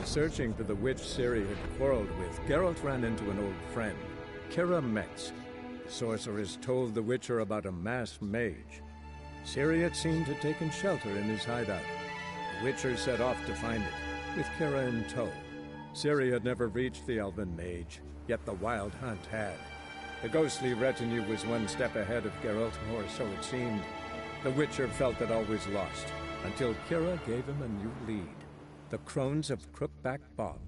Searching for the witch Ciri had quarreled with, Geralt ran into an old friend, Kira Metz. The sorceress told the Witcher about a masked mage. Ciri had seemed to have taken shelter in his hideout. The Witcher set off to find it, with Kira in tow. Ciri had never reached the elven mage, yet the wild hunt had. The ghostly retinue was one step ahead of Geralt, or so it seemed. The Witcher felt that all was lost, until Kira gave him a new lead. The Crones of Crookback Bog.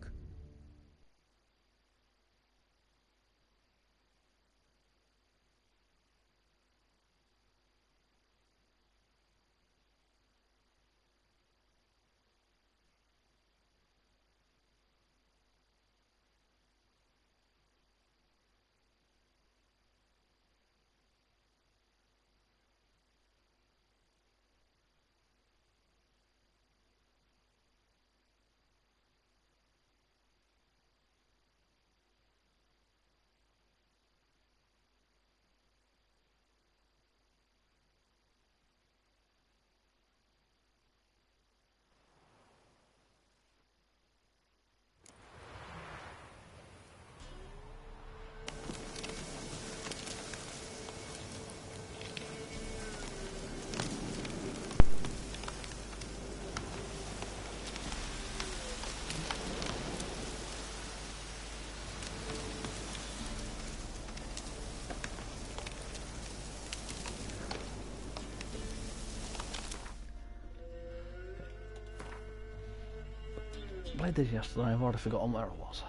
I played this yesterday, I've already forgotten where it was.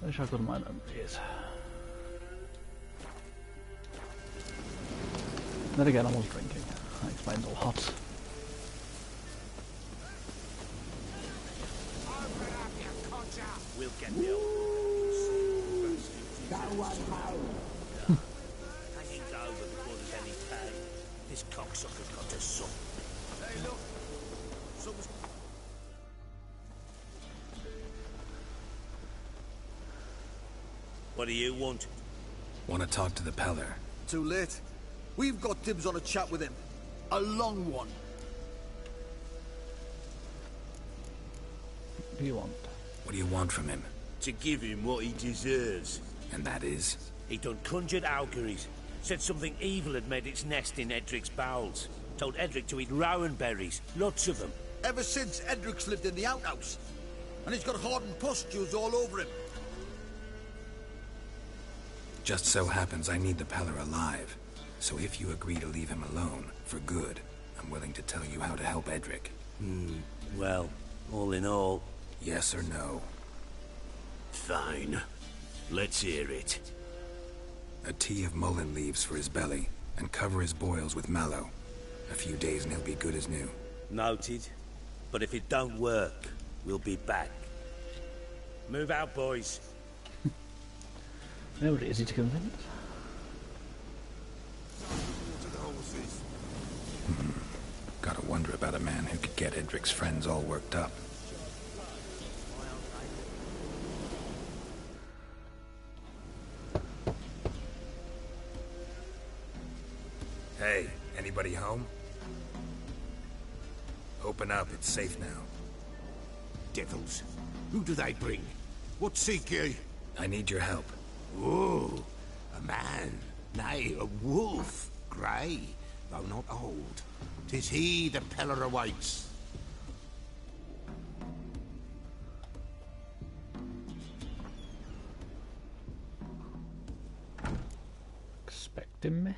I wish I could my memories. Then again, I was drinking. That explains a lot. We'll get the old that one hanging's over before there's any pay. This cocksucker's got to suck. Hey, look! Someone's... What do you want? Want to talk to the Peller. Too late. We've got dibs on a chat with him. A long one. What do you want? What do you want from him? To give him what he deserves. And that is? He done conjured auguries. Said something evil had made its nest in Edric's bowels. Told Edric to eat rowan berries. Lots of them. Ever since Edric's lived in the outhouse. And he's got hardened pustules all over him. Just so happens I need the Peller alive. So if you agree to leave him alone, for good, I'm willing to tell you how to help Edric. Well, all in all... Yes or no? Fine. Let's hear it. A tea of mullein leaves for his belly, and cover his boils with mallow. A few days and he'll be good as new. Noted. But if it don't work, we'll be back. Move out, boys. Never easy to convince. Gotta wonder about a man who could get Edric's friends all worked up. Hey, anybody home? Open up, it's safe now. Devils. Who do they bring? What seek ye? I need your help. Oh, a man. Nay, a wolf. Grey, though not old. 'Tis he the Peller awaits. Expecting me?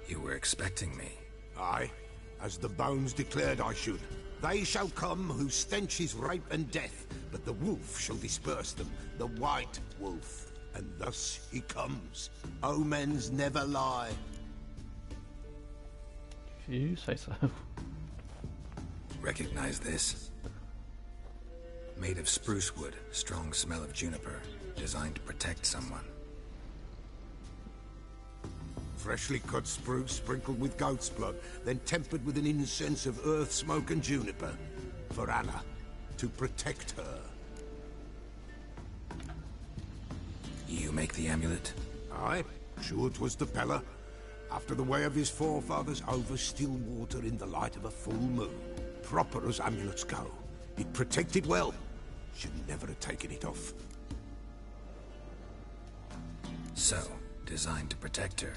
You were expecting me. Aye, as the bones declared I should. They shall come whose stench is rape and death, but the wolf shall disperse them, the white wolf. And thus he comes. Omens never lie. If you say so. Recognize this? Made of spruce wood, strong smell of juniper, designed to protect someone. Freshly cut spruce sprinkled with goat's blood, then tempered with an incense of earth, smoke and juniper. For Anna, to protect her. You make the amulet? Aye, sure 'twas the Peller. After the way of his forefathers over still water in the light of a full moon. proper as amulets go. It protected well. Should never have taken it off. So, designed to protect her.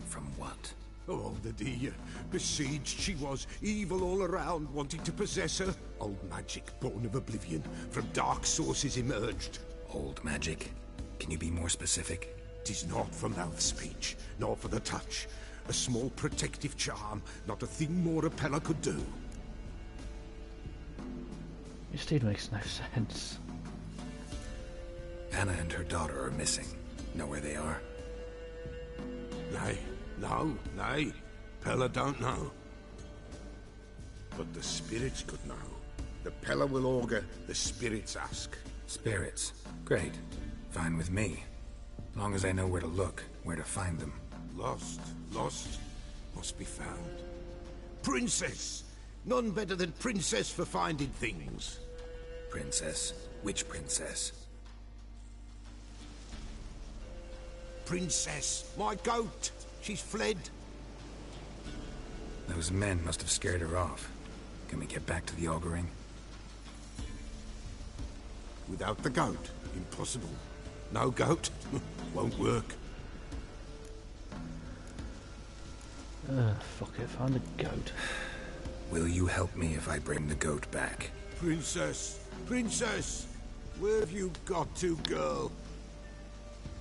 From what? Oh, the dear. Besieged she was, evil all around, wanting to possess her. Old magic, born of oblivion, from dark sources emerged. Old magic? Can you be more specific? 'Tis not for mouth speech, nor for the touch. A small protective charm, not a thing more a Pella could do. It still makes no sense. Anna and her daughter are missing. Know where they are? Nay. Pella don't know. But the spirits could know. The Pella will augur, the spirits ask. Spirits. Great. Fine with me. Long as I know where to look, where to find them. Lost, must be found. Princess! None better than Princess for finding things. Princess? Which princess? Princess, my goat! She's fled. Those men must have scared her off. Can we get back to the auguring? Without the goat, impossible. No goat, won't work. Fuck it, find the goat. Will you help me if I bring the goat back? Princess! Where have you got to, girl?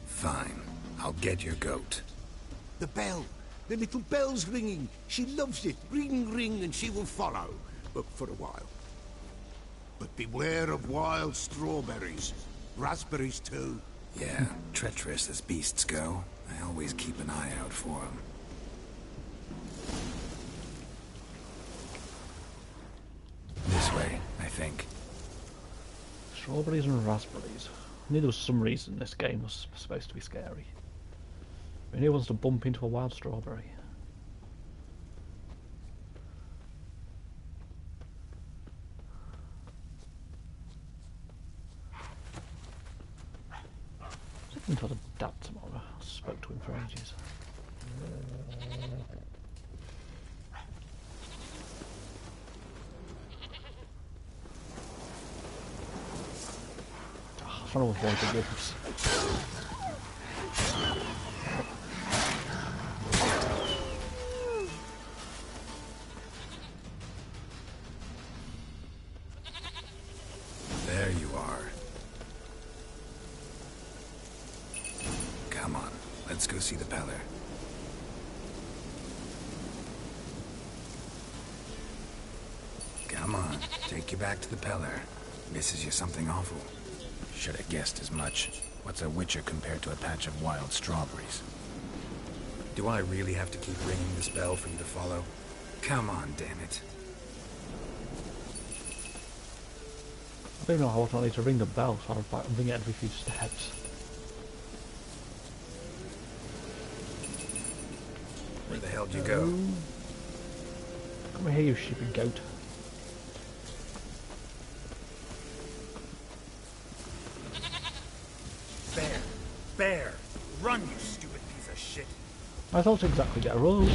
Fine. I'll get your goat. The bell! The little bell's ringing. She loves it. Ring, ring, and she will follow. But for a while. But beware of wild strawberries. Raspberries, too. Yeah, treacherous as beasts go. I always keep an eye out for them. This way, I think. Strawberries and raspberries. I knew there was some reason this game was supposed to be scary. Who wants to bump into a wild strawberry? I think I'd adapt tomorrow. I spoke to him for ages. I'm trying to avoid the wolves. There you are. Come on, let's go see the Peller. Come on, take you back to the Peller. Misses you something awful. Should have guessed as much. What's a witcher compared to a patch of wild strawberries? Do I really have to keep ringing this bell for you to follow? Come on, damn it. I don't know how often I need to ring the bell, so I'll ring it every few steps. Where the hell did you go? Come here, you stupid goat. Bear! Run, you stupid piece of shit! I thought to exactly get a roll.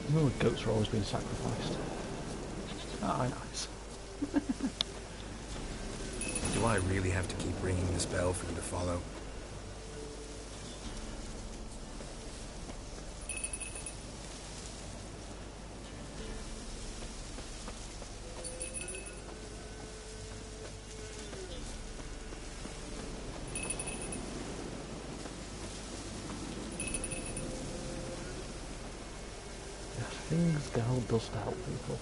Remember goats are always being sacrificed. Ah, nice. Do I really have to keep ringing this bell for you to follow? Things Geralt does to help people.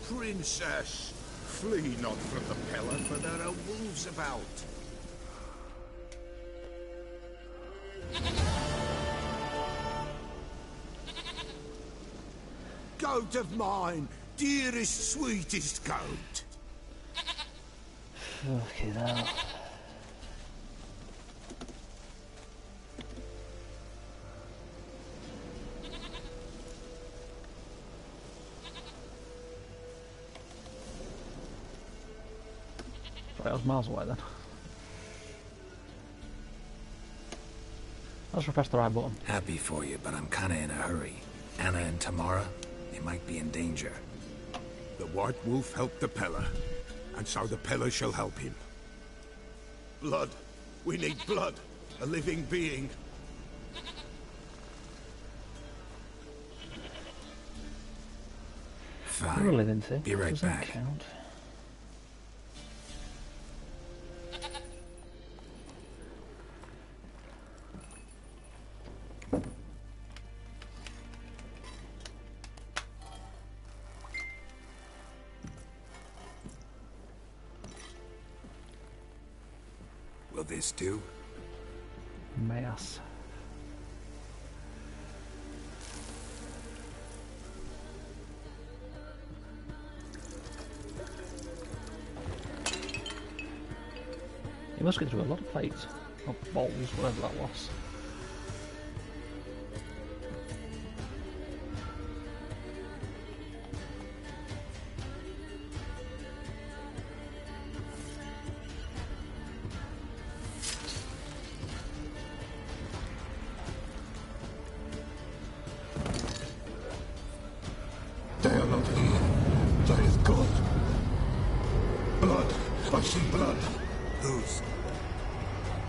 Princess, flee not from the Peller, for there are wolves about. Goat of mine, dearest, sweetest goat. Fucking hell. Right, I was miles away then. Let's press the right button. Happy for you, but I'm kinda in a hurry. Anna and Tamara, they might be in danger. The White Wolf helped the Peller, and so the Peller shall help him. Blood. We need blood. A living being. Fine. You're a living thing. Be right Doesn't back. count. Will this do? Mass. You must get through a lot of plates, or bowls, whatever that was. They are not here. That is God. Blood. I see blood. Whose?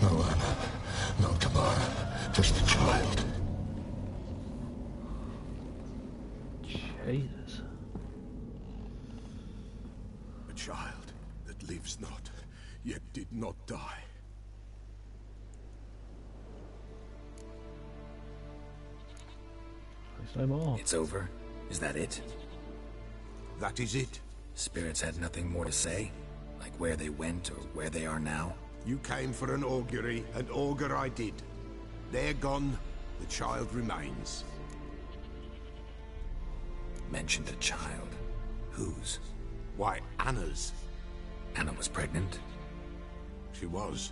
No Anna. No Tamara. Just a child. Jesus. A child that lives not, yet did not die. There's no more. It's over? Is that it? That is it. Spirits had nothing more to say? Like where they went or where they are now? You came for an augury, and augur I did. They're gone. The child remains. Mentioned a child. Whose? Why, Anna's. Anna was pregnant? She was.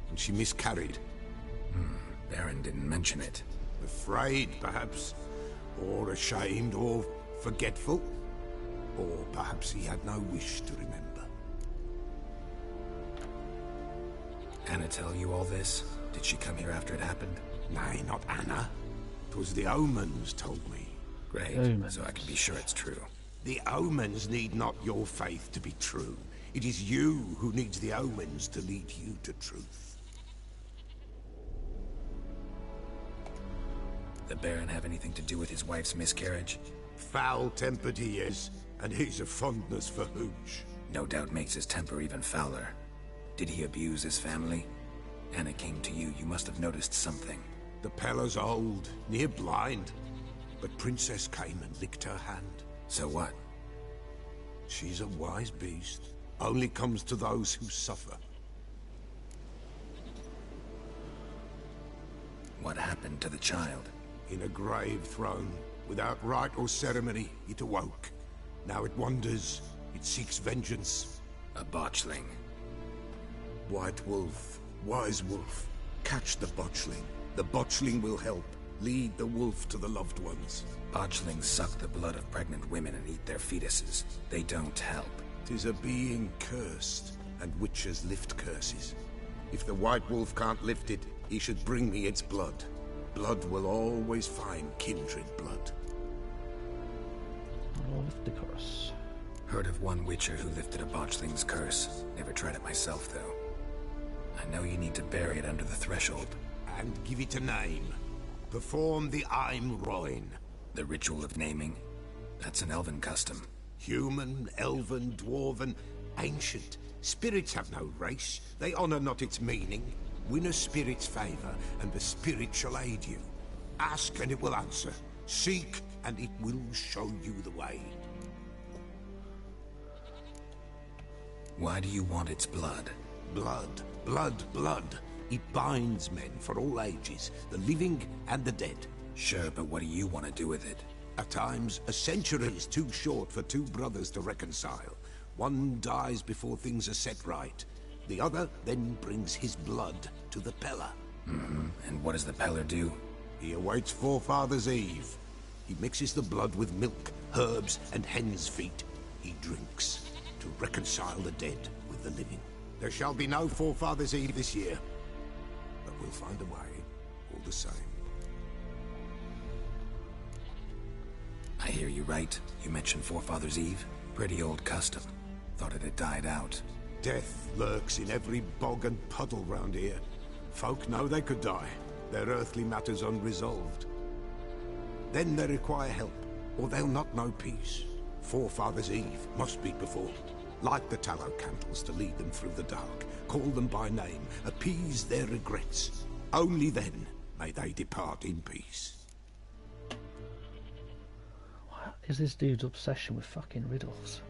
And she miscarried. Baron didn't mention it. Afraid, perhaps. Or ashamed, or forgetful. Or perhaps he had no wish to remember. Anna tell you all this? Did she come here after it happened? Nay, not Anna. 'Twas the omens told me. Great, Omens. so I can be sure it's true. The omens need not your faith to be true. It is you who needs the omens to lead you to truth. The Baron have anything to do with his wife's miscarriage? Foul-tempered he is, and he's a fondness for hooch. No doubt makes his temper even fouler. Did he abuse his family? Anna came to you, you must have noticed something. The Peller's old, near blind, but Princess came and licked her hand. So what? She's a wise beast. Only comes to those who suffer. What happened to the child? In a grave thrown, without rite or ceremony, it awoke. Now it wanders, it seeks vengeance. A botchling. White Wolf, wise wolf, catch the botchling. The botchling will help. Lead the wolf to the loved ones. Botchlings suck the blood of pregnant women and eat their fetuses. They don't help. 'Tis a being cursed, and witches lift curses. If the White Wolf can't lift it, he should bring me its blood. Blood will always find kindred blood. I'll lift the curse. Heard of one witcher who lifted a botchling's curse. Never tried it myself, though. I know you need to bury it under the threshold. And give it a name. Perform the Aim Roin. The ritual of naming? That's an elven custom. Human, elven, dwarven, ancient. Spirits have no race. They honor not its meaning. Win a spirit's favor, and the spirit shall aid you. Ask, and it will answer. Seek, and it will show you the way. Why do you want its blood? Blood, blood, blood. It binds men for all ages, the living and the dead. Sure, but what do you want to do with it? At times, a century is too short for two brothers to reconcile. One dies before things are set right. The other then brings his blood to the Peller. And what does the Peller do? He awaits Forefather's Eve. He mixes the blood with milk, herbs, and hen's feet. He drinks to reconcile the dead with the living. There shall be no Forefathers' Eve this year. But we'll find a way, all the same. I hear you right. You mentioned Forefathers' Eve. Pretty old custom. Thought it had died out. Death lurks in every bog and puddle round here. Folk know they could die, their earthly matters unresolved. Then they require help, or they'll not know peace. Forefathers' Eve must be performed. Light the tallow candles to lead them through the dark. Call them by name, appease their regrets. Only then may they depart in peace. What is this dude's obsession with fucking riddles?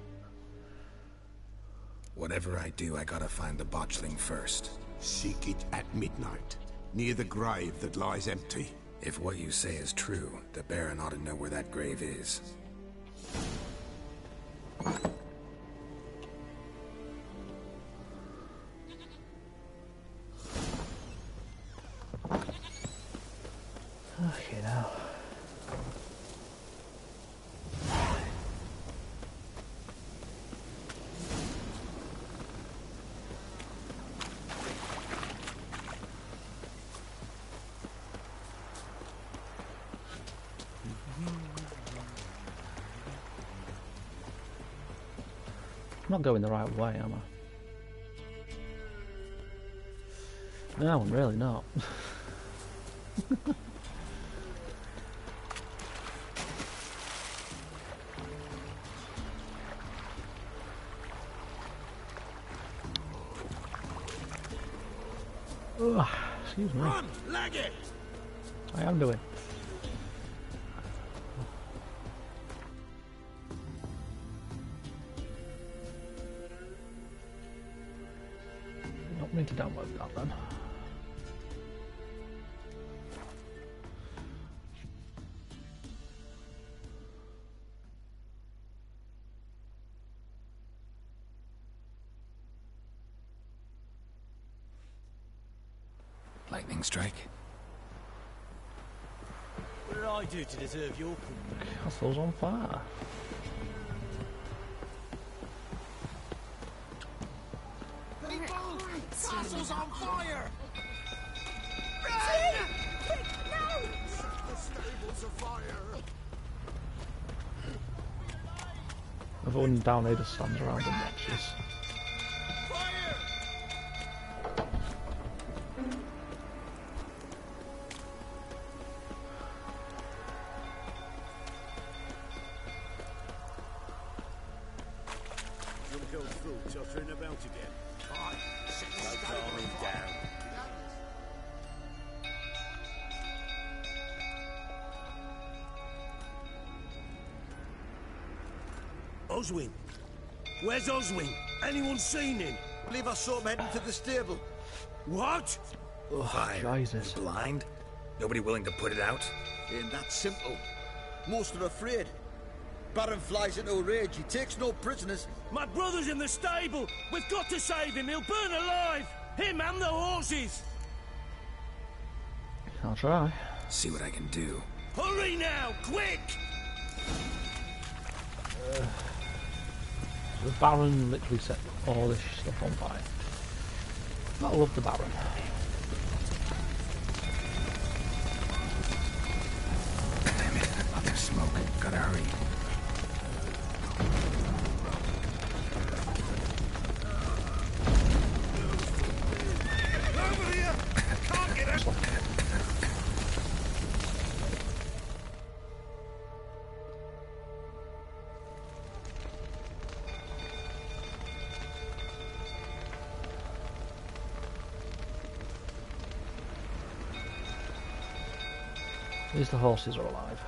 Whatever I do, I gotta find the botchling first. Seek it at midnight, near the grave that lies empty. If what you say is true, the Baron ought to know where that grave is. Okay, now. I'm not going the right way, am I? No, I'm really not. Ugh, excuse me. Run, lag it! I am doing. Not need to download that then. Lightning strike? What did I do to deserve your company? Castle's on fire. Castle's on fire! The stable's afire! Everyone down here just stands around and watches. You'll go through, tottering about again. Aye, set the No stable calming afire. down. Oswin? Where's Oswin? Anyone seen him? Believe I saw him heading to the stable. What? Fire. Jesus. Blind? Nobody willing to put it out? Ain't that simple. Most are afraid. Baron flies into a rage. He takes no prisoners. My brother's in the stable. We've got to save him. He'll burn alive. Him and the horses. I'll try. See what I can do. Hurry now, quick! The Baron literally set all this stuff on fire. I love the Baron. Damn it, lots of smoke. Gotta hurry. Over here! Can't get him! At least the horses are alive.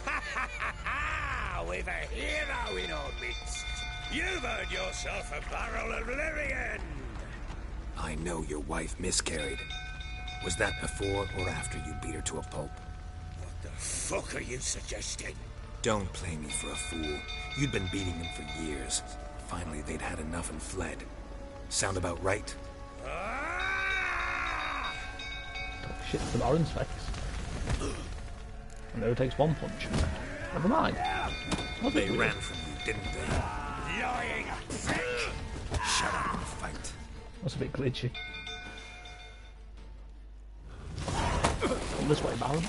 Ha ha ha ha! We've a hero in our midst. You've earned yourself a barrel of Lyrian. I know your wife miscarried. Was that before or after you beat her to a pulp? What the fuck are you suggesting? Don't play me for a fool. You'd been beating them for years. Finally, they'd had enough and fled. Sound about right? Ah! Shit to the Baron's face. I know it takes one punch. Never mind. They ran from you, didn't they? Lying prick! Shut up and fight. That's a bit glitchy. Come this way, Baron.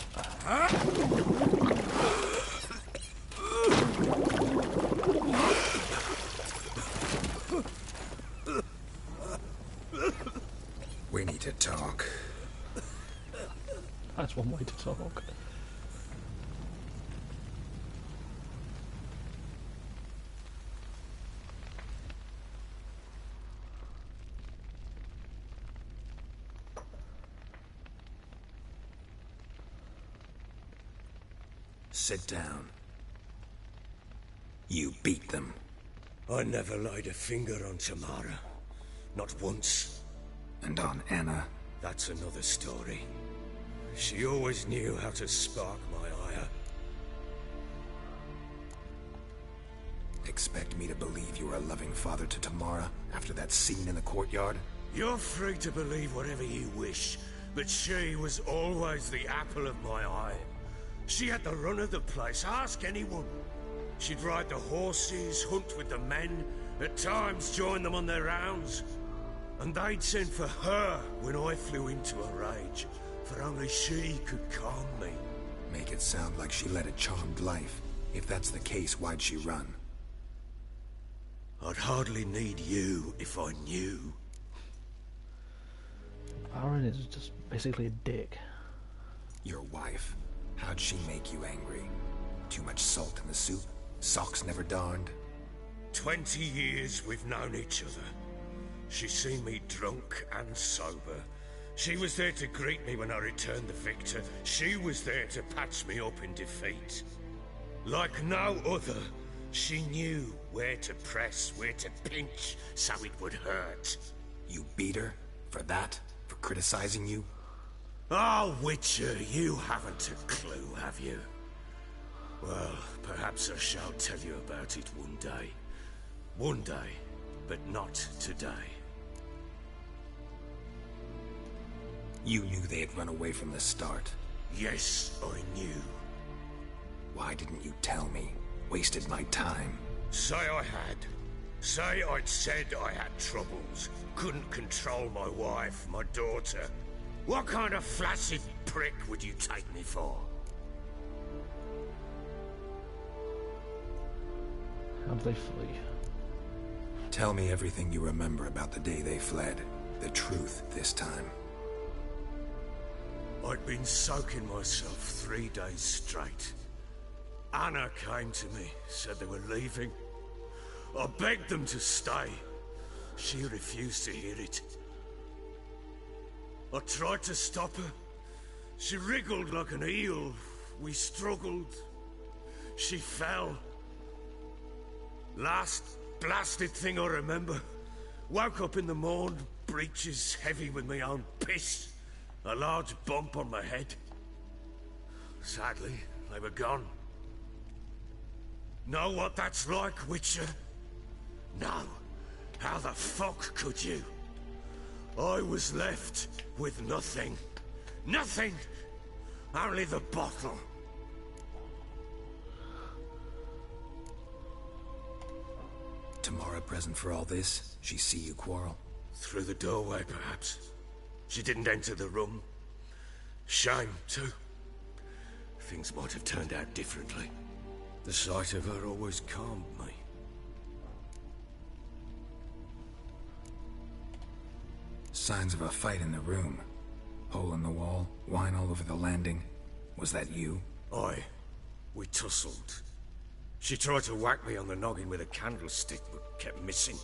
We need to talk. That's one way to talk. Sit down. You beat them. I never laid a finger on Tamara. Not once. And on Anna? That's another story. She always knew how to spark my ire. Expect me to believe you were a loving father to Tamara after that scene in the courtyard? You're free to believe whatever you wish, but she was always the apple of my eye. She had the run of the place, ask anyone. She'd ride the horses, hunt with the men, at times join them on their rounds. And they'd send for her when I flew into a rage, for only she could calm me. Make it sound like she led a charmed life. If that's the case, why'd she run? I'd hardly need you if I knew. Baron is just basically a dick. Your wife. How'd she make you angry? Too much salt in the soup? Socks never darned? 20 years we've known each other. She's seen me drunk and sober. She was there to greet me when I returned the victor. She was there to patch me up in defeat. Like no other, she knew where to press, where to pinch, so it would hurt. You beat her? For that? For criticizing you? Oh, Witcher, you haven't a clue, have you? Well, perhaps I shall tell you about it one day. One day, but not today. You knew they had run away from the start. Yes, I knew. Why didn't you tell me? Wasted my time. Say I had. Say I'd said I had troubles. Couldn't control my wife, my daughter. What kind of flaccid prick would you take me for? How'd they flee? Tell me everything you remember about the day they fled. The truth this time. I'd been soaking myself 3 days straight. Anna came to me, said they were leaving. I begged them to stay. She refused to hear it. I tried to stop her. She wriggled like an eel. We struggled. She fell. Last blasted thing I remember. Woke up in the morn, breeches heavy with my own piss. A large bump on my head. Sadly, they were gone. Know what that's like, Witcher? No. How the fuck could you? I was left with nothing. Nothing! Only the bottle. Tamara present for all this? She see you quarrel? Through the doorway, perhaps. She didn't enter the room. Shame, too. Things might have turned out differently. The sight of her always calmed me. Signs of a fight in the room. Hole in the wall, wine all over the landing. Was that you? Aye. We tussled. She tried to whack me on the noggin with a candlestick, but kept missing.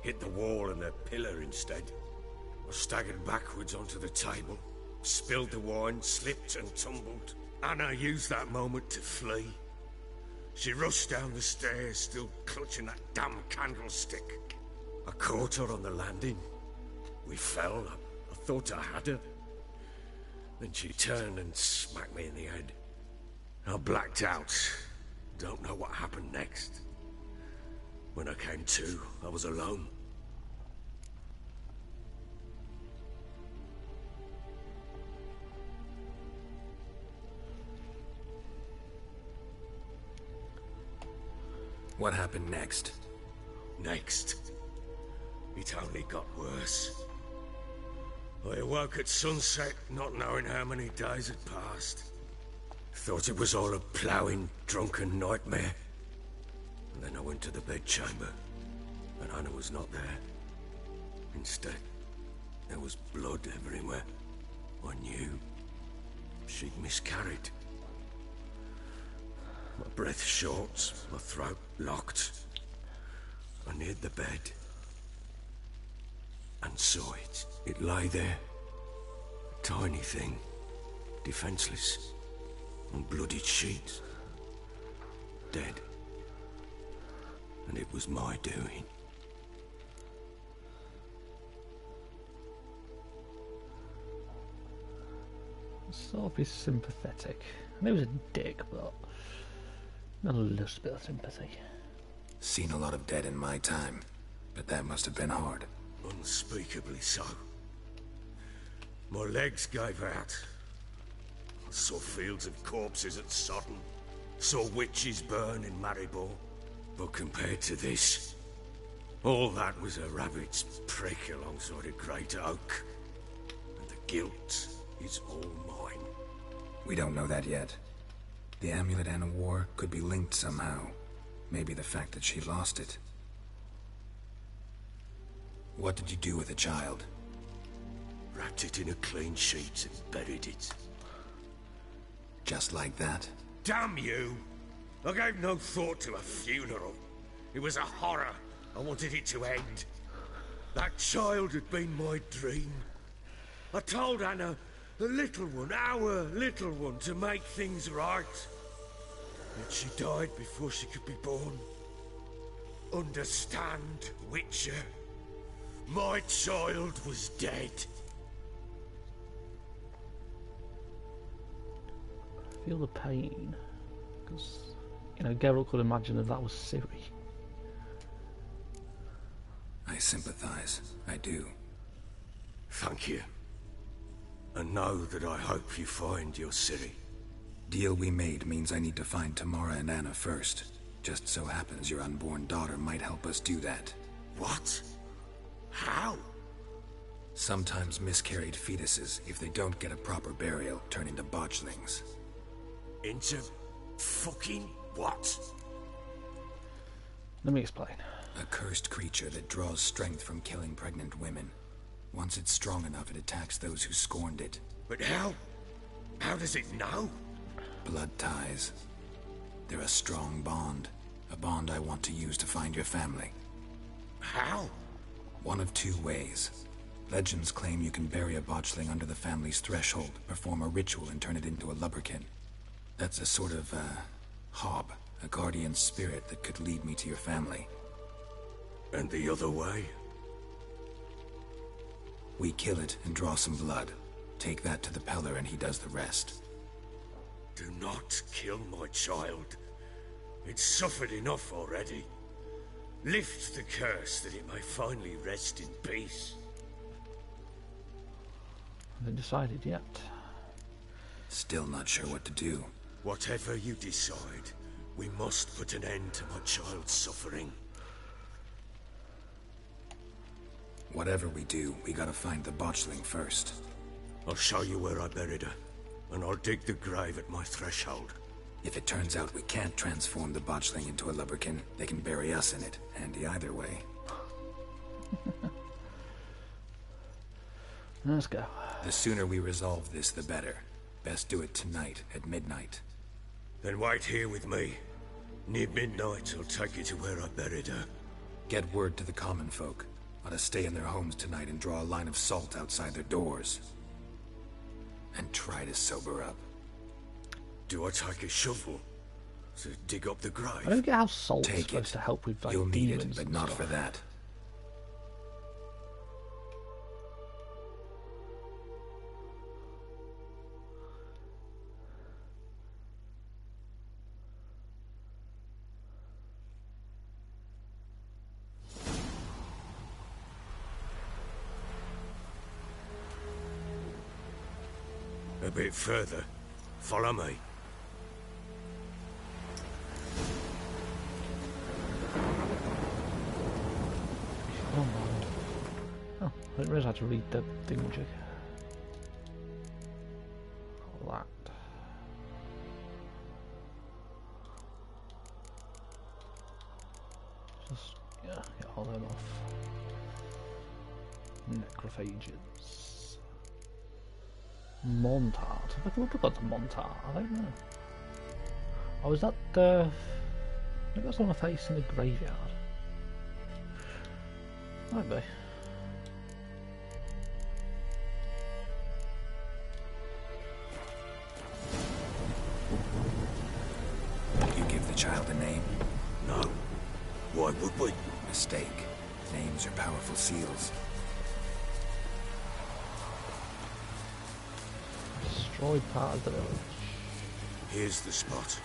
Hit the wall and the pillar instead. I staggered backwards onto the table, spilled the wine, slipped and tumbled. Anna used that moment to flee. She rushed down the stairs, still clutching that damn candlestick. I caught her on the landing. We fell. I thought I had her. Then she turned and smacked me in the head. I blacked out. Don't know what happened next. When I came to, I was alone. What happened next? Next, It only got worse. I awoke at sunset, not knowing how many days had passed. Thought it was all a ploughing, drunken nightmare. And then I went to the bedchamber, and Anna was not there. Instead, there was blood everywhere. I knew she'd miscarried. My breath short, my throat locked. I neared the bed and saw it. It lay there, a tiny thing, defenseless, on bloodied sheets, dead. And it was my doing. Sort of be sympathetic. I know he was a dick, but not a little bit of sympathy. Seen a lot of dead in my time, but that must have been hard. Unspeakably so. My legs gave out. I saw fields of corpses at Sodden. Saw witches burn in Maribor. But compared to this, all that was a rabbit's prick alongside a great oak. And the guilt is all mine. We don't know that yet. The amulet Anna wore could be linked somehow. Maybe the fact that she lost it. What did you do with the child? Wrapped it in a clean sheet and buried it. Just like that? Damn you! I gave no thought to a funeral. It was a horror. I wanted it to end. That child had been my dream. I told Anna, the little one, our little one, to make things right. Yet she died before she could be born. Understand, Witcher? My child was dead. I feel the pain. Because, you know, Geralt could imagine that was Ciri. I sympathize. I do. Thank you. And know that I hope you find your Ciri. Deal we made means I need to find Tamara and Anna first. Just so happens your unborn daughter might help us do that. What? How? Sometimes miscarried fetuses, if they don't get a proper burial, turn into botchlings. Into fucking what? Let me explain. A cursed creature that draws strength from killing pregnant women. Once it's strong enough, it attacks those who scorned it. But how? How does it know? Blood ties. They're a strong bond. A bond I want to use to find your family. How? One of two ways. Legends claim you can bury a botchling under the family's threshold, perform a ritual, and turn it into a lubberkin. That's a sort of, hob, a guardian spirit that could lead me to your family. And the other way? We kill it and draw some blood. Take that to the Peller and he does the rest. Do not kill my child. It's suffered enough already. Lift the curse that it may finally rest in peace. Haven't decided yet. Still not sure what to do. Whatever you decide, we must put an end to my child's suffering. Whatever we do, we gotta find the botchling first. I'll show you where I buried her, and I'll dig the grave at my threshold. If it turns out we can't transform the botchling into a lubberkin, they can bury us in it. Handy either way. Let's go. The sooner we resolve this, the better. Best do it tonight, at midnight. Then wait here with me. Near midnight, I'll take you to where I buried her. Get word to the common folk. Ought to stay in their homes tonight and draw a line of salt outside their doors. And try to sober up. Do I take a shovel to dig up the grave? I don't get how salt's Take supposed it. to help with like You'll need demons it, but and not stuff. for that. A bit further. Follow me. Come on. didn't realise I had to read the thingamajig. That. Just, yeah, get all them off. Necrophages. Montard. Have I come up with the Montard? I don't know. Oh, is that the... Maybe that's on a face in the graveyard. Might be. You give the child a name? No. Why would we? Mistake. Names are powerful seals. Destroyed part of the village. Here's the spot.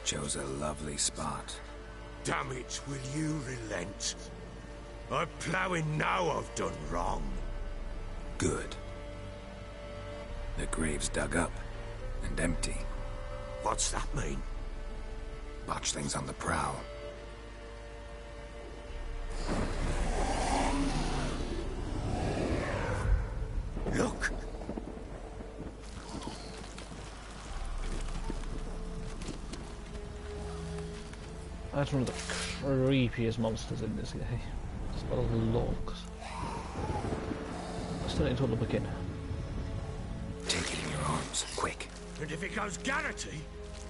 Chose a lovely spot. Damn it, will you relent? I'm ploughing now I've done wrong. Good. The grave's dug up and empty. What's that mean? Botchlings on the prowl. Look! That's one of the creepiest monsters in this game. It's got a look. Let's turn it into a lubberkin. Take it in your arms, quick. And if it goes Garrity,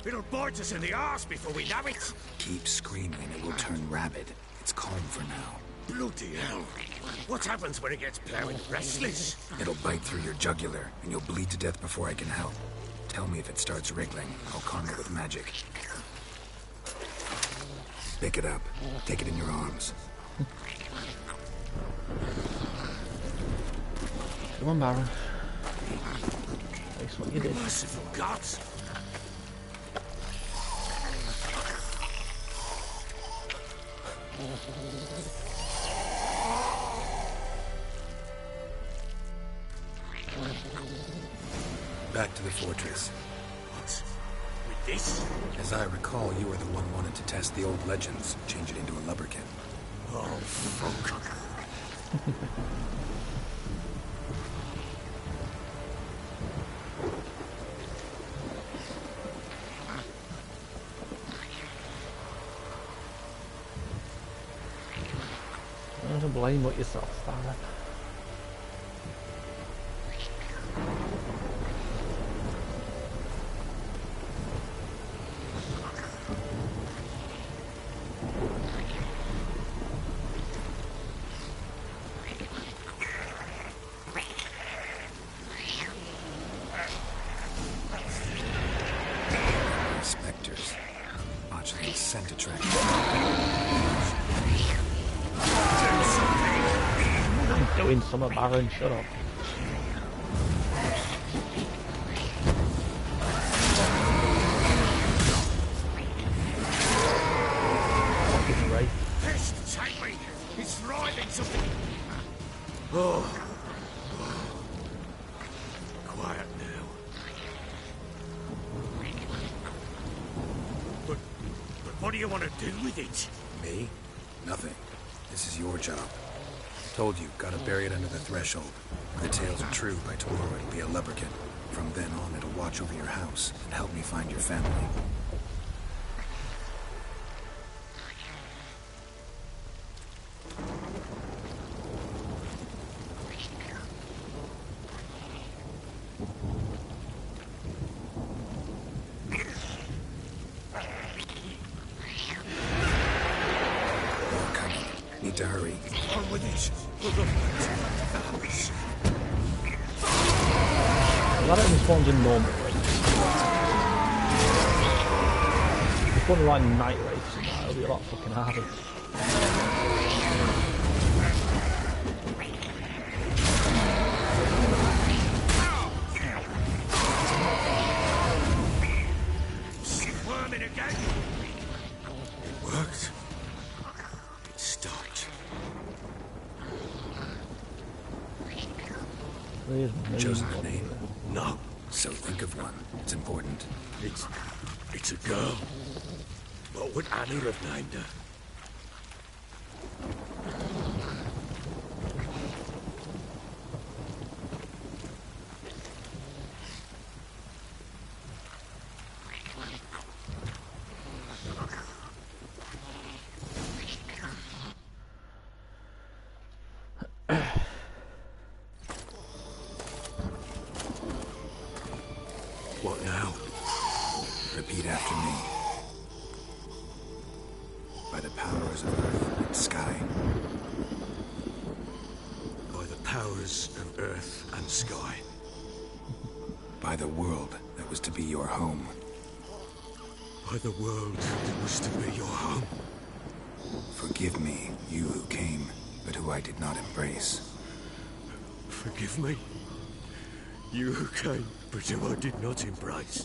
it'll bite us in the arse before we know it. Keep screaming, it will turn rabid. It's calm for now. Bloody hell. What happens when it gets ploughing restless? It'll bite through your jugular, and you'll bleed to death before I can help. Tell me if it starts wriggling. I'll calm it with magic. Pick it up. Take it in your arms. Come on, Baron. That's what you did. Merciful gods. Back to the fortress. What? With this? As I recall, you were the one wanted to test the old legends, change it into a lubberkin. Oh, fuck. Don't blame what yourself, Baron. Spectres. Botchling scent attraction. I'm doing some of Baron, shut up. Fucking right. Pest, take me. He's thriving something. Oh. Quiet now. But what do you want to do with it? Me? Nothing. This is your job. Told you, gotta bury it under the threshold. If the tales are true, by tomorrow it'll be a lubberkin. From then on, it'll watch over your house and help me find your family. More coming. Need to hurry. On with it. A lot of them spawns in normal rates. If you put the right night rates in that, it'll be a lot fucking harder. Squirming again. It worked. It stopped. There's Chosen millions a of name? them. No, So think of one. It's important. it's a girl. What would Annie have named her? What now? Repeat after me. By the powers of earth and sky. By the powers of earth and sky. By the world that was to be your home. By the world that was to be your home. Forgive me, you who came, but who I did not embrace. Forgive me. You who came, but who I did not embrace.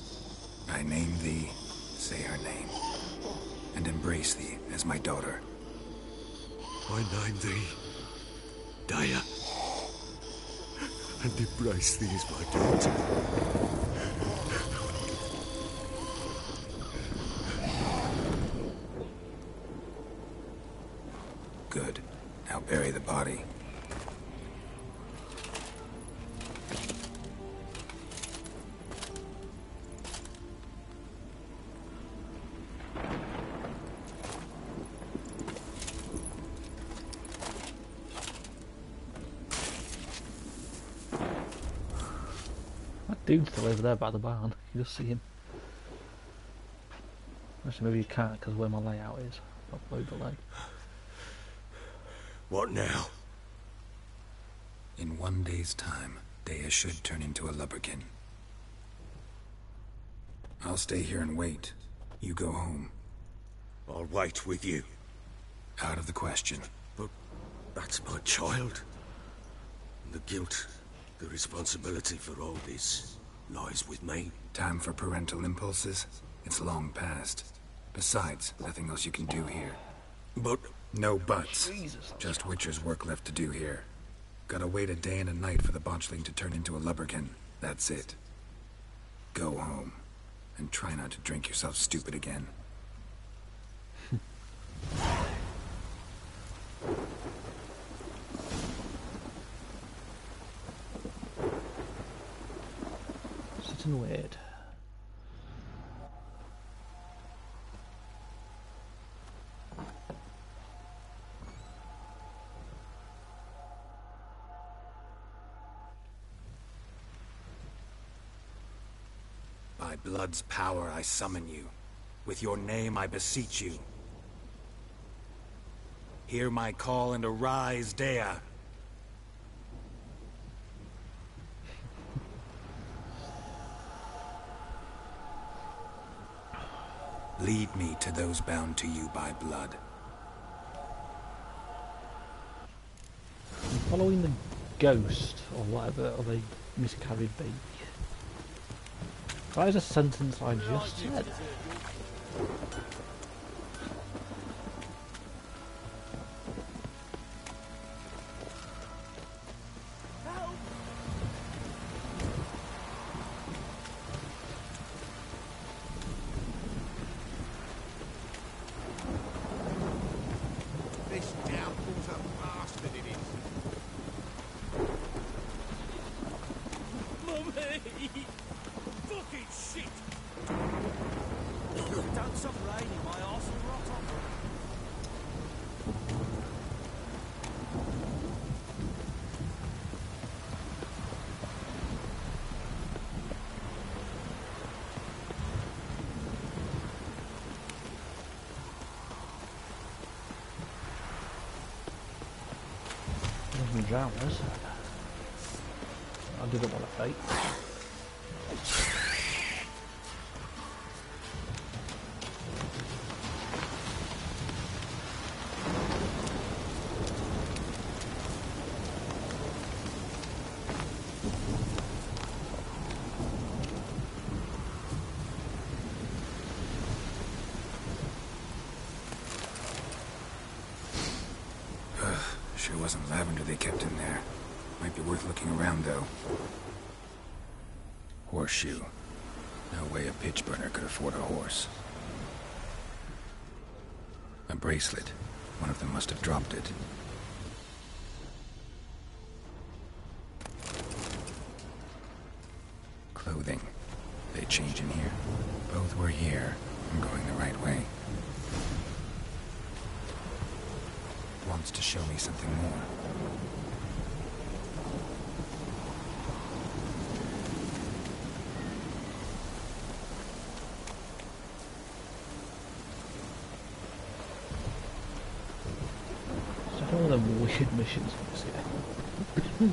I name thee, say her name, and embrace thee as my daughter. I name thee, Daya, and embrace thee as my daughter. Good. Now bury the body. That dude's still over there by the barn. You just see him. Actually, maybe you can't because where my layout is. Not overlay. What now? In 1 day's time, Daya should turn into a lubberkin. I'll stay here and wait. You go home. I'll wait with you. Out of the question. But that's my child. And the guilt, the responsibility for all this lies with me. Time for parental impulses? It's long past. Besides, nothing else you can do here. But... No buts. Just Witcher's work left to do here. Gotta wait a day and a night for the botchling to turn into a lubberkin. That's it. Go home. And try not to drink yourself stupid again. Sit and wait. By blood's power I summon you. With your name I beseech you. Hear my call and arise, Daya. Lead me to those bound to you by blood. I'm following the ghost, or whatever, or the miscarried baby. That is a sentence I just said. This downfall's a bastard, it is. Mummy! Fucking shit! Done some rain in my arse will rot off. There's no drowners. I didn't want to fight. Sure wasn't lavender they kept in there. Might be worth looking around, though. Horseshoe. No way a pitch burner could afford a horse. A bracelet. One of them must have dropped it. Clothing. They change in here. Both were here. I'm going the right way. Wants to show me something more. It's one of them weird missions in this game.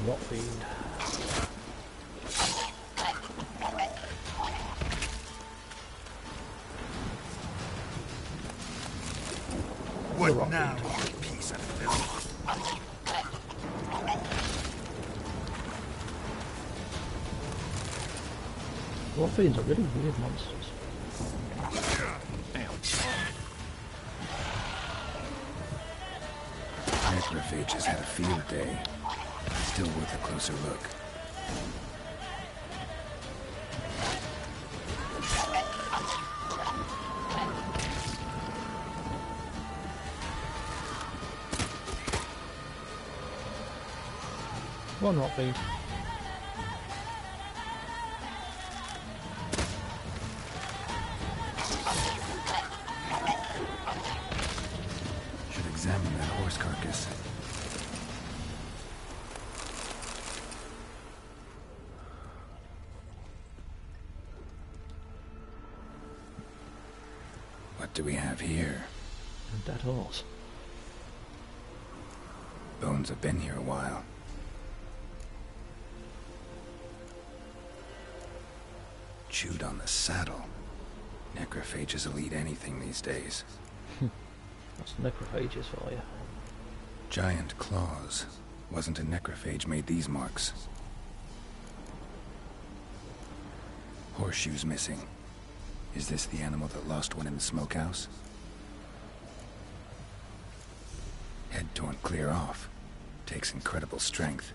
Rot fiend. What now? Piece of filth. Rot fiends are really weird monsters. Necrophages had a field day. Still worth a closer look. One rot fiend. Should examine that horse carcass. What do we have here? A dead horse. Bones have been here a while. Chewed on the saddle. Necrophages will eat anything these days. That's necrophages for you. Giant claws. Wasn't a necrophage made these marks. Horseshoes missing. Is this the animal that lost one in the smokehouse? Head torn clear off. Takes incredible strength.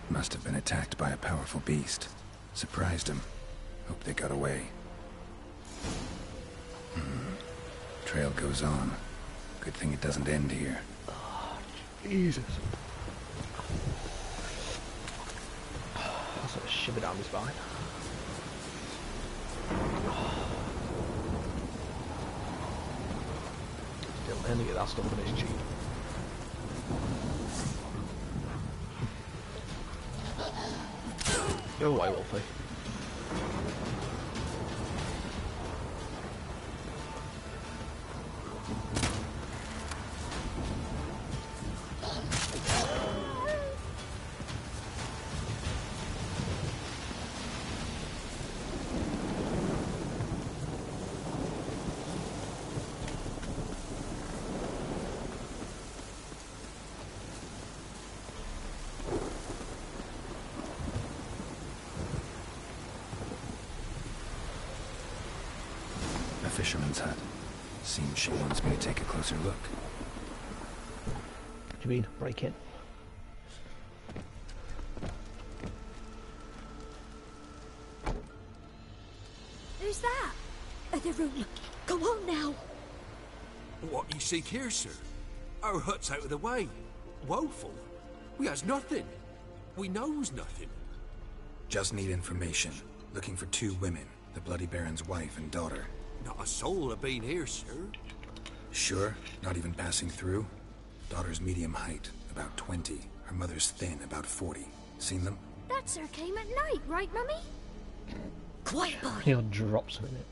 Must have been attacked by a powerful beast. Surprised him. Hope they got away. Trail goes on. Good thing it doesn't end here. Jesus. That's a shiver down my spine. Still only get that stuff when it's cheap. Go away, Wolfie. Fisherman's hut. Seems she wants me to take a closer look. What do you mean, break in? Who's that? The room. Come on now. What you seek here, sir? Our hut's out of the way. Woeful. We has nothing. We knows nothing. Just need information. Looking for 2 women. The Bloody Baron's wife and daughter. Not a soul have been here, sir. Sure? Not even passing through? Daughter's medium height, about 20. Her mother's thin, about 40. Seen them? That sir came at night, right, Mummy? Quiet, boy. He'll drop some in it.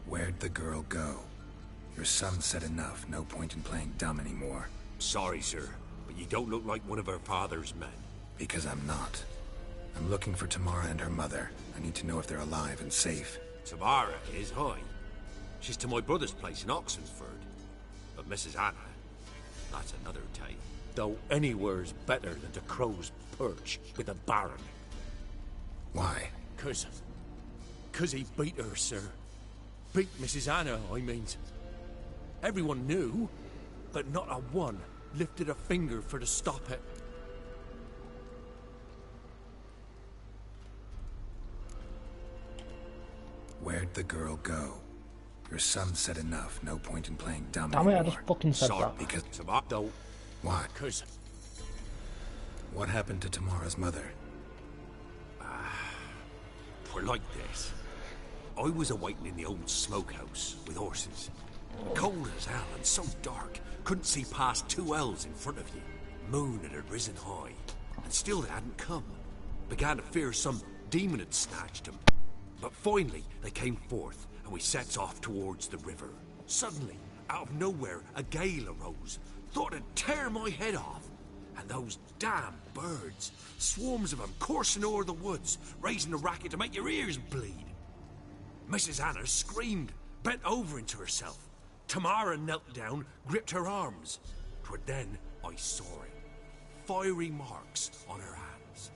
Where'd the girl go? Your son said enough. No point in playing dumb anymore. Sorry, sir, but you don't look like one of our father's men. Because I'm not. I'm looking for Tamara and her mother. I need to know if they're alive and safe. Tamara is, hi. She's to my brother's place in Oxenford. But Mrs. Anna, That's another tale. Though anywhere's better than the Crow's Perch with a baron. Why? Cause he beat her, sir. Beat Mrs. Anna, I means. Everyone knew, but not a one lifted a finger for to stop it. Where'd the girl go? Your son said enough. No point in playing dumb Damn it, I anymore. just fucking said Sorry, that. because though. Why? Cause What happened to Tamara's mother? we're like this. I was awaiting in the old smokehouse with horses. Cold as hell and so dark, couldn't see past 2 ells in front of you. Moon had risen high, and still they hadn't come. Began to fear some demon had snatched them. But finally, they came forth, and we sets off towards the river. Suddenly, out of nowhere, a gale arose. Thought it'd tear my head off. And those damn birds, swarms of them coursing o'er the woods, raising a racket to make your ears bleed. Mrs. Anna screamed, bent over into herself. Tamara knelt down, gripped her arms. 'Twere then I saw it. Fiery marks on her hands.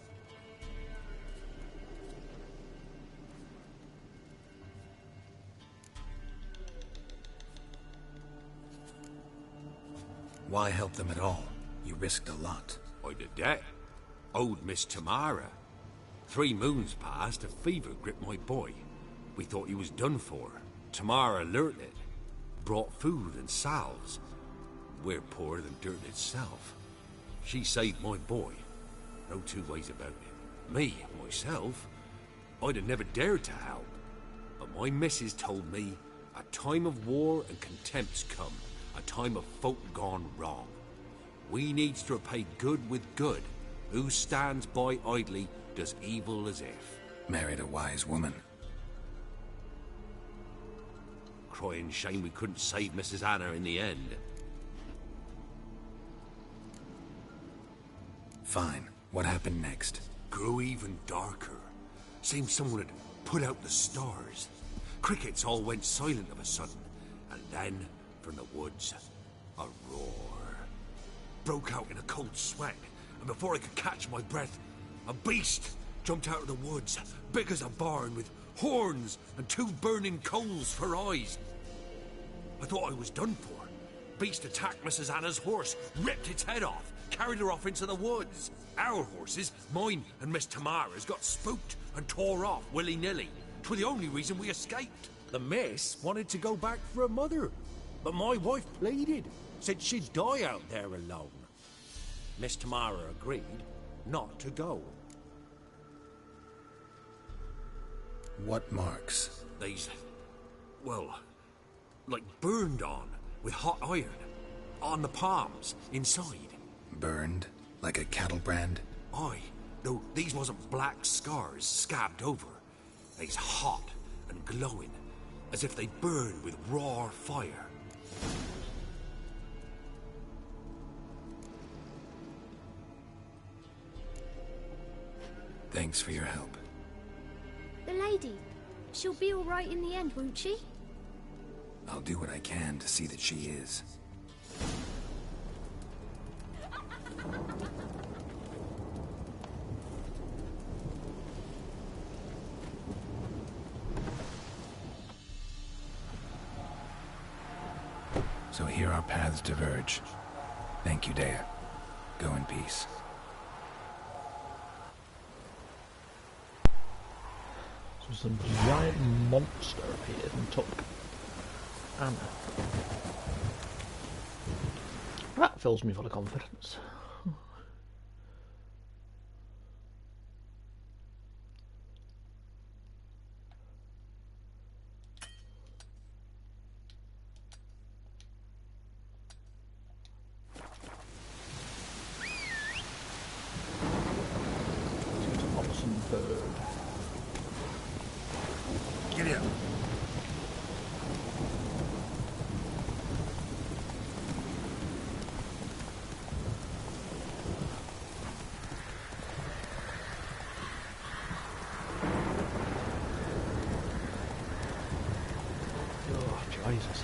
Why help them at all? You risked a lot. I did that. Owed Miss Tamara. 3 moons passed, a fever gripped my boy. We thought he was done for. Tamara learnt it. Brought food and salves. We're poorer than dirt itself. She saved my boy. No 2 ways about it. Me, myself, I'd have never dared to help. But my missus told me a time of war and contempt's come. A time of folk gone wrong. We needs to repay good with good. Who stands by idly does evil as if. Married a wise woman. Crying shame we couldn't save Mrs. Anna in the end. Fine. What happened next? Grew even darker. Seemed someone had put out the stars. Crickets all went silent of a sudden. And then, from the woods, a roar. Broke out in a cold sweat, and before I could catch my breath, a beast jumped out of the woods, big as a barn, with horns and 2 burning coals for eyes. I thought I was done for. Beast attacked Mrs. Anna's horse, ripped its head off, carried her off into the woods. Our horses, mine and Miss Tamara's, got spooked and tore off willy-nilly. 'Twere the only reason we escaped. The miss wanted to go back for her mother, but my wife pleaded, said she'd die out there alone. Miss Tamara agreed not to go. What marks? These, well, like burned on with hot iron. On the palms, inside. Burned? Like a cattle brand? Aye, though these wasn't black scars scabbed over. They's hot and glowing, as if they burned with raw fire. Thanks for your help. The lady. She'll be all right in the end, won't she? I'll do what I can to see that she is. So here our paths diverge. Thank you, Dea. Go in peace. So some giant monster appeared and took Anna. That fills me full of confidence. Awesome bird. Get in. Oh, Jesus.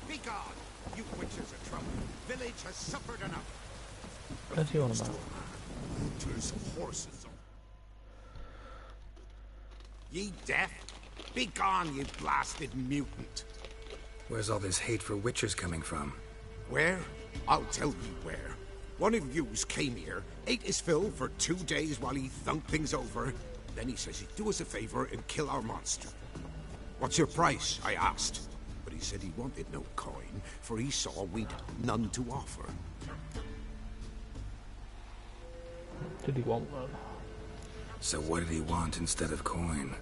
Begone! You witches of trouble. Village has suffered enough. What's he on about? Hunters' horses. Ye deaf? Begone, you blasted mutant. Where's all this hate for witchers coming from? Where? I'll tell you where. One of yous came here, ate his fill for 2 days while he thunked things over. Then he says he'd do us a favor and kill our monster. What's your price? I asked. But he said he wanted no coin, for he saw we'd none to offer. Did he want one? So what did he want instead of coin?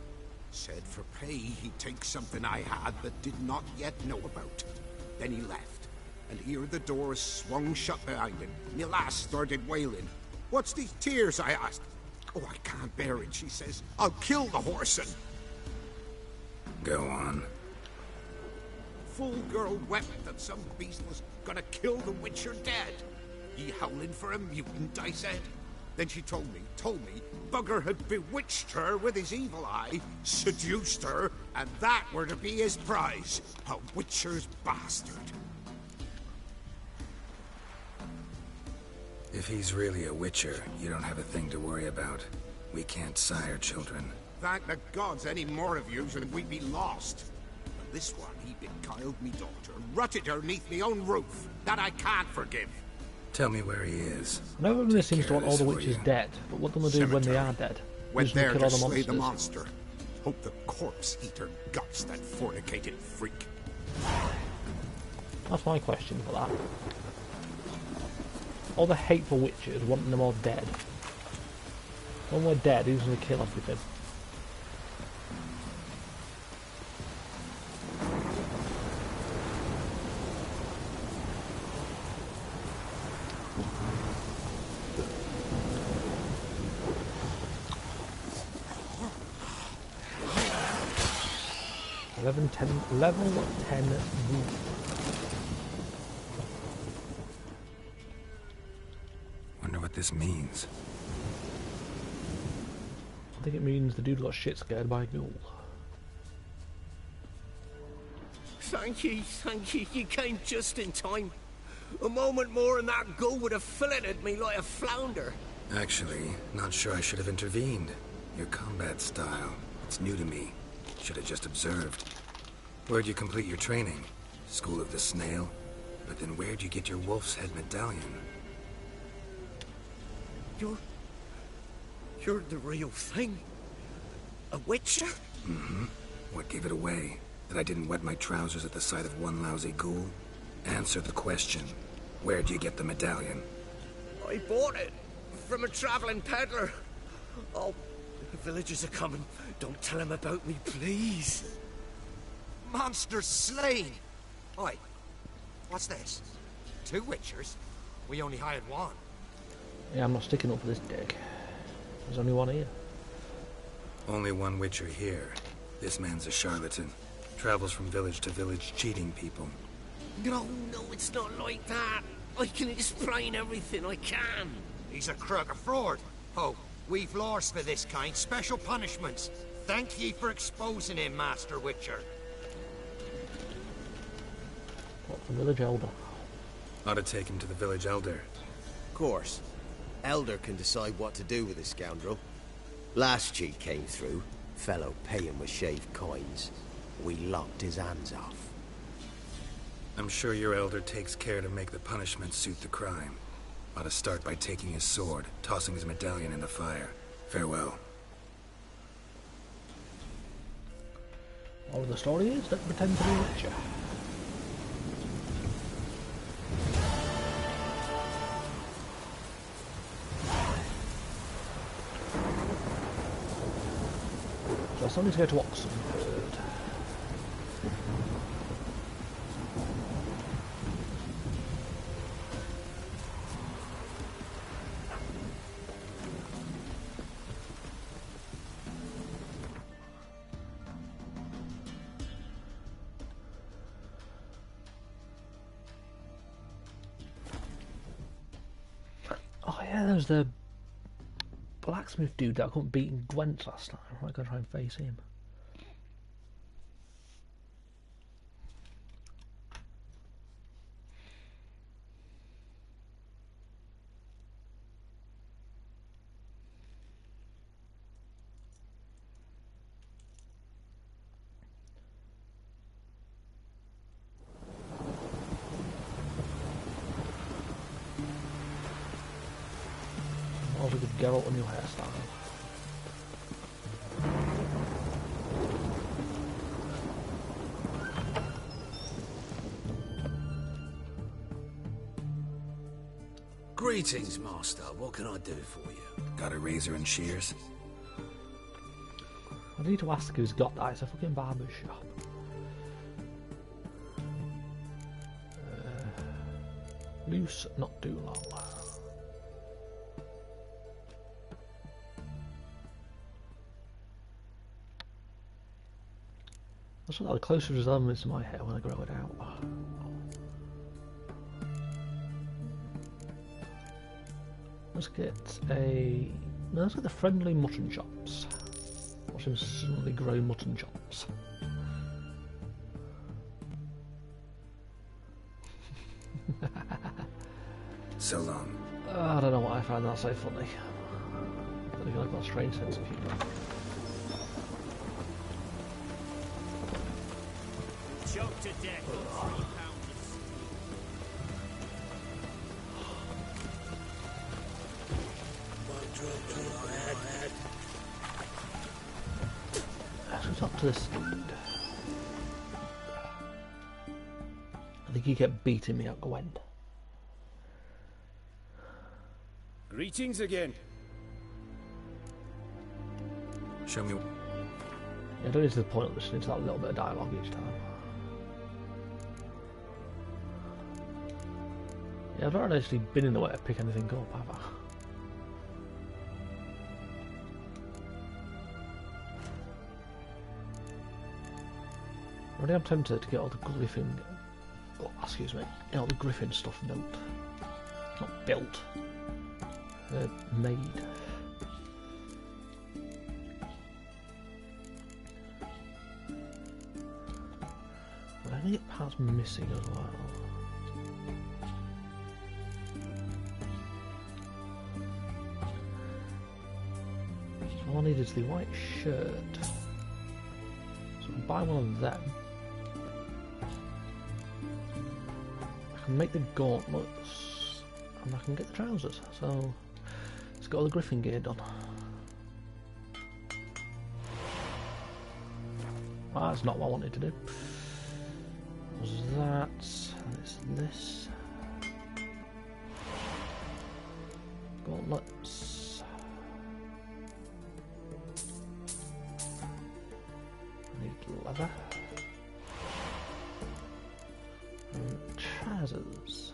Said for pay he'd take something I had that did not yet know about. Then he left. And here the door swung shut behind him. My lass started wailing. What's these tears? I asked. Oh, I can't bear it, she says. I'll kill the horse and... Go on. Full girl wept that some beast was gonna kill the witcher dead. Ye howling for a mutant, I said. Then she told me, bugger had bewitched her with his evil eye, seduced her, and that were to be his prize. A witcher's bastard. If he's really a witcher, you don't have a thing to worry about. We can't sire children. Thank the gods any more of yous and we'd be lost. But this one, he beguiled me daughter, rutted her neath me own roof. That I can't forgive. Tell me where he is. I know everybody seems to want all the witches dead, but what do they do when they are dead? Went there kill to all the slay the monsters? monster. Hope the corpse eater guts that fornicated freak. That's my question for that. All the hateful witches wanting them all dead. When we're dead, who's going to kill everything? Level 10 Wonder what this means. I think it means the dude got shit scared by a ghoul. Thank you. You came just in time. A moment more and that ghoul would have filleted me like a flounder. Actually, not sure I should have intervened. Your combat style, it's new to me. Should have just observed. Where'd you complete your training? School of the Snail? But then where'd you get your wolf's head medallion? You're the real thing? A witcher? Mm-hmm. What gave it away? That I didn't wet my trousers at the sight of one lousy ghoul? Answer the question. Where'd you get the medallion? I bought it from a traveling peddler. Oh, the villagers are coming. Don't tell them about me, please. Monster slain! Oi, what's this? 2 witchers? We only hired one. Yeah, I'm not sticking up for this dick. There's only one here. Only one witcher here. This man's a charlatan. Travels from village to village cheating people. No, it's not like that. I can explain everything I can. He's a crook, a fraud. Oh, we've laws for this kind, special punishments. Thank ye for exposing him, Master Witcher. What's the village elder? Ought to take him to the village elder. Of course. Elder can decide what to do with the scoundrel. Last cheat came through. Fellow paying with shaved coins. We lopped his hands off. I'm sure your elder takes care to make the punishment suit the crime. Ought to start by taking his sword, tossing his medallion in the fire. Farewell. All of the story is that pretend to be a witcher. So I still need to go to Oxenford. Oh yeah, there was the blacksmith dude that I couldn't beat in Gwent last time. I'm gonna try and face him. to give Geralt a new hairstyle. Greetings, Master. What can I do for you? Got a razor and shears? I need to ask who's got that. It's a fucking barber's shop. Loose, not too long. That's what the closer resemblance to my hair when I grow it out. Let's get a... No, let's get the friendly mutton chops. Watch him suddenly grow mutton chops. So long. I don't know why I found that so funny. I feel like I've got a strange sense of humour. Choked to death. 3 pounds. Let's talk to this dude. I think you kept beating me up, Gwen. Greetings again. Show me. Yeah, I don't need to the point of listening to that little bit of dialogue each time. Yeah, I've not actually been in the way to pick anything up, have I? Already I'm tempted to get all the Griffin... Oh, excuse me. Get all the Griffin stuff built. Not built. Made. I think it parts missing as well. All I need is the white shirt. So I'll buy one of them. I can make the gauntlets and I can get the trousers. So let's get all the Griffin gear done. Well, that's not what I wanted to do. Was that? This. Gauntlets. I need leather. And trousers.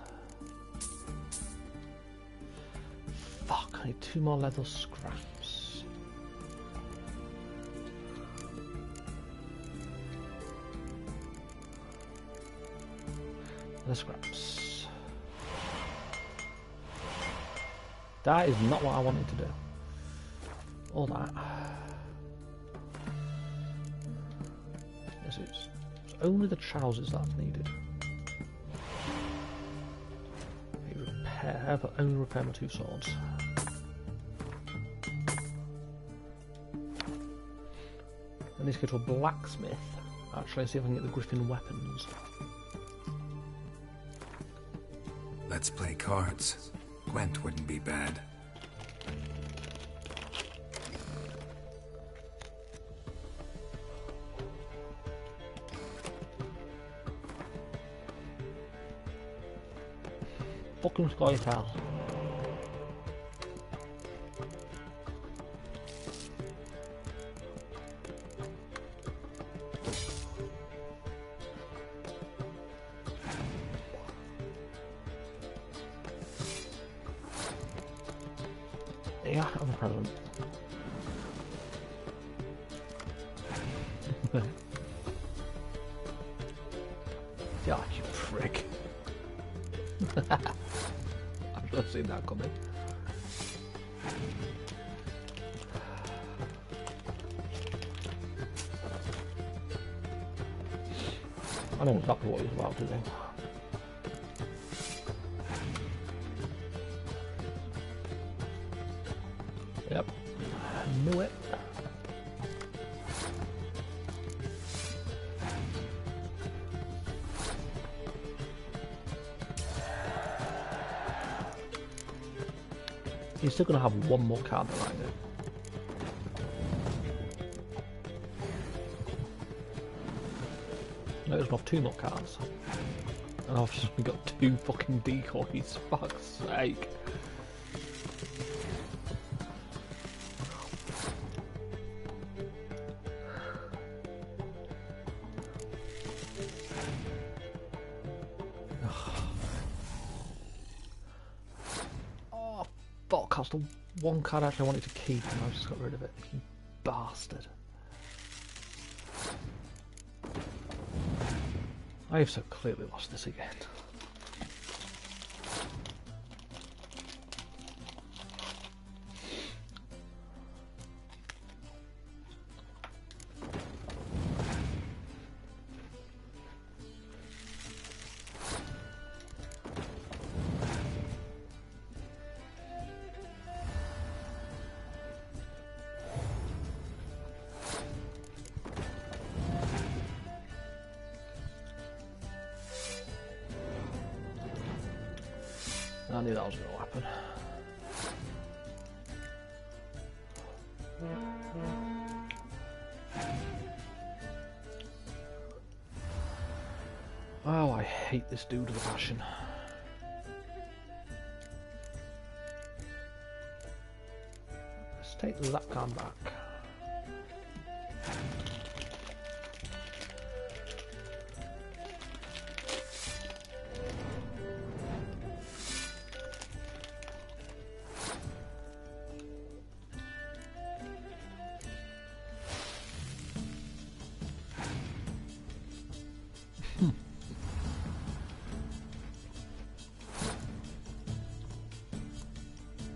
Fuck, I need 2 more leather scraps. Leather scraps. That is not what I wanted to do. All that. Yes, it's only the trousers that I've needed. Repair, but only repair my 2 swords. I need to go to a blacksmith, actually, see if I can get the Griffin weapons. Let's play cards. Gwent wouldn't be bad. Fucking Skyfall. Yeah, I'm a present. Yeah, you prick. I should have seen that coming. I know exactly what he's about to do. Yep, I knew it. He's still going to have one more card than I do. No, he's going to have 2 more cards. And I've just got 2 fucking decoys, fuck's sake. Oh, fuck, that's the one card I actually wanted to keep and I just got rid of it. You bastard. I have so clearly lost this again. I knew that was going to happen. Oh, I hate this dude with a passion. Let's take that card back.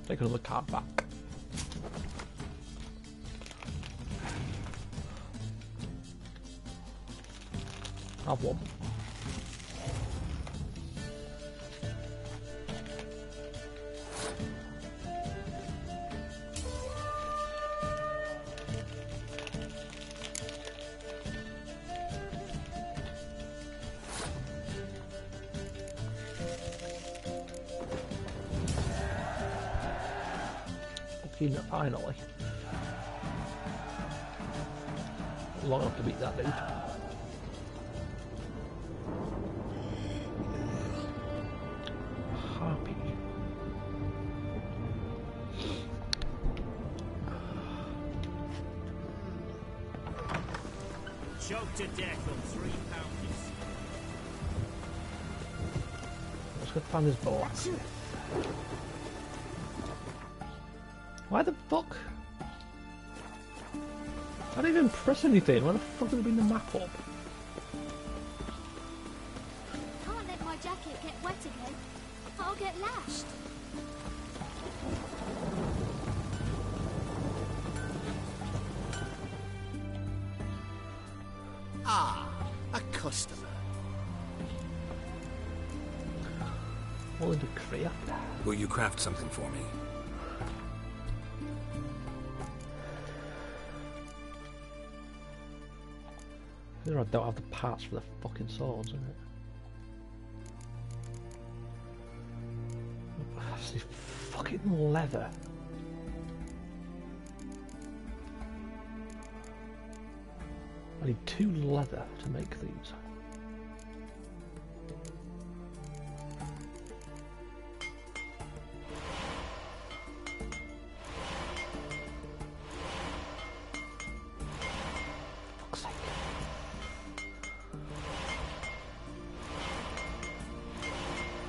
Take another card back. Have one. Finally. Long enough to beat that dude. Happy. Choked to death on 3 pounders. Let's go find this ball. Why the fuck? I didn't even press anything. Why the fuck did I bring the map up? Can't let my jacket get wet again. I'll get lashed. Ah, a customer. All in the crap. Will you craft something for me? I don't have the parts for the fucking swords, isn't it? That's this fucking leather. I need 2 leather to make these.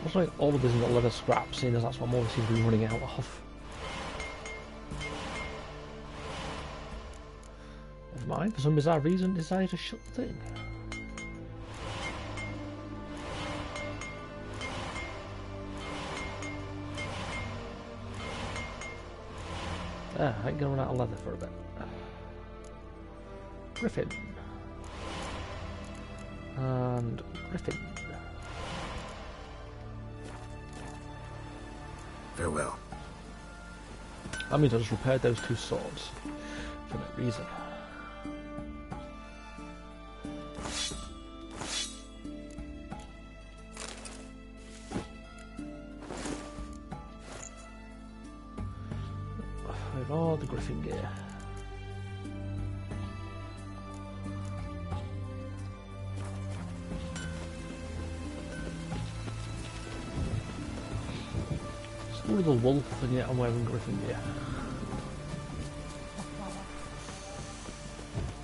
Looks like all of this is got leather scraps, seeing as that's what I'm always seem to be running out of. Never mind, for some bizarre reason, decided to shut the thing. There, I ain't gonna run out of leather for a bit. Griffin. And Griffin. Farewell. That means I just repaired those 2 swords for no reason. the griffin gear. Still with a wolf, and yet I'm wearing griffin gear.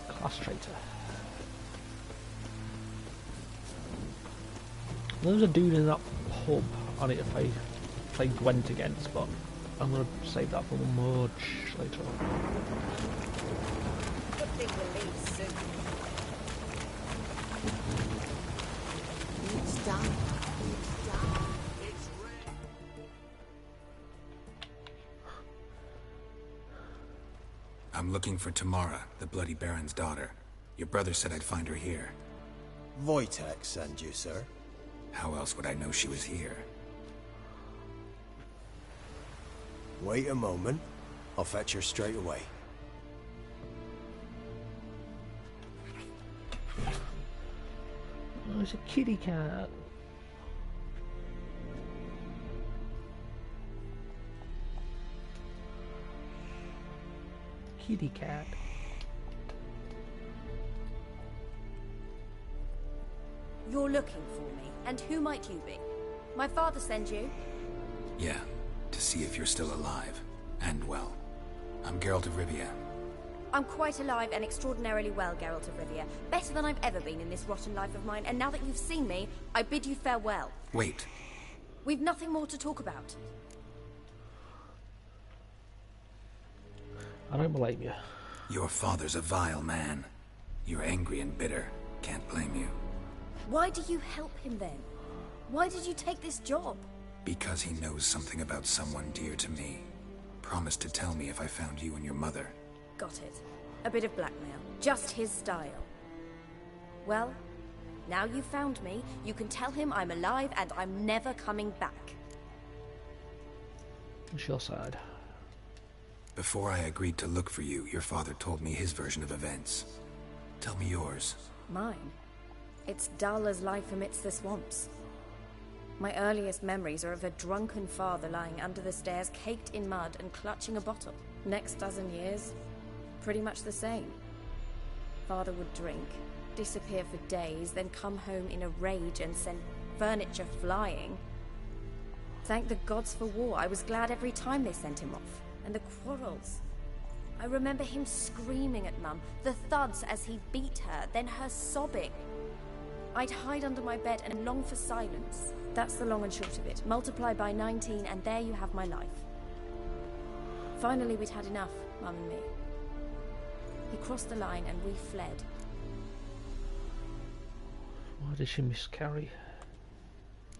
Class traitor. There's a dude in that pub I need to play Gwent against, but I'm going to save that for much later on. Good thing we'll leave soon. It's done. It's done. It's ready. I'm looking for Tamara, the Bloody Baron's daughter. Your brother said I'd find her here. Wojtek sent you, sir. How else would I know she was here? Wait a moment. I'll fetch her straight away. Oh, it's a kitty cat. Kitty cat. You're looking for me, and who might you be? My father sent you? Yeah, to see if you're still alive. And well. I'm Geralt of Rivia. I'm quite alive and extraordinarily well, Geralt of Rivia. Better than I've ever been in this rotten life of mine, and now that you've seen me, I bid you farewell. Wait. We've nothing more to talk about. I don't blame you. Your father's a vile man. You're angry and bitter. Can't blame you. Why do you help him then? Why did you take this job? Because he knows something about someone dear to me. Promised to tell me if I found you and your mother. Got it. A bit of blackmail. Just his style. Well, now you've found me, you can tell him I'm alive and I'm never coming back. It's your side. Before I agreed to look for you, your father told me his version of events. Tell me yours. Mine? It's dull as life amidst the swamps. My earliest memories are of a drunken father lying under the stairs, caked in mud and clutching a bottle. Next dozen years, pretty much the same. Father would drink, disappear for days, then come home in a rage and send furniture flying. Thank the gods for war. I was glad every time they sent him off. And the quarrels. I remember him screaming at Mum, the thuds as he beat her, then her sobbing. I'd hide under my bed and long for silence. That's the long and short of it. Multiply by 19 and there you have my life. Finally we'd had enough, Mum and me. He crossed the line and we fled. Why did she miscarry?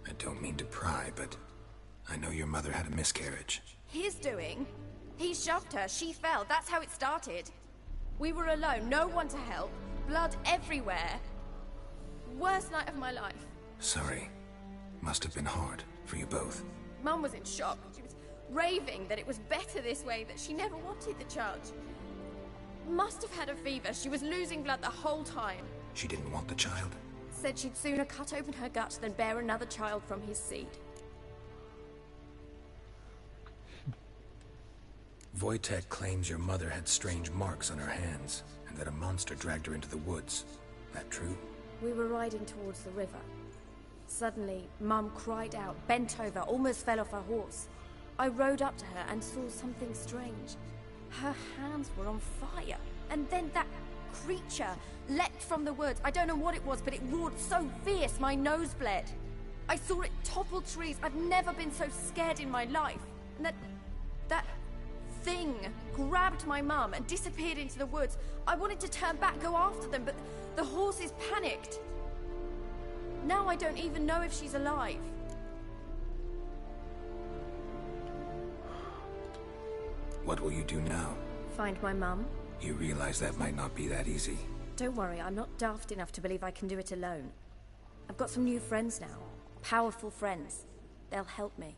I don't mean to pry, but I know your mother had a miscarriage. His doing? He shoved her, she fell, that's how it started. We were alone, no one to help, blood everywhere. Worst night of my life. Sorry. Must have been hard for you both. Mum was in shock. She was raving that it was better this way, that she never wanted the child. Must have had a fever. She was losing blood the whole time. She didn't want the child? Said she'd sooner cut open her gut than bear another child from his seed. Wojtek claims your mother had strange marks on her hands, and that a monster dragged her into the woods. That true? We were riding towards the river. Suddenly, Mum cried out, bent over, almost fell off her horse. I rode up to her and saw something strange. Her hands were on fire, and then that creature leapt from the woods. I don't know what it was, but it roared so fierce my nose bled. I saw it topple trees. I've never been so scared in my life. And that thing grabbed my mum and disappeared into the woods. I wanted to turn back, go after them, but the horses panicked. Now I don't even know if she's alive. What will you do now? Find my mum. You realize that might not be that easy. Don't worry, I'm not daft enough to believe I can do it alone. I've got some new friends now. Powerful friends. They'll help me.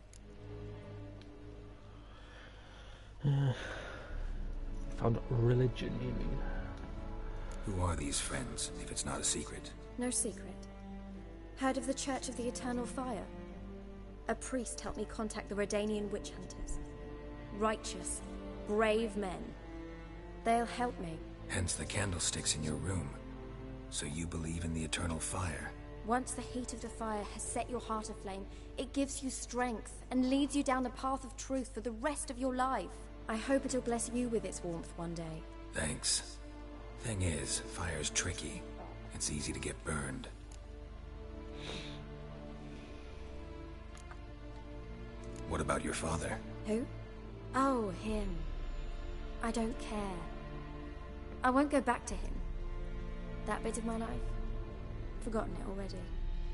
Found religion, you mean? Who are these friends, if it's not a secret? No secret. Heard of the Church of the Eternal Fire? A priest helped me contact the Redanian witch hunters. Righteous, brave men. They'll help me. Hence the candlesticks in your room. So you believe in the eternal fire? Once the heat of the fire has set your heart aflame, it gives you strength and leads you down the path of truth for the rest of your life. I hope it'll bless you with its warmth one day. Thanks. Thing is, fire's tricky. It's easy to get burned. What about your father? Who? Oh, him. I don't care. I won't go back to him. That bit of my life? Forgotten it already.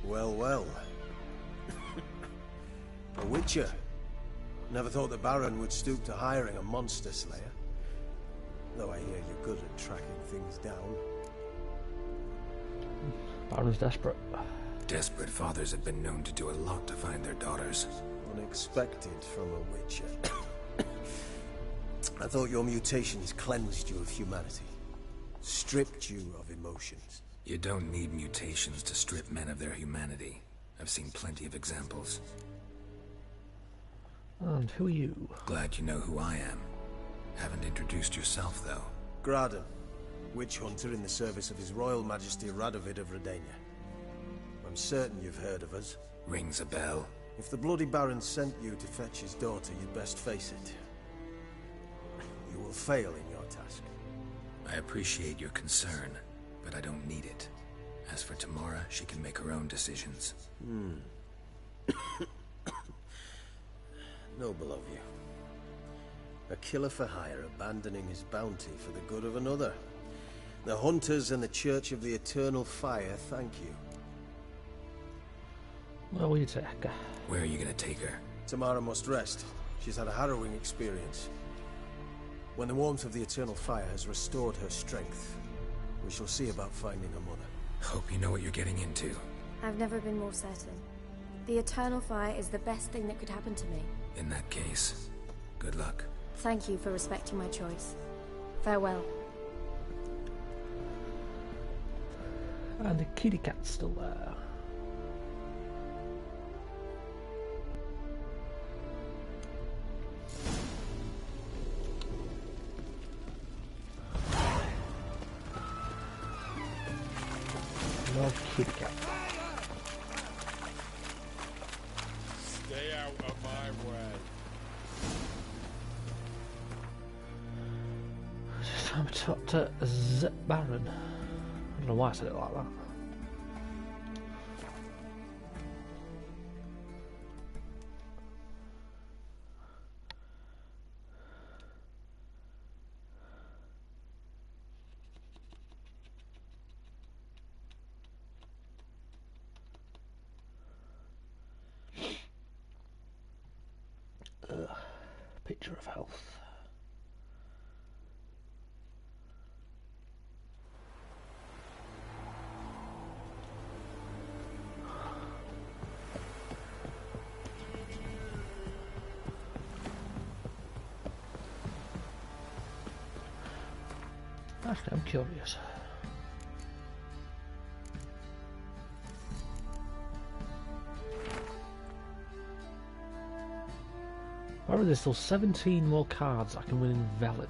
Well, well. A witcher. Never thought the Baron would stoop to hiring a monster slayer. Though I hear you're good at tracking things down. Baron's desperate. Desperate fathers have been known to do a lot to find their daughters. Unexpected from a witcher. I thought your mutations cleansed you of humanity. Stripped you of emotions. You don't need mutations to strip men of their humanity. I've seen plenty of examples. And who are you? Glad you know who I am. Haven't introduced yourself, though. Graden, witch hunter in the service of His Royal Majesty Radovid of Redania. I'm certain you've heard of us. Rings a bell. If the Bloody Baron sent you to fetch his daughter, you'd best face it. You will fail in your task. I appreciate your concern, but I don't need it. As for Tamara, she can make her own decisions. Noble of you. A killer for hire abandoning his bounty for the good of another. The Hunters and the Church of the Eternal Fire thank you. Where will you take her? Where are you gonna take her? Tamara must rest. She's had a harrowing experience. When the warmth of the Eternal Fire has restored her strength, we shall see about finding her mother. Hope you know what you're getting into. I've never been more certain. The Eternal Fire is the best thing that could happen to me. In that case, good luck. Thank you for respecting my choice. Farewell. And the kitty cat's still there. No kitty cat. Stay out of my way. Time to talk to Baron. I don't know why I said it like that. Picture of health. Actually, I'm curious. However, there's still 17 more cards I can win in Velen.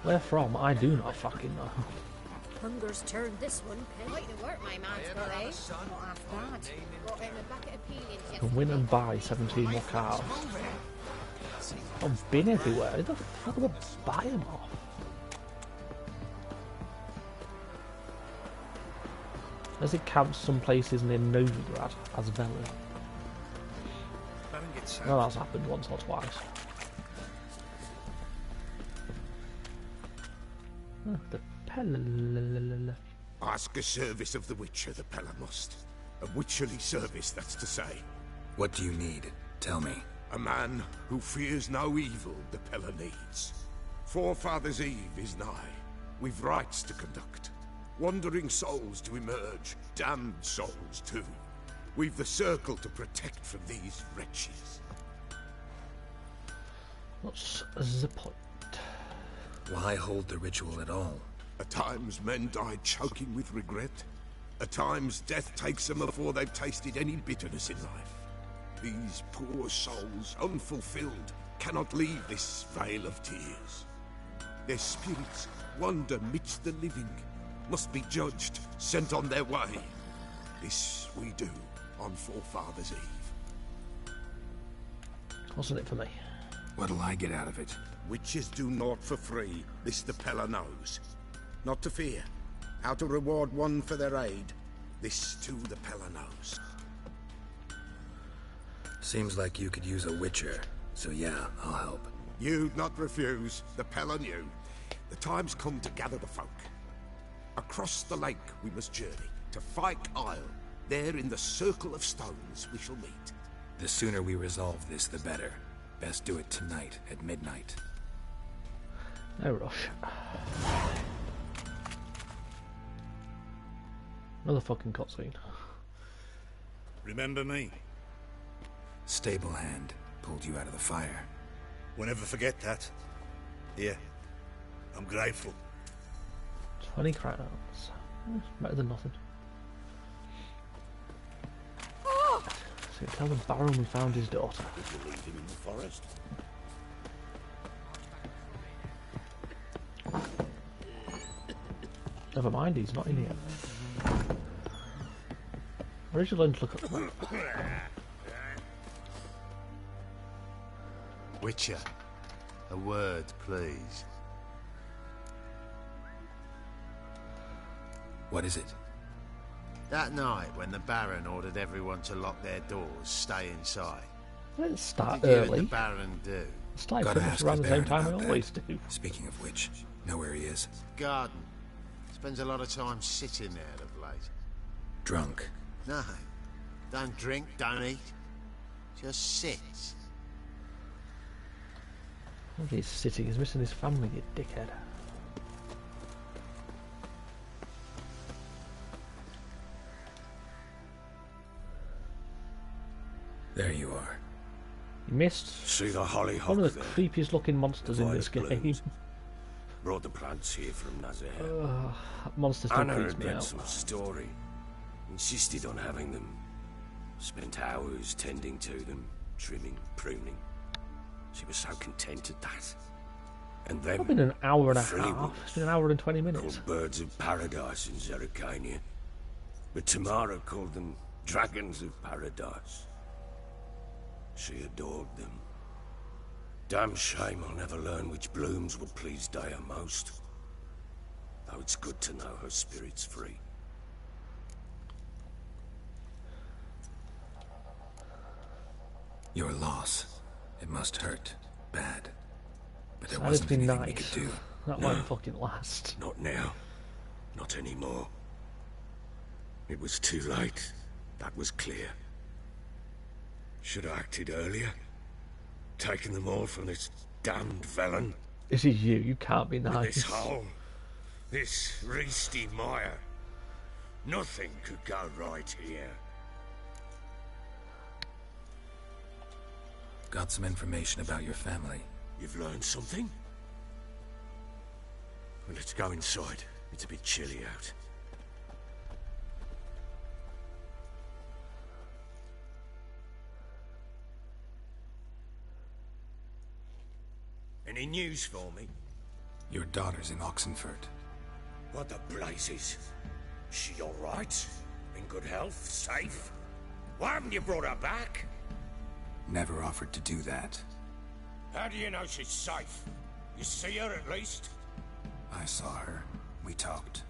Where from? I do not fucking know. Hunger's turned this one, Pen. Quite the work my man's got, eh? Not half bad. Got him a bucket of peeling. I can win and buy 17 more cards. I've been everywhere. Who the fuck do I buy them off? Does it count some places near Novigrad as Velen? Well, that's happened once or twice. Oh, the Pellar. Ask a service of the Witcher, the Pellar must. A witcherly service, that's to say. What do you need? Tell me. A man who fears no evil the Pellar needs. Forefathers' Eve is nigh. We've rites to conduct. Wandering souls to emerge. Damned souls, too. We've the circle to protect from these wretches. What's the point? Why hold the ritual at all? At times men die choking with regret. At times death takes them before they've tasted any bitterness in life. These poor souls, unfulfilled, cannot leave this vale of tears. Their spirits wander midst the living, must be judged, sent on their way. This we do on Forefathers' Eve. Wasn't it for me? What'll I get out of it? Witches do naught for free, this the Peller knows. Not to fear. How to reward one for their aid, this too the Peller knows. Seems like you could use a witcher, so yeah, I'll help. You'd not refuse, the Peller knew. The time's come to gather the folk. Across the lake we must journey, to Fyke Isle. There in the circle of stones we shall meet. The sooner we resolve this, the better. Best do it tonight, at midnight. No rush. Another fucking cutscene. Remember me? Stable hand pulled you out of the fire. We'll never forget that. Here. I'm grateful. 20 crowns. Better than nothing. So tell the Baron we found his daughter. Did you leave him in the forest? Never mind, he's not in here. Where did you learn to look at the map? Witcher, a word, please. What is it? That night when the Baron ordered everyone to lock their doors, stay inside. Let's start What did you early. and the Baron do? Start Gotta pretty much ask around the the same Baron time we about always that. do. Speaking of which, know where he is? Garden. Spends a lot of time sitting there of late. Drunk. No. Don't drink, don't eat. Just sits. He's sitting, he's missing his family, you dickhead. There you are. You missed See the hollyhock one of the there? creepiest looking monsters in this game. Blooms. Brought the plants here from Nazareth. That monster still Anna creeps had me read out. some story. Insisted on having them. Spent hours tending to them, trimming, pruning. She was so content at that. And then It's been an hour and a free half. ones, It's been an hour and 20 minutes. called birds of paradise in Zerrikania. But Tamara called them dragons of paradise. She adored them. Damn shame I'll never learn which blooms would please Dea most. Though it's good to know her spirit's free. Your loss. It must hurt. Bad. But there That'd wasn't be anything nice. we could do. That won't fucking last. Not now. Not anymore. It was too late. That was clear. Should have acted earlier. Taken them all from this damned Velen. This is you, you can't be In nice. this hole. This reesty mire. Nothing could go right here. Got some information about your family. You've learned something? Well, let's go inside. It's a bit chilly out. Any news for me? Your daughter's in Oxenfurt. What the blazes? She all right? In good health? Safe? Why haven't you brought her back? Never offered to do that. How do you know she's safe? You see her at least? I saw her. We talked.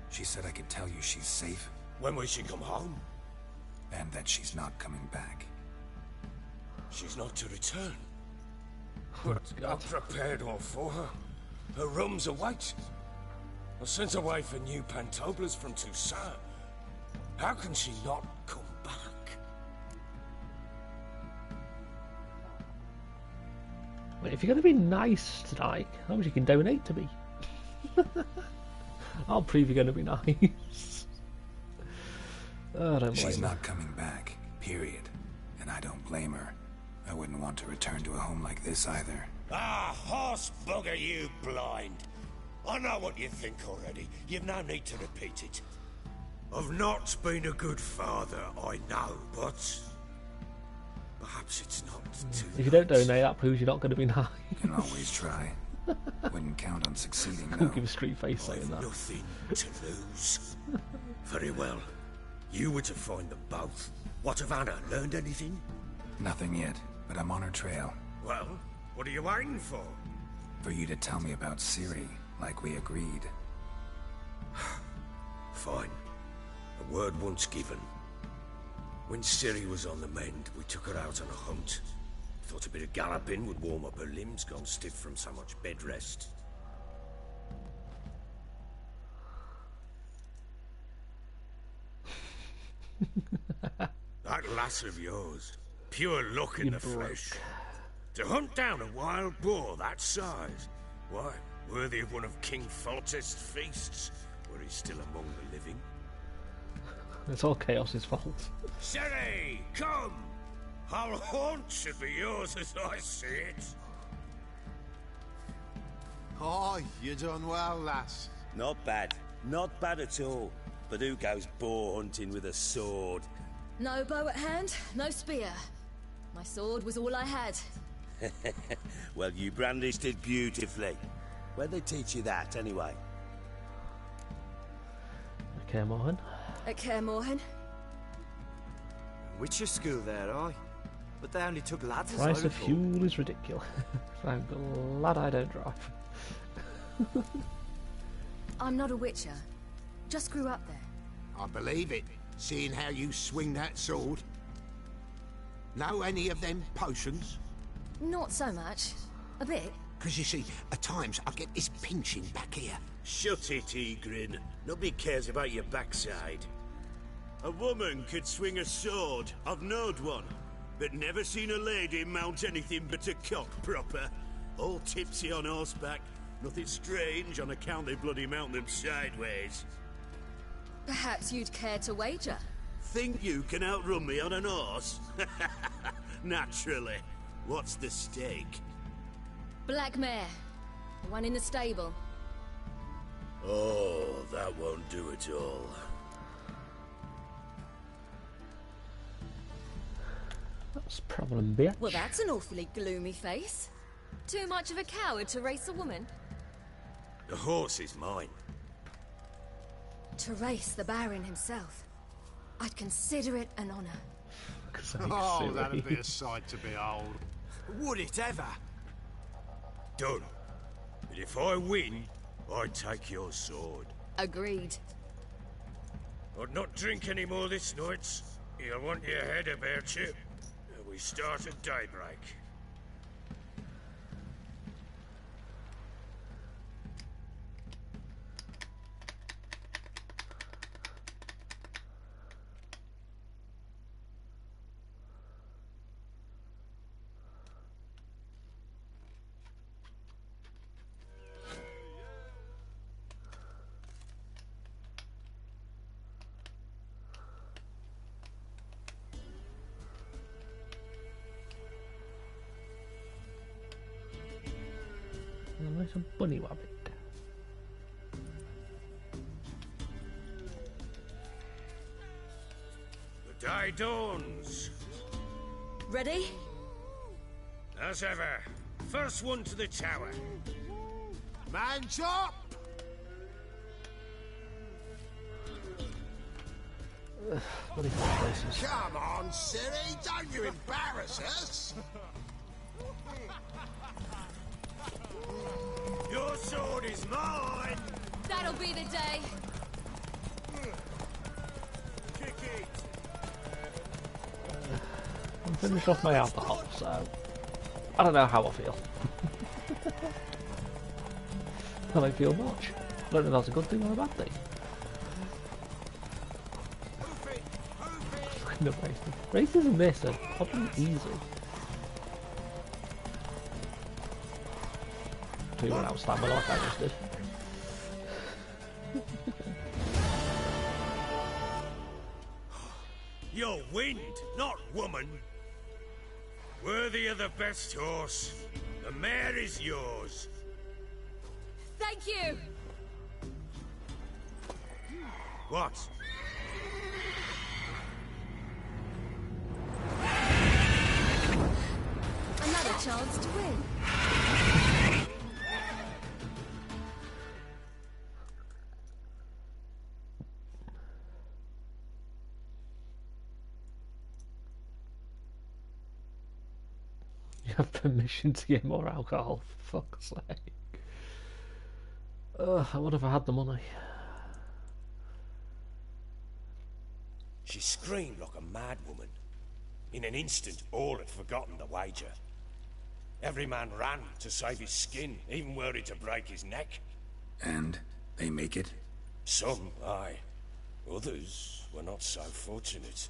She said I could tell you she's safe. When will she come home? And that she's not coming back. She's not to return. But I've prepared all for her. Her room's await. I sent away for new pantoblas from Toussaint. How can she not come back? Wait, if you're going to be nice tonight, how much you can donate to me? I'll prove you're going to be nice. Oh, I don't blame She's her. not coming back, period. And I don't blame her. I wouldn't want to return to a home like this either. Ah, horse bugger, you blind. I know what you think already. You've no need to repeat it. I've not been a good father, I know, but Perhaps it's not too If you don't donate, that proves you're not going to be nice. You can always try. Wouldn't count on succeeding, Can't though. give a straight face saying that. Nothing to lose. Very well. You were to find them both. What of Anna? Learned anything? Nothing yet, but I'm on her trail. Well, what are you waiting for? For you to tell me about Ciri, like we agreed. Fine. A word once given. When Ciri was on the mend, we took her out on a hunt. Thought a bit of galloping would warm up her limbs, gone stiff from so much bed rest. That lass of yours, pure luck in the flesh. To hunt down a wild boar that size, why, worthy of one of King Foltest's feasts, were he still among the living. It's all Chaos's fault. Ciri, come! Our haunt should be yours as I see it. Oh, you done well, lass. Not bad. Not bad at all. But who goes boar hunting with a sword? No bow at hand, no spear. My sword was all I had. Well, you brandished it beautifully. Where'd they teach you that, anyway? Okay, Morhan. At Kaer Morhen. Witcher school there, aye. But they only took lads as Price I of recall. fuel is ridiculous. I'm glad I don't drive. I'm not a witcher. Just grew up there. I believe it, seeing how you swing that sword. Know any of them potions? Not so much. A bit. Because you see, at times I get this pinching back here. Shut it, Egrin. Nobody cares about your backside. A woman could swing a sword. I've knowed one. But never seen a lady mount anything but a cock proper. All tipsy on horseback. Nothing strange on account they bloody mount them sideways. Perhaps you'd care to wager? Think you can outrun me on an horse? Naturally. What's the stake? Black mare. The one in the stable. Oh, that won't do it all. That's problem, bitch. Well, that's an awfully gloomy face. Too much of a coward to race a woman? The horse is mine. To race the Baron himself. I'd consider it an honor. Oh, that'd be a sight to behold. Would it ever? Done. But if I win, I take your sword. Agreed. I'd not drink any more this night. You'll want your head about you. We start at daybreak. There's a bunny rabbit. The day dawns. Ready? As ever. First one to the tower. Man chop! Bloody places. Come on, Ciri, don't you embarrass us! Your sword is mine! That'll be the day. Kick it! I'm finished off my alcohol, so I don't know how I feel. I don't feel much. I don't know if that's a good thing or a bad thing. No, races and this are probably easy. Until you run out of stamina like I just did. You're wind, not woman. Worthy of the best horse. The mare is yours. Thank you. What? chance to win. You have permission to get more alcohol, for fuck's sake. What if I had the money? She screamed like a mad woman. In an instant, all had forgotten the wager. Every man ran to save his skin, even worried to break his neck. And they make it? Some, aye. Others were not so fortunate.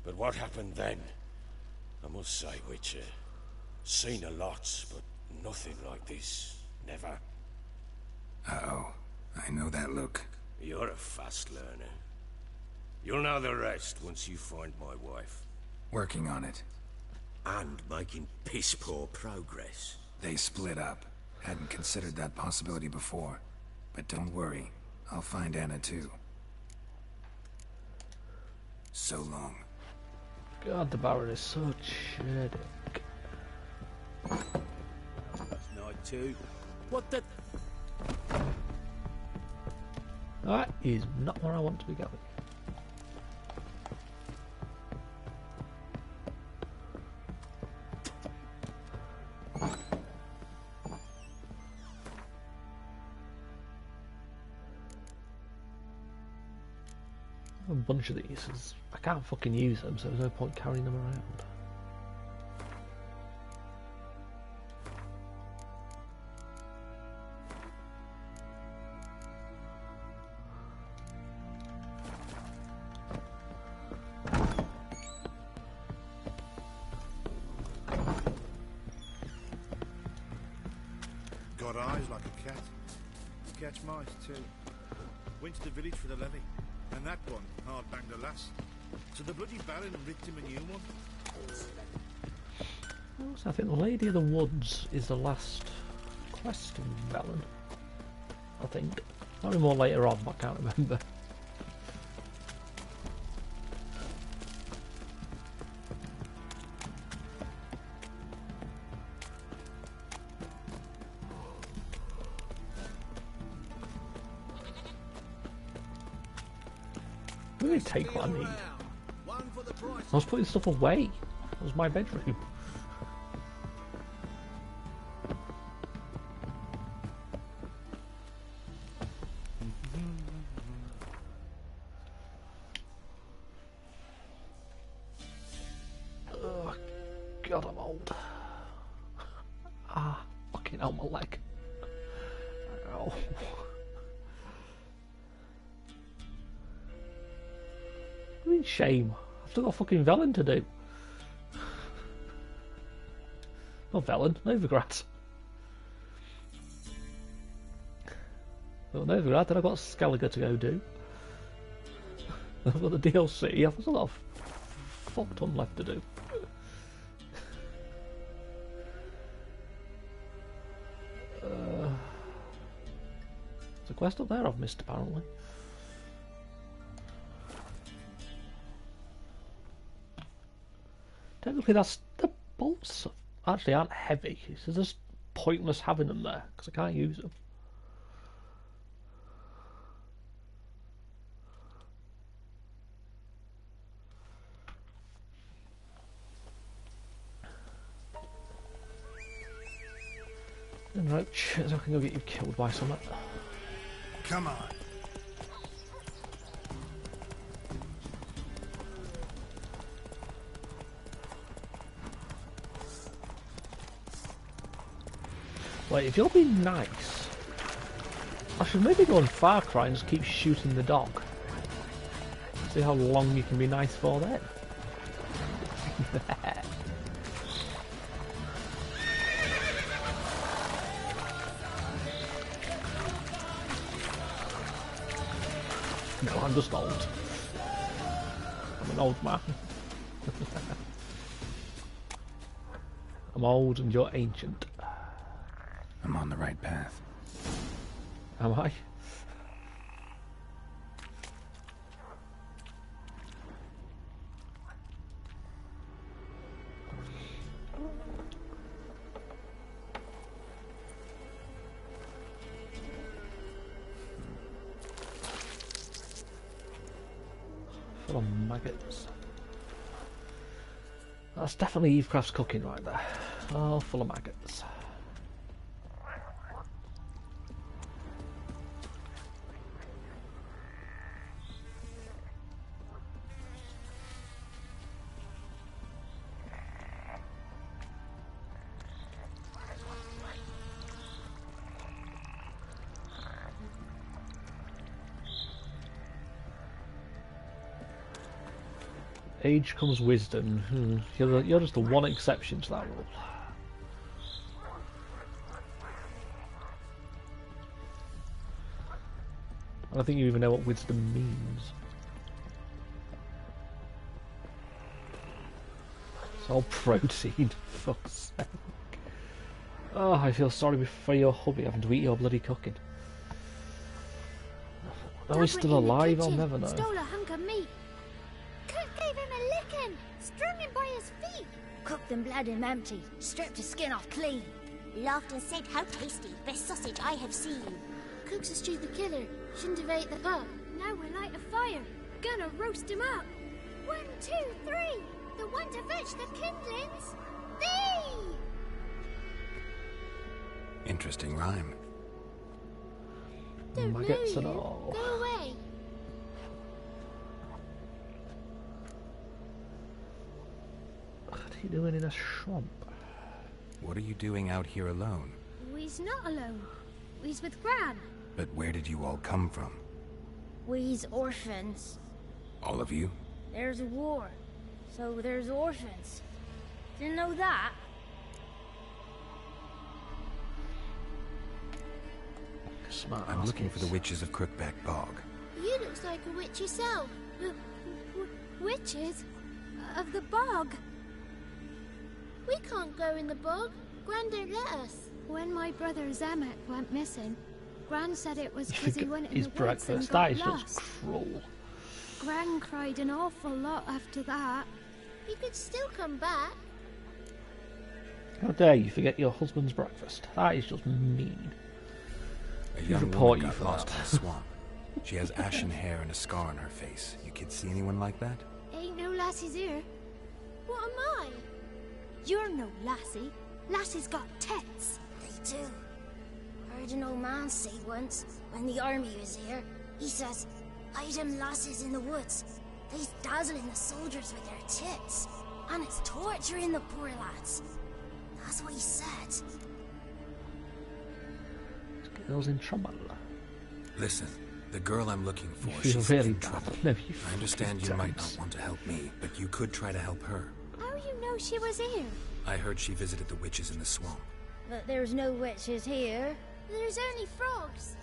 But what happened then? I must say, Witcher, seen a lot, but nothing like this. Never. Uh-oh. I know that look. You're a fast learner. You'll know the rest once you find my wife. Working on it. And making piss-poor progress. They split up. Hadn't considered that possibility before. But don't worry. I'll find Anna too. So long. God, the Baron is so shitty. That's night 2. What the... That is not where I want to be going. A bunch of these, I can't fucking use them, so there's no point carrying them around. Got eyes like a cat. Catch mice too. Went to the village for the levy. And that one hard banged a lass. So the bloody Baron rigged him a new one. So I think the Lady of the Woods is the last quest in Velen. I think. Might be more later on, but I can't remember. I'm going to take what I need. I was putting stuff away. That was my bedroom. Oh, God, I'm old. Ah, fucking hell, my leg. Ow. I mean, shame. I've still got fucking Velen to do. Not Velen, Novigrad. Well, Novigrad, then I've got Skellige to go do. I've got the DLC, I've still got a fuck ton left to do. There's a quest up there I've missed, apparently. Technically, that's the bolts actually aren't heavy. It's just pointless having them there because I can't use them. And Roach, so I can go get you killed by something. Come on. Wait, if you're being nice, I should maybe go on Far Cry and just keep shooting the dog. See how long you can be nice for then. No, I'm just old. I'm an old man. I'm old and you're ancient. I'm on the right path. Am I? Full of maggots. That's definitely Evecraft's cooking right there. Oh, full of maggots. Age comes wisdom. You're just the one exception to that rule. I don't think you even know what wisdom means. It's all protein, for fuck's sake. Oh, I feel sorry for your hubby having to eat your bloody cooking. Oh, he's still alive? I'll never know. Stole a hunk of meat. Cook gave him a licking, strung him by his feet. Cooked and bled him empty, stripped his skin off clean. Laughed and said, "How tasty, best sausage I have seen." Cook's a stupid killer, shouldn't have ate the pup. Now we'll light a fire, gonna roast him up. 1, 2, 3, the one to fetch the kindlings. Thee! Interesting rhyme. Don't Maggots know and you. all. Go away. What are you doing in a swamp? What are you doing out here alone? We's not alone. We's with Gran. But where did you all come from? We's orphans. All of you? There's a war, so there's orphans. Didn't know that? Smart. I'm looking for the witches of Crookback Bog. You looks like a witch yourself. Witches? Of the bog? We can't go in the bog. Gran don't let us. When my brother Zemek went missing, Gran said it was because he went in his the woods and breakfast. got That is lost. just cruel. Gran cried an awful lot after that. He could still come back. How dare you forget your husband's breakfast? That is just mean. A Should young report woman you got for lost that. in the swamp. She has ashen hair and a scar on her face. You kids see anyone like that? Ain't no lassies here. What am I? You're no lassie. Lassie's got tits. They do. Heard an old man say once, when the army was here, he says, "Hide them lasses in the woods. They's dazzling the soldiers with their tits. And it's torturing the poor lads." That's what he said. Girls in trouble. Listen, the girl I'm looking for, You feel she's really in bad. trouble. No, you I understand you fucking might don't. not want to help me, but you could try to help her. How you know she was here? I heard she visited the witches in the swamp. But there's no witches here. There's only frogs.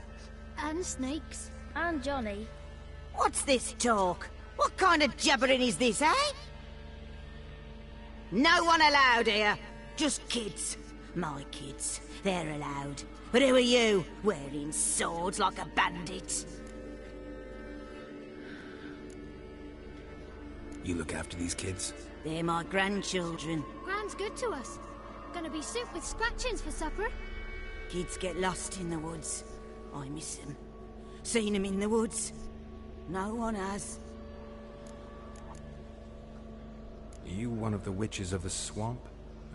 And snakes. And Johnny. What's this talk? What kind of jabbering is this, eh? No one allowed here. Just kids. My kids. They're allowed. But who are you, wearing swords like a bandit? You look after these kids? They're my grandchildren. Gran's good to us. Gonna be soup with scratchings for supper. Kids get lost in the woods. I miss them. Seen them in the woods. No one has. Are you one of the witches of the swamp?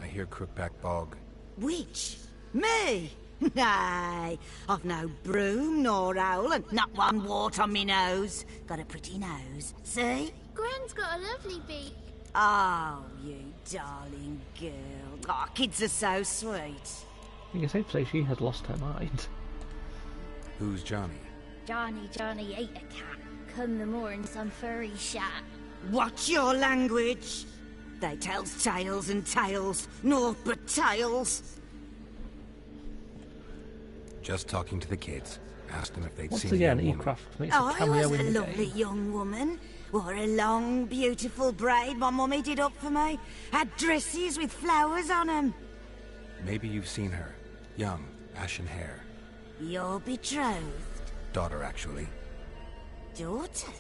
I hear Crookback Bog. Witch? Me? Nay, I've no broom nor owl and not one wart on me nose. Got a pretty nose, see? Gran's got a lovely beak. Oh, you darling girl. Oh, kids are so sweet. You can safe say she has lost her mind. Who's Johnny? Johnny ate a cat. Come the morn some furry shat. Watch your language. They tells tales and tales, naught but tales. Just talking to the kids. Asked them if they'd Once seen again, the young woman. Ecraft makes a I cameo was a in the lovely game. young woman. Wore a long, beautiful braid my mummy did up for me. Had dresses with flowers on 'em. Maybe you've seen her. Young, ashen hair. Your betrothed Daughter, actually. daughter?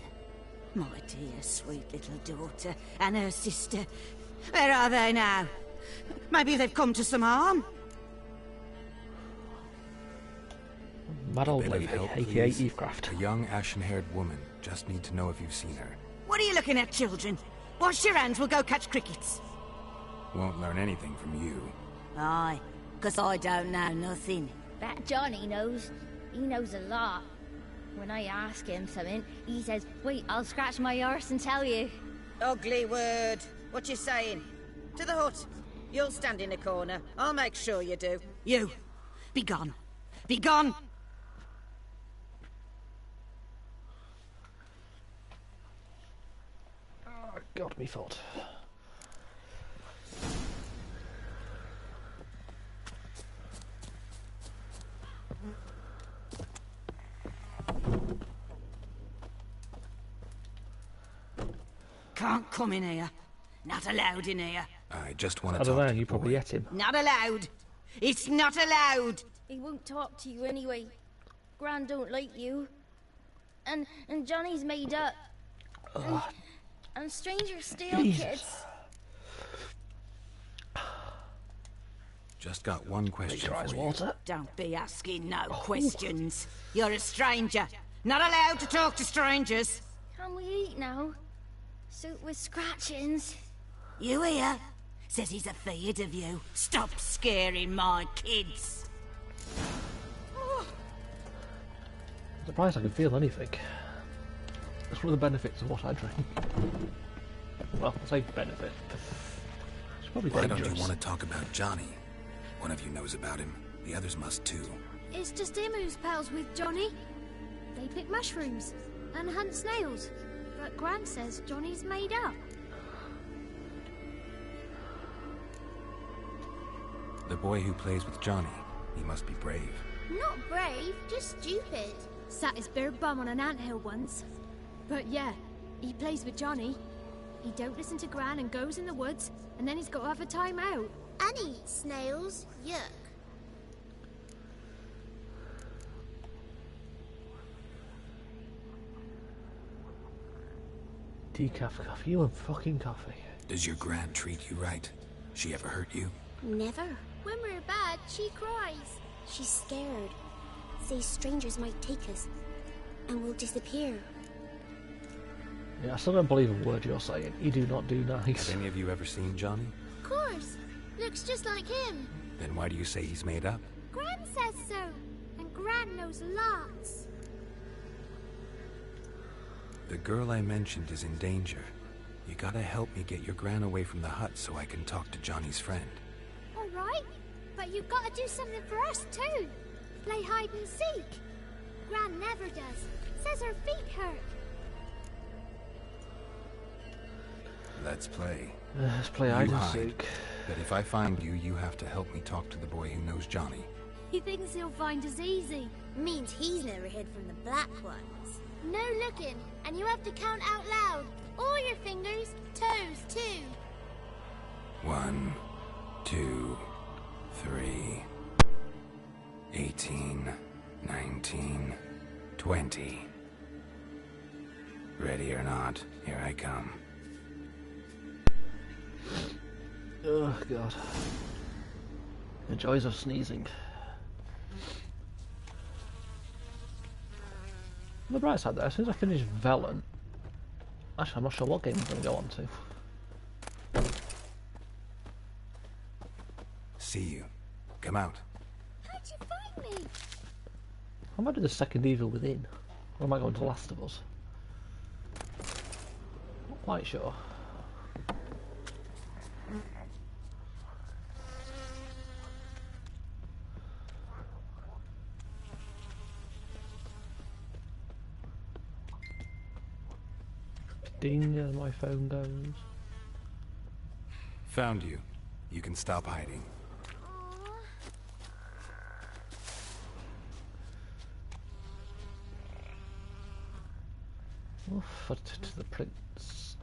My dear, sweet little daughter and her sister. Where are they now? Maybe they've come to some harm. Mad old Bit of lady, help, aka please. Ecraft. A young, ashen-haired woman. Just need to know if you've seen her. What are you looking at, children? Wash your hands, we'll go catch crickets. Won't learn anything from you. Aye, 'cause I don't know nothing. That Johnny knows. He knows a lot. When I ask him something, he says, wait, I'll scratch my arse and tell you. Ugly word. What you saying? To the hut. You'll stand in a corner. I'll make sure you do. You, be gone. Be gone! Oh, God, me fault. Can't come in here. Not allowed in here. I just want to I don't talk know, to you the probably boy. ate him. Not allowed. It's not allowed. He won't talk to you anyway. Gran don't like you. And Johnny's made up. And strangers steal kids. Just got one question for you. Walter. Don't be asking no questions. You're a stranger. Not allowed to talk to strangers. Can we eat now? Soup with scratchings. You hear? Says he's afeard of you. Stop scaring my kids. I'm surprised I can feel anything. That's one of the benefits of what I drink. Well, I say benefit. It's probably Why dangerous. don't you want to talk about Johnny? One of you knows about him. The others must too. It's just him who's pals with Johnny. They pick mushrooms and hunt snails. But Gran says Johnny's made up. The boy who plays with Johnny, he must be brave. Not brave, just stupid. Sat his bare bum on an anthill once. But yeah, he plays with Johnny. He don't listen to Gran and goes in the woods, and then he's got to have a time out. And eat snails. Yuck. Decaf coffee, you and fucking coffee. Does your Gran treat you right? She ever hurt you? Never. When we're bad, she cries. She's scared. Says strangers might take us. And we'll disappear. Yeah, I still don't believe a word you're saying. You do not do nice. Have any of you ever seen Johnny? Of course. Looks just like him. Then why do you say he's made up? Gran says so. And Gran knows lots. The girl I mentioned is in danger. You gotta help me get your Gran away from the hut so I can talk to Johnny's friend. All right. But you've got to do something for us, too. Play hide and seek. Gran never does. Says her feet hurt. Let's play. Let's play hide and seek. But if I find you, you have to help me talk to the boy who knows Johnny. He thinks he'll find us easy. Means he's never hid from the black ones. No looking, and you have to count out loud. All your fingers, toes too. 1, 2, 3, 18, 19, 20. Ready or not, here I come. Oh, God. The joys of sneezing. On the bright side there, as soon as I finish Velen... Actually, I'm not sure what game I'm going to go on to. See you. Come out. How'd you find me? I might do the second Evil Within. Or am I going to Last of Us? Not quite sure. Ding as my phone goes. Found you. You can stop hiding. Offer to the prince.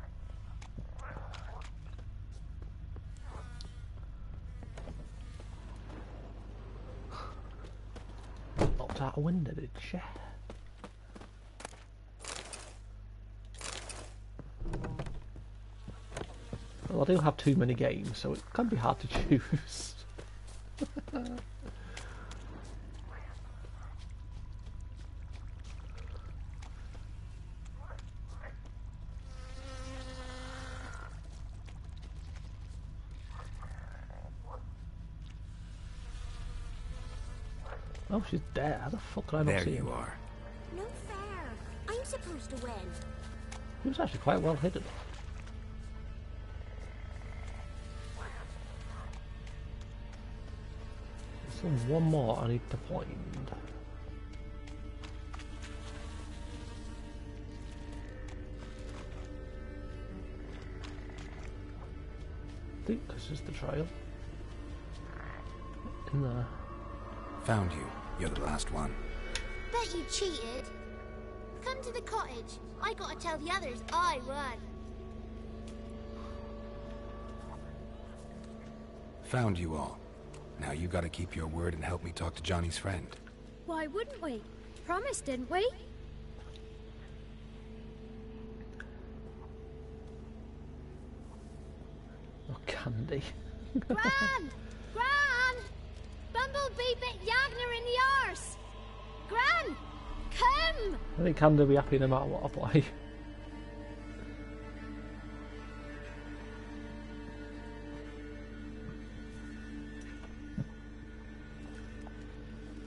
Knocked out a window, did she? Well, I do have too many games, so it can be hard to choose. Oh, she's dead. How the fuck can I not see There him? you are. No fair. I'm supposed to win. He was actually quite well hidden. So one more I need to find. I think this is the trail. In there. Found you. You're the last one. Bet you cheated. Come to the cottage. I gotta tell the others I won. Found you all. Now you gotta keep your word and help me talk to Johnny's friend. Why wouldn't we? Promised, didn't we? Oh, Candy. Gran! Gran! Bumblebee bit Yagner in the arse! Gran! Come! I think Candy will be happy no matter what I play.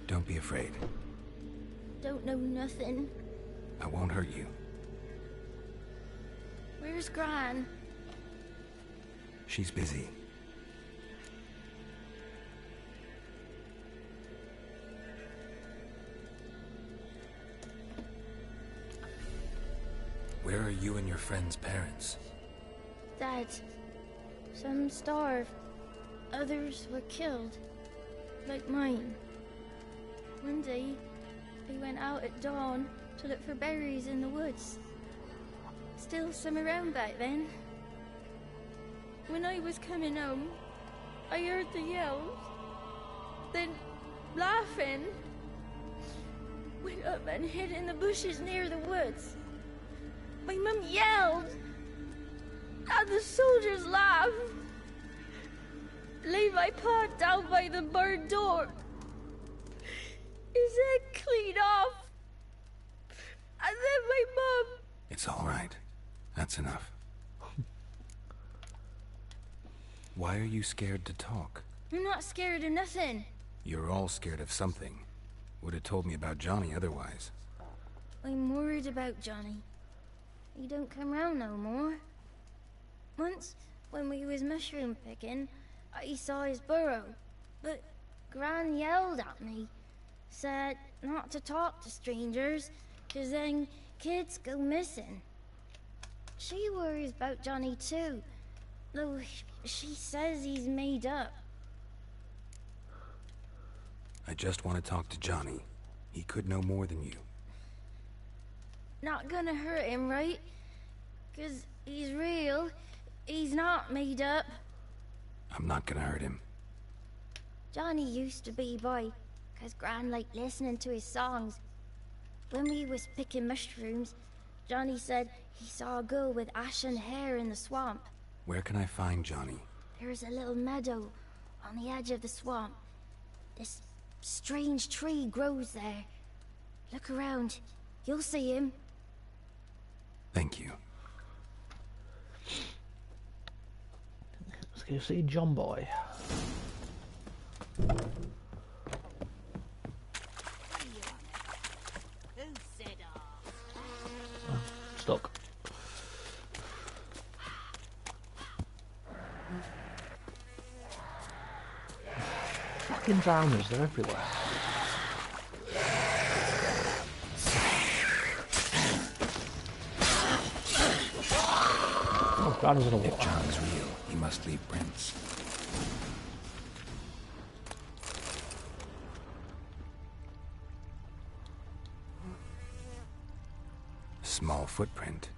Don't be afraid. Don't know nothing. I won't hurt you. Where's Gran? She's busy. Where are you and your friend's parents? Dad. Some starved. Others were killed. Like mine. One day, we went out at dawn to look for berries in the woods. Still some around back then. When I was coming home, I heard the yells. Then, laughing, went up and hid in the bushes near the woods. My mum yelled, and the soldiers laughed. Laid my pa down by the barn door. His head clean off. And then my mum... It's all right. That's enough. Why are you scared to talk? I'm not scared of nothing. You're all scared of something. Would have told me about Johnny otherwise. I'm worried about Johnny. He don't come round no more. Once, when we was mushroom picking, I saw his burrow. But Gran yelled at me. Said not to talk to strangers, 'cause then kids go missing. She worries about Johnny too, though she says he's made up. I just want to talk to Johnny. He could know more than you. Not gonna hurt him, right? 'Cause he's real. He's not made up. I'm not gonna hurt him. Johnny used to be boy, 'cause Gran liked listening to his songs. When we was picking mushrooms, Johnny said he saw a girl with ashen hair in the swamp. Where can I find Johnny? There's a little meadow on the edge of the swamp. This strange tree grows there. Look around. You'll see him. Thank you. Let's go see John Boy. Oh, stuck. Fucking drowners, they're everywhere. Oh, drowners in the water. If John's real, he must leave prints. Small footprint.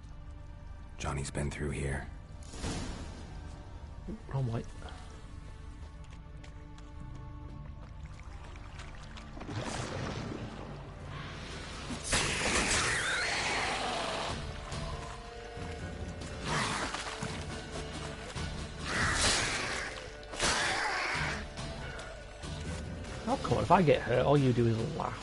Johnny's been through here. Wrong way. Oh, come on, if I get hurt, all you do is laugh.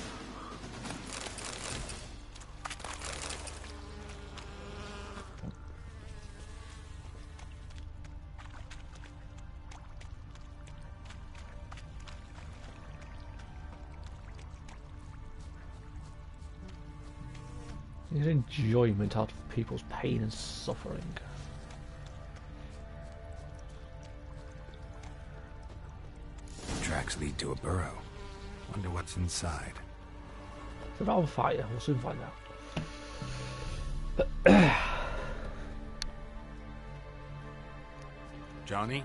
Get enjoyment out of people's pain and suffering. Tracks lead to a burrow. Wonder what's inside. It's a valve fire. We'll soon find out. Johnny?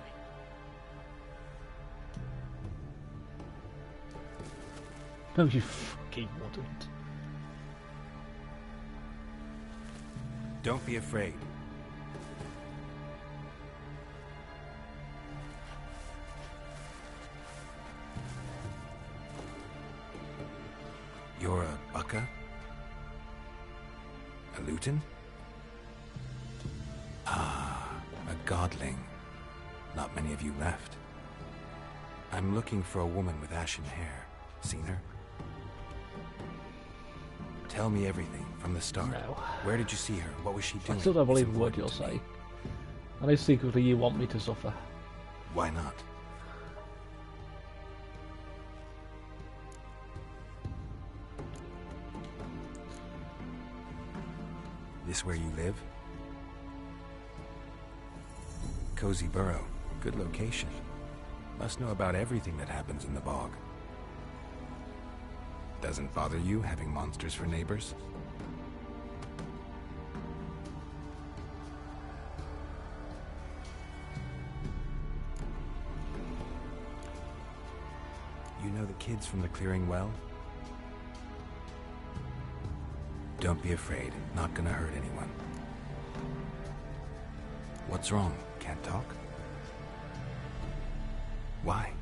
No, you fucking wouldn't. Don't be afraid. You're a Bucka? A Luton? Ah, a godling. Not many of you left. I'm looking for a woman with ashen hair. Seen her? Tell me everything from the start. No. Where did you see her? What was she doing? I still don't believe a word you'll say. I know secretly you want me to suffer. Why not? This where you live? Cozy Burrow. Good location. Must know about everything that happens in the bog. Doesn't bother you having monsters for neighbors? You know the kids from the clearing well? Don't be afraid. Not gonna hurt anyone. What's wrong? Can't talk? Why?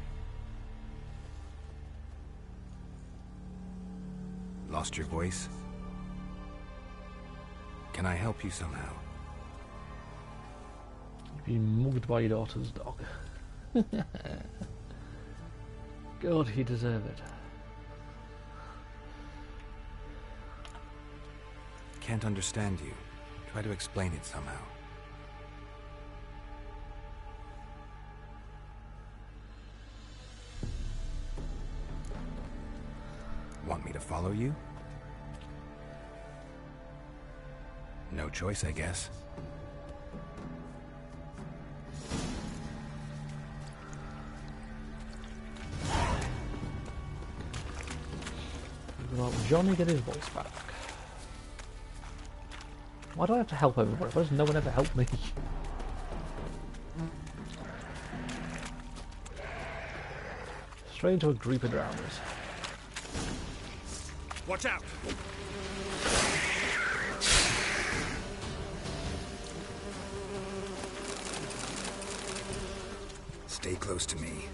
Lost your voice? Can I help you somehow? You've been mugged by your daughter's dog. God, he deserved it. Can't understand you. Try to explain it somehow. Want me to follow you? No choice, I guess. Well, Johnny get his voice back. Why do I have to help everybody? Why does no one ever help me? Straight into a group of drowners. Watch out! Stay close to me.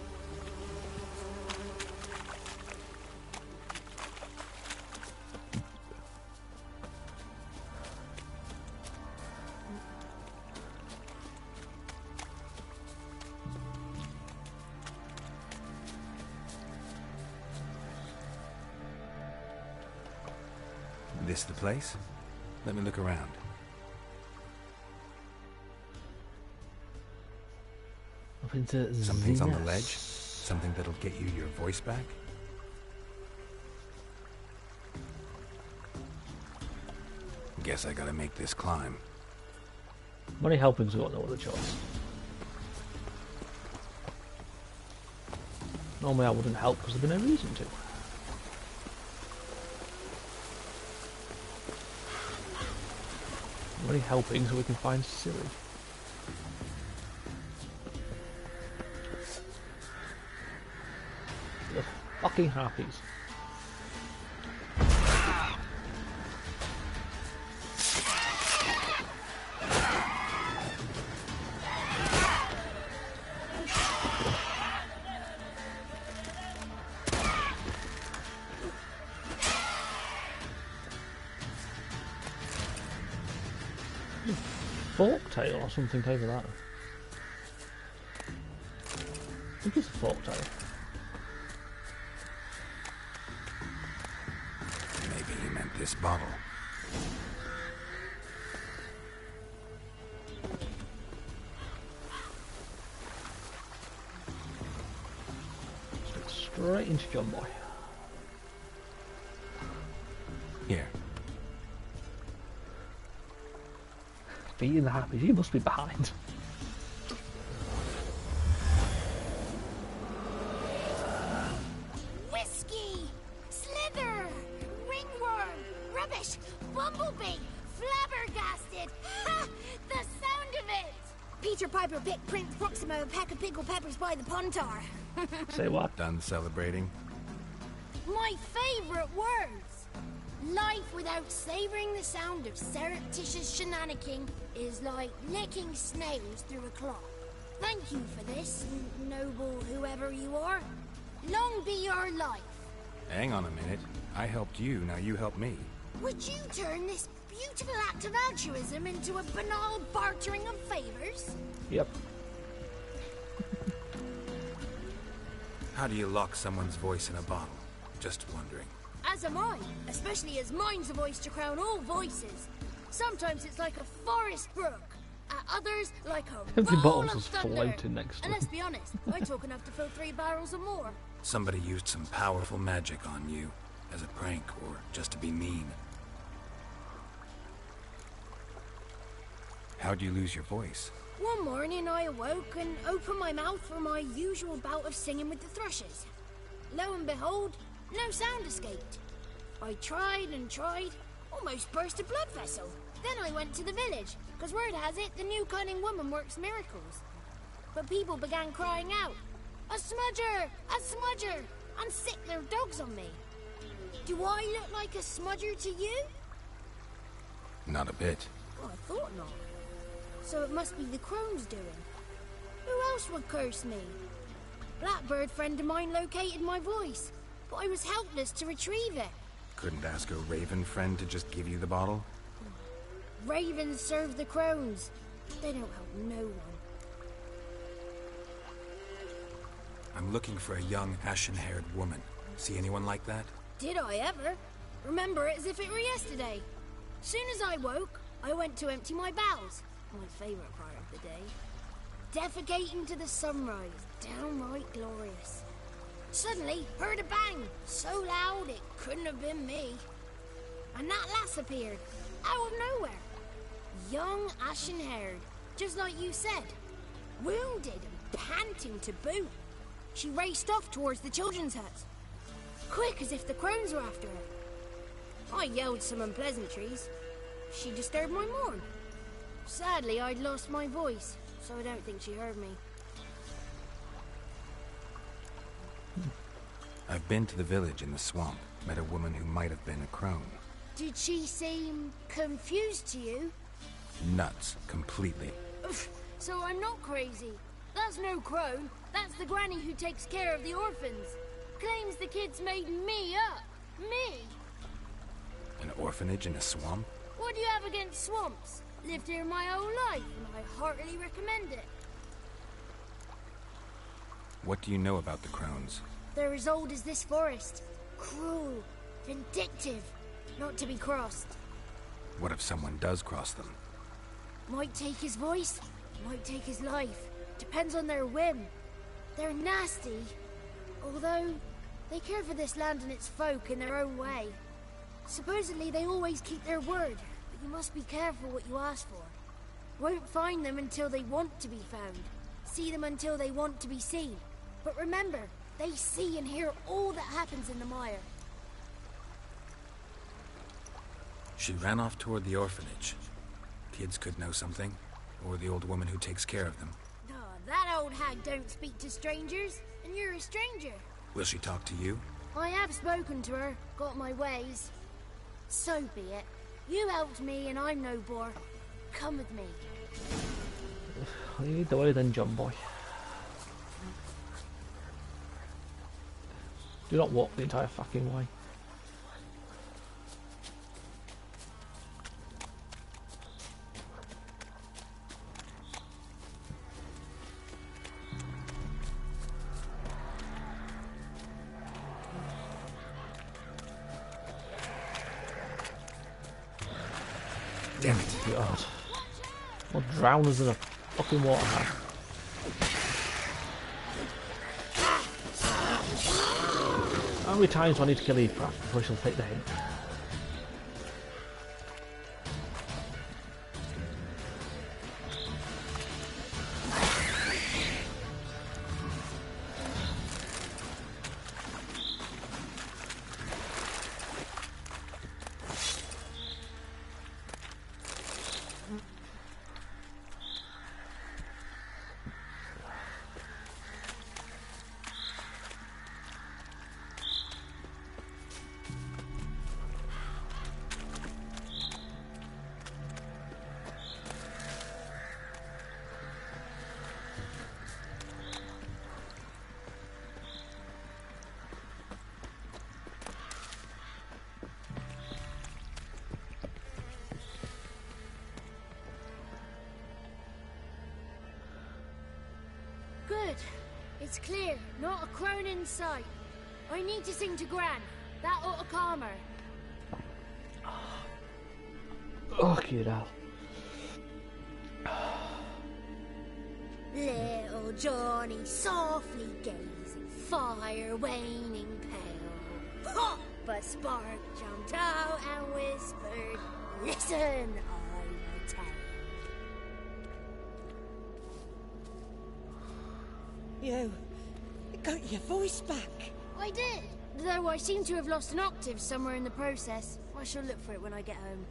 This the place? Let me look around. Up into Something's on the Zenith. ledge? Something that'll get you your voice back? Guess I gotta make this climb. Money helping's got no other choice. Normally I wouldn't help because there'd be no reason to. Money helping so we can find Siri. The fucking harpies. Forktail or something over that. I think it's a forktail. Maybe he meant this bottle. Straight into John Boy. Here. defeating the Happies. He must be behind. Whiskey! Slither! Ringworm! Rubbish! Bumblebee! Flabbergasted! Ha! The sound of it! Peter Piper picked Prince Proximo a pack of pickled peppers by the pontar. Say what? Done celebrating? My favourite words! Life without savouring the sound of surreptitious shenanigans is like licking snails through a cloth. Thank you for this, noble whoever you are. Long be your life. Hang on a minute. I helped you, now you help me. Would you turn this beautiful act of altruism into a banal bartering of favours? Yep. How do you lock someone's voice in a bottle? Just wondering. As am I, especially as mine's a voice to crown all voices. Sometimes it's like a forest brook, at others like a Empty roll bottles of was thunder. floating next to And let's him. be honest, I talk enough to fill 3 barrels or more. Somebody used some powerful magic on you, as a prank, or just to be mean. How'd you lose your voice? One morning I awoke and opened my mouth for my usual bout of singing with the thrushes. Lo and behold, no sound escaped. I tried and tried, almost burst a blood vessel. Then I went to the village, because word has it the new cunning woman works miracles. But people began crying out, "A smudger! A smudger!" and sick their dogs on me. Do I look like a smudger to you? Not a bit. Well, I thought not. So it must be the crone's doing. Who else would curse me? Blackbird friend of mine located my voice, but I was helpless to retrieve it. Couldn't ask a raven friend to just give you the bottle? Ravens serve the crones. They don't help no one. I'm looking for a young, ashen-haired woman. See anyone like that? Did I ever? Remember it as if it were yesterday. Soon as I woke, I went to empty my bowels. My favourite part of the day. Defecating to the sunrise. Downright glorious. Suddenly, heard a bang. So loud it couldn't have been me. And that lass appeared. Out of nowhere. Young, ashen-haired. Just like you said. Wounded and panting to boot. She raced off towards the children's huts. Quick as if the crones were after her. I yelled some unpleasantries. She disturbed my morn. Sadly, I'd lost my voice, so I don't think she heard me. I've been to the village in the swamp. Met a woman who might have been a crone. Did she seem confused to you? Nuts. Completely. Oof, so I'm not crazy. That's no crone. That's the granny who takes care of the orphans. Claims the kids made me up. Me! An orphanage in a swamp? What do you have against swamps? Lived here my whole life, and I heartily recommend it. What do you know about the crones? They're as old as this forest. Cruel, vindictive, not to be crossed. What if someone does cross them? Might take his voice, might take his life. Depends on their whim. They're nasty, although they care for this land and its folk in their own way. Supposedly they always keep their word, but you must be careful what you ask for. Won't find them until they want to be found. See them until they want to be seen. But remember, they see and hear all that happens in the mire. She ran off toward the orphanage. Kids could know something, or the old woman who takes care of them. Oh, that old hag don't speak to strangers, and you're a stranger. Will she talk to you? I have spoken to her, got my ways. So be it. You helped me and I'm no bore. Come with me. Lead the way then, John boy. Do not walk the entire fucking way. Damn it. God. What drowners in a fucking water hag. How many times do I need to kill Ephrath before she'll take the hint? It's clear, not a crone in sight. I need to sing to Gran. That ought to calm her. Okay, now. Little Johnny softly gazing, fire waning pale. Pop! A spark jumped out and whispered, "Listen, I will tell." You got your voice back. I did. Though I seem to have lost an octave somewhere in the process. I shall look for it when I get home.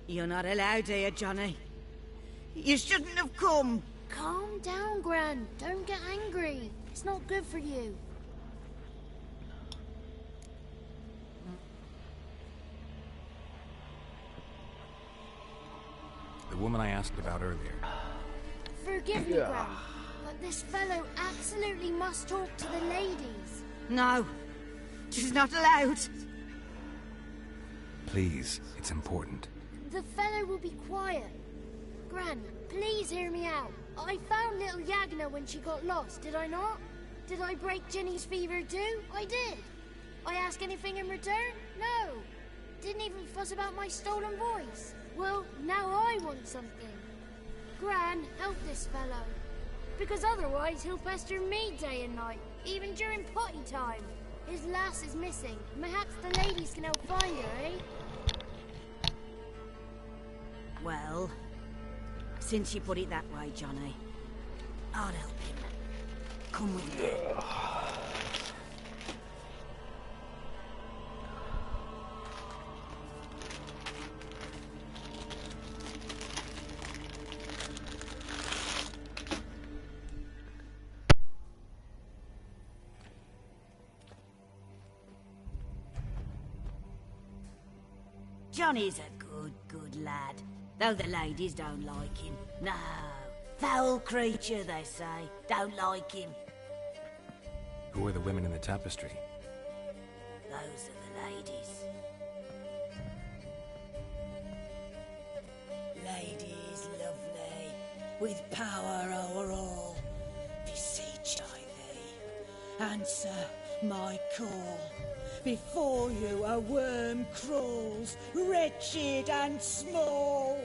You're not allowed here, Johnny. You shouldn't have come. Calm down, Gran. Don't get angry. It's not good for you. The woman I asked about earlier. Forgive me, Gran, but this fellow absolutely must talk to the ladies. No, she's not allowed. Please, it's important. The fellow will be quiet. Gran, please hear me out. I found little Yagna when she got lost, did I not? Did I break Ginny's fever too? I did. I ask anything in return? No. Didn't even fuss about my stolen voice. Well, now I want something. Gran, help this fellow. Because otherwise he'll pester me day and night, even during potty time. His lass is missing. Perhaps the ladies can help find her, eh? Well, since you put it that way, Johnny, I'll help him. Come with me. Johnny's a good lad, though the ladies don't like him. No, foul creature, they say. Don't like him. Who are the women in the tapestry? Those are the ladies. Ladies lovely, with power over all. Beseech I thee, answer my call. Before you a worm crawls, wretched and small.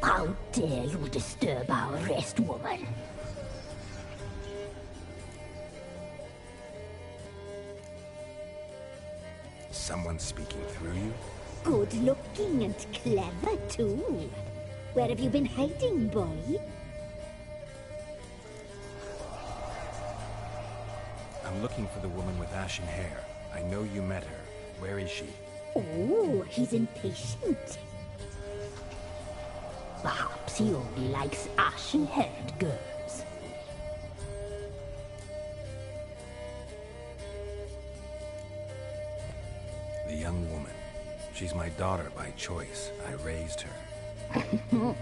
How dare you disturb our rest, woman? Someone speaking through you? Good looking and clever, too. Where have you been hiding, boy? I'm looking for the woman with ashen hair. I know you met her. Where is she? Oh, he's impatient. Perhaps he only likes ashen-haired girls. The young woman. She's my daughter by choice. I raised her.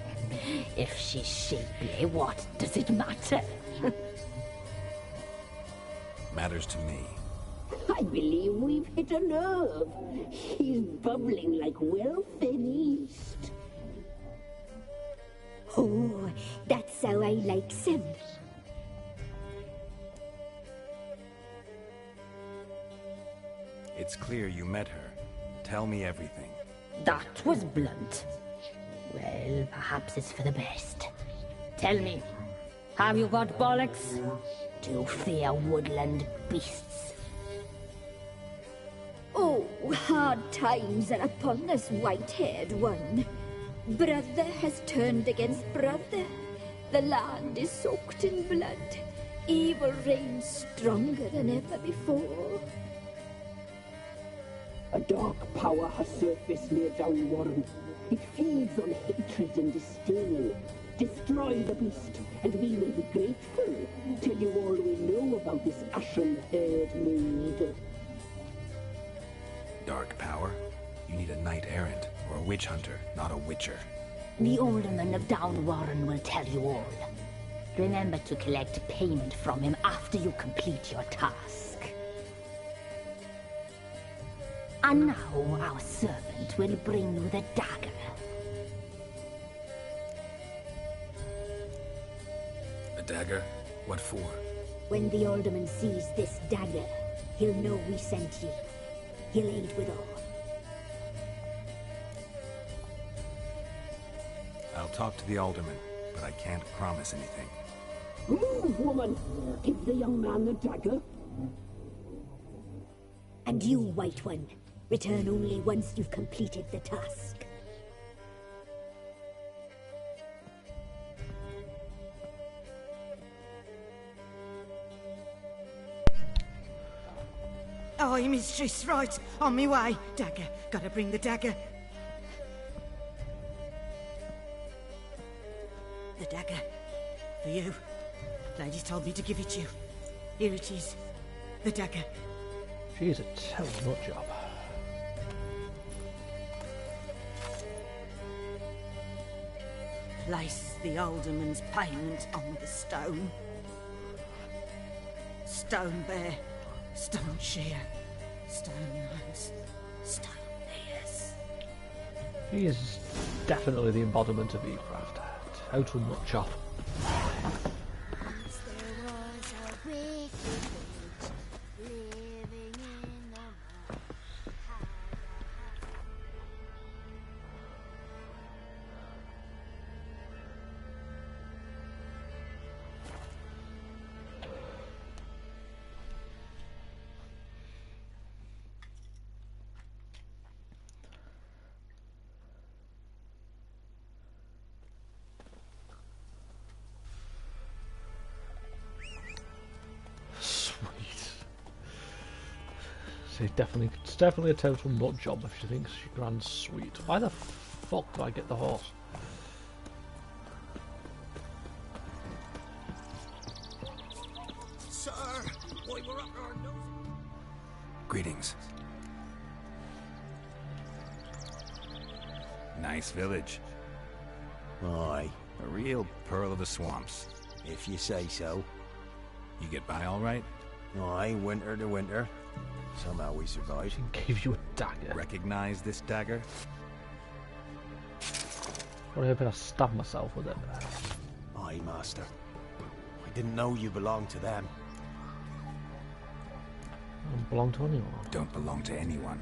If she's shapely, what does it matter? Matters to me. I believe we've hit a nerve. He's bubbling like well-fed yeast. Oh, that's how I like him. It's clear you met her. Tell me everything. That was blunt. Well, perhaps it's for the best. Tell me, have you got bollocks? Do you fear woodland beasts? Oh, hard times are upon us, white-haired one. Brother has turned against brother. The land is soaked in blood. Evil reigns stronger than ever before. A dark power has surfaced near Downwarren. It feeds on hatred and disdain. Destroy the beast, and we will be grateful. Tell you all we know about this ashen-haired maid. Dark power? You need a knight-errant, or a witch hunter, not a witcher. The alderman of Downwarren will tell you all. Remember to collect payment from him after you complete your task. And now our servant will bring you the dagger. A dagger? What for? When the alderman sees this dagger, he'll know we sent ye. He'll aid with all. I'll talk to the alderman, but I can't promise anything. Move, woman! Give the young man the dagger. And you, White One, return only once you've completed the task. Aye, mistress, right. On me way. Dagger. Gotta bring the dagger. The dagger. For you. Lady told me to give it you. Here it is. The dagger. She's a terrible nut job. Place the alderman's payment on the stone. Stone bear. Stone shear. Stone nose. Stone ears. She is definitely the embodiment of Ecraft. Total nut job. It's definitely a total nut job if she thinks she grand's sweet. Why the fuck do I get the horse? Sir, why we're up our nose. Greetings. Nice village. Aye. A real pearl of the swamps. If you say so. You get by all right? Aye, winter to winter. Somehow we survived. She gave you a dagger. Recognize this dagger? Probably hoping I stab myself with it. Aye, master. I didn't know you belonged to them. I don't belong to anyone. Don't belong to anyone.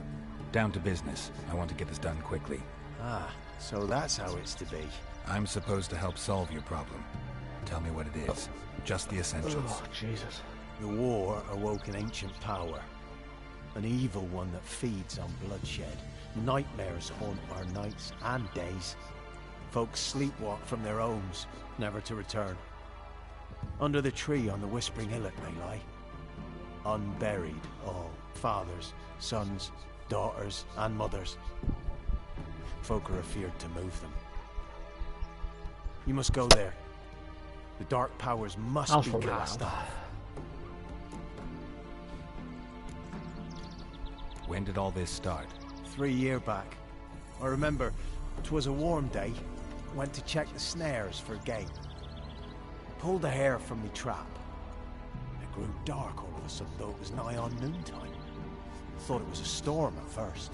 Down to business. I want to get this done quickly. Ah, so that's how it's to be. I'm supposed to help solve your problem. Tell me what it is. Just the essentials. Oh, Jesus. The war awoke an ancient power. An evil one that feeds on bloodshed. Nightmares haunt our nights and days. Folks sleepwalk from their homes, never to return. Under the tree on the Whispering Hillock they lie. Unburied all. Fathers, sons, daughters, and mothers. Folk are afeared to move them. You must go there. The dark powers must be cast off. When did all this start? 3 years back. I remember 'twas a warm day. Went to check the snares for game. Pulled the hair from me trap. It grew dark all of a sudden, though it was nigh on noontime. Thought it was a storm at first.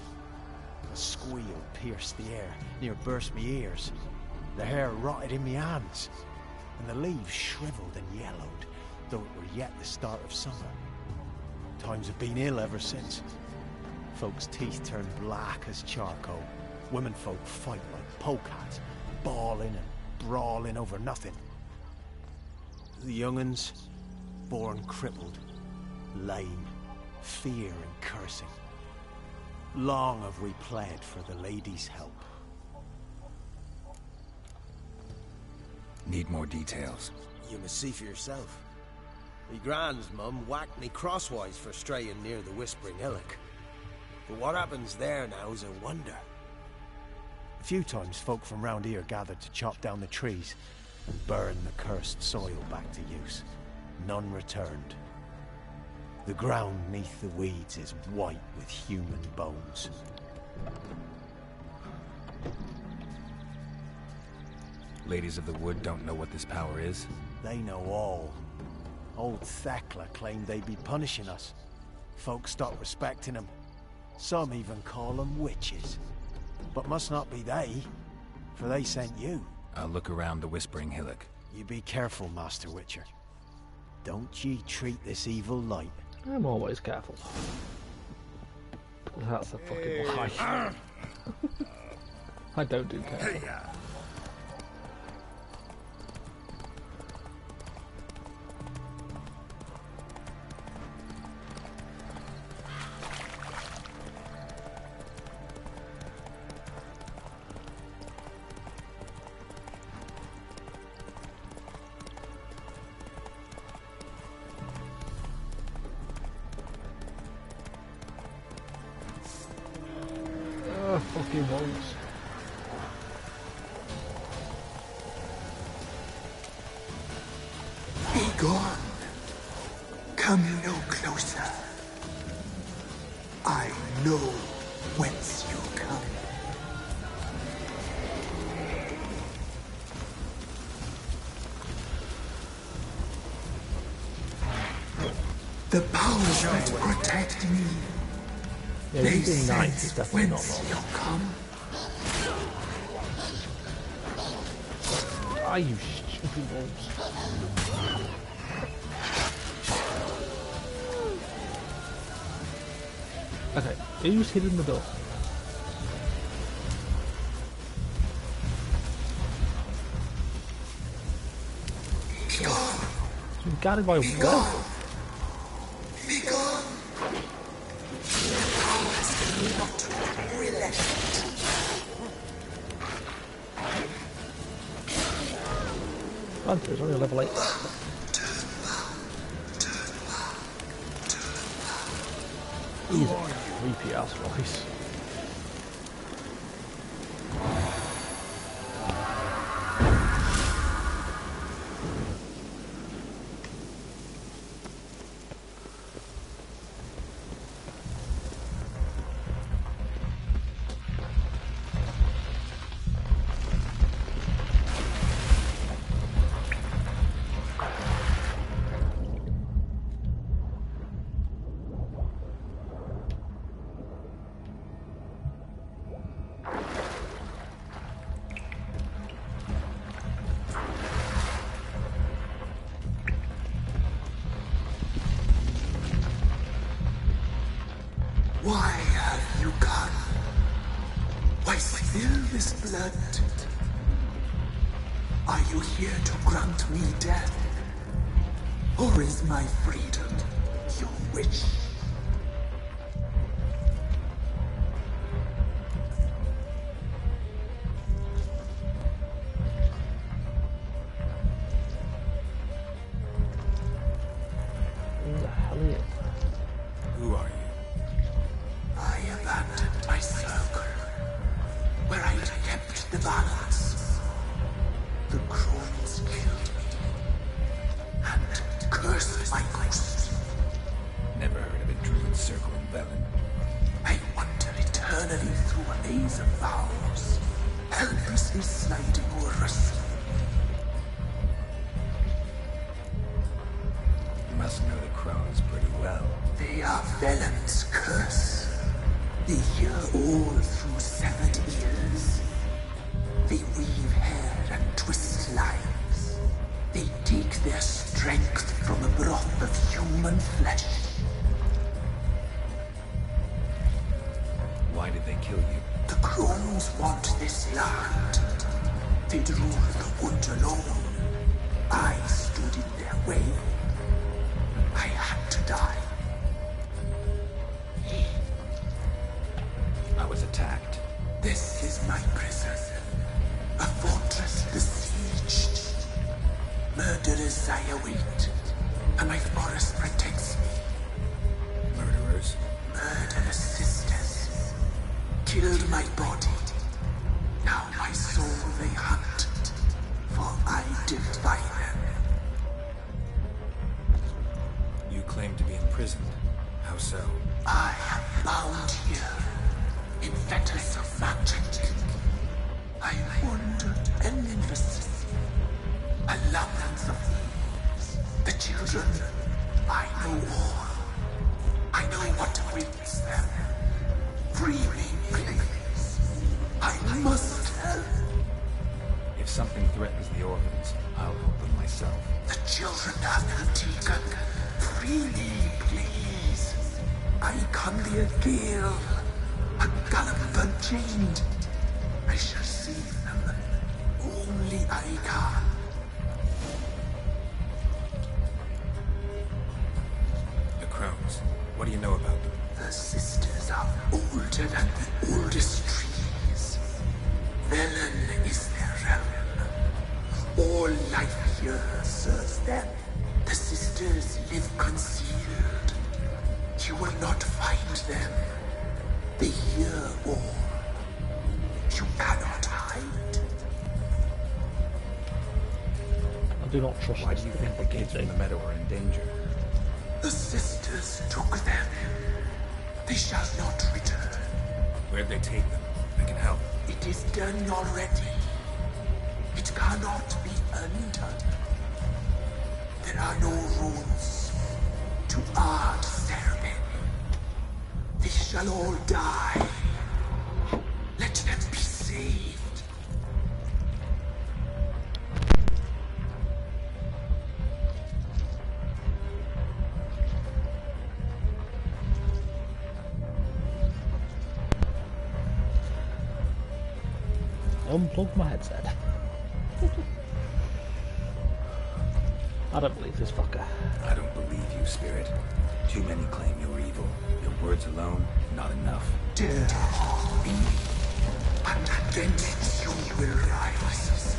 A squeal pierced the air, near burst me ears. The hair rotted in me hands, and the leaves shriveled and yellowed, though it were yet the start of summer. Times have been ill ever since. Folks' teeth turned black as charcoal. Womenfolk fight like polecats, bawling and brawling over nothing. The young'uns, born crippled, lame, fear and cursing. Long have we pled for the lady's help. Need more details. You must see for yourself. Me grand's mum whacked me crosswise for straying near the Whispering Hillock. But what happens there now is a wonder. A few times folk from round here gathered to chop down the trees and burn the cursed soil back to use. None returned. The ground neath the weeds is white with human bones. Ladies of the Wood don't know what this power is? They know all. Old Thekla claimed they'd be punishing us. Folks stopped respecting them. Some even call them witches. But must not be they, for they sent you. I'll look around the Whispering Hillock. You be careful, Master Witcher. Don't ye treat this evil light. I'm always careful. That's a fucking lie. I don't do careful. Fucking ones. Be gone. Come no closer. I know whence you come. The powers that protect me. Yeah, they being nice is sense definitely not whence wrong. you come. Ah, you stupid wolves. Okay, who's hidden the door? It's been guarded by a wolf. There's only a level 8. He's a creepy ass voice. Why have you come? Why spill this blood? Are you here to grant me death? Or is my freedom your wish? Who are you? I abandoned my circle, where I'd kept the balance. The crones killed me, and cursed my ghost. Never heard of a druid circle in Velen. I wander eternally through a maze of vows, helplessly sliding over us. You must know the crones pretty well. They are Velen's curse. They hear all through severed ears. They weave hair and twist lives. They take their strength from a broth of human flesh. Why did they kill you? The crones want this land. They'd rule the wood alone. I stood in their way. I had to die. I was attacked. This is my prison. A fortress besieged. Murderers I await, and my forest protects me. Murderers? Murderous sisters. Killed my body. Now my soul they hunt, for I defy them. You claim to be imprisoned. How so? I am bound here, in fetters of magic. I wandered endlessly, children. I know all. I know what awaits them. Free me, please. I must help. If something threatens the orphans, I'll help them myself. The children have been taken. Free me, please. I can be a gale, a gallop unchained. I shall save them. Only I can. The crones. What do you know about them? The sisters are older than the oldest trees. Velen is their realm. All life here serves them. The sisters live concealed. You will not find them. They hear all. You cannot hide. I do not trust. Why do you think the kids from the meadow are in danger? The sisters took them. They shall not return. Where'd they take them? I can help. It is done already. It cannot be undone. There are no rules to our ceremony. They shall all die. Let them be saved. Unplug my headset. I don't believe this fucker. I don't believe you, Spirit. Too many claim you're evil. Your words alone, not enough. Dare to harm me, and against you will rise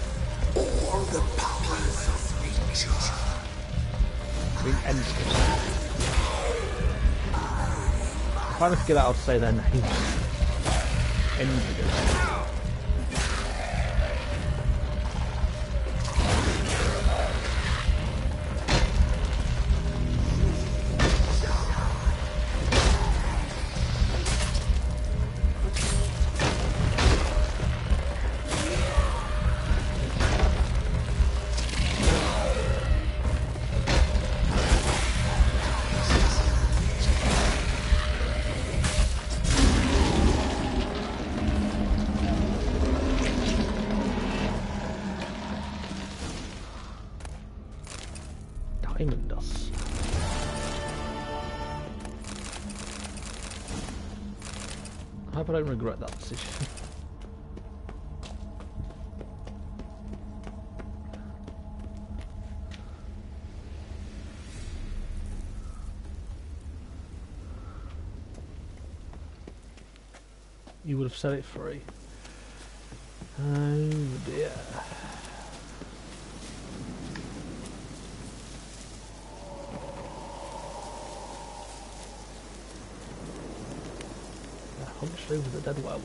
all the powers of nature. We ended it. If I just get out, I'll say their names. Ended it. Diamond dust. I hope I don't regret that decision. You would have set it free. Oh dear. Hunched over the dead werewolf.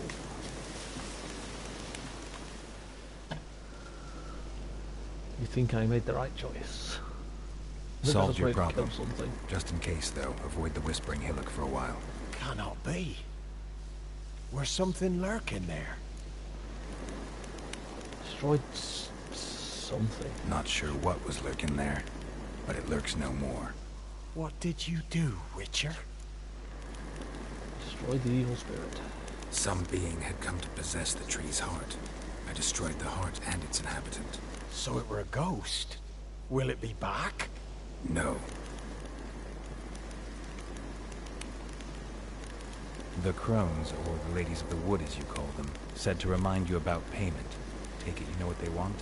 You think I made the right choice? Solved your problem. Just in case, though, avoid the Whispering Hillock for a while. Cannot be. Where's something lurking there? Destroyed something. Not sure what was lurking there, but it lurks no more. What did you do, Witcher? Destroyed the evil spirit. Some being had come to possess the tree's heart. I destroyed the heart and its inhabitant. So it were a ghost. Will it be back? No. The crones, or the ladies of the wood as you call them, said to remind you about payment. Take it you know what they want?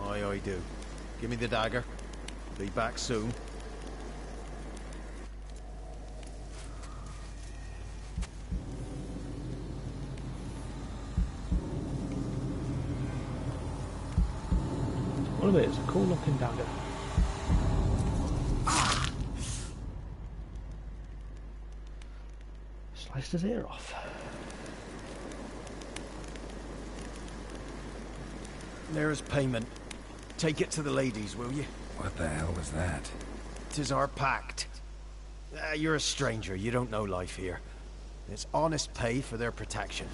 Aye, I do. Give me the dagger. Be back soon. What of it? It's a cool looking dagger. Sliced his ear off. There's payment. Take it to the ladies, will you? What the hell was that? 'Tis our pact. You're a stranger, you don't know life here. It's honest pay for their protection.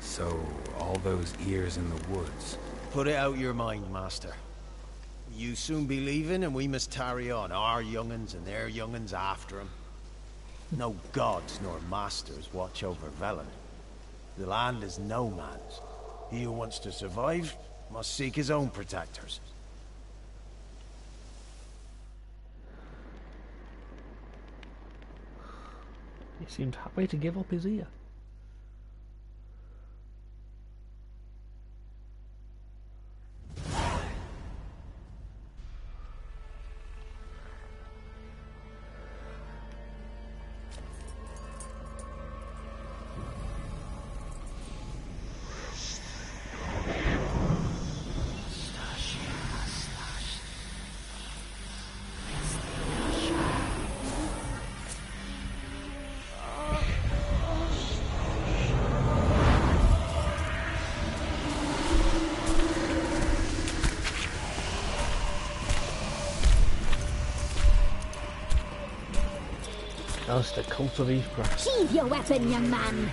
So, all those ears in the woods. Put it out your mind, Master. You soon be leaving, and we must tarry on, our young'uns and their young'uns after 'em. No gods nor masters watch over Velen. The land is no man's. He who wants to survive must seek his own protectors. He seemed happy to give up his ear. Just a cult of Eavescraft. Sheathe your weapon, young man.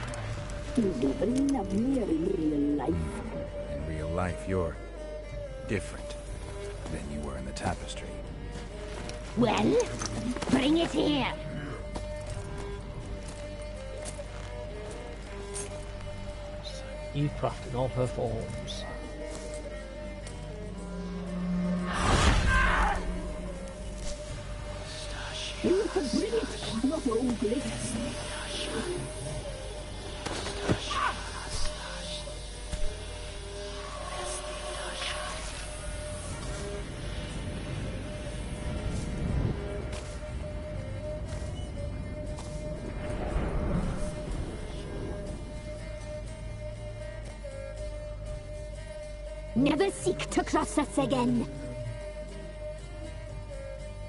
You've never loved me in real life. In real life, you're different than you were in the tapestry. Well, bring it here. Eavescraft in all her forms. You can bring it, not old licks. Never seek to cross us again.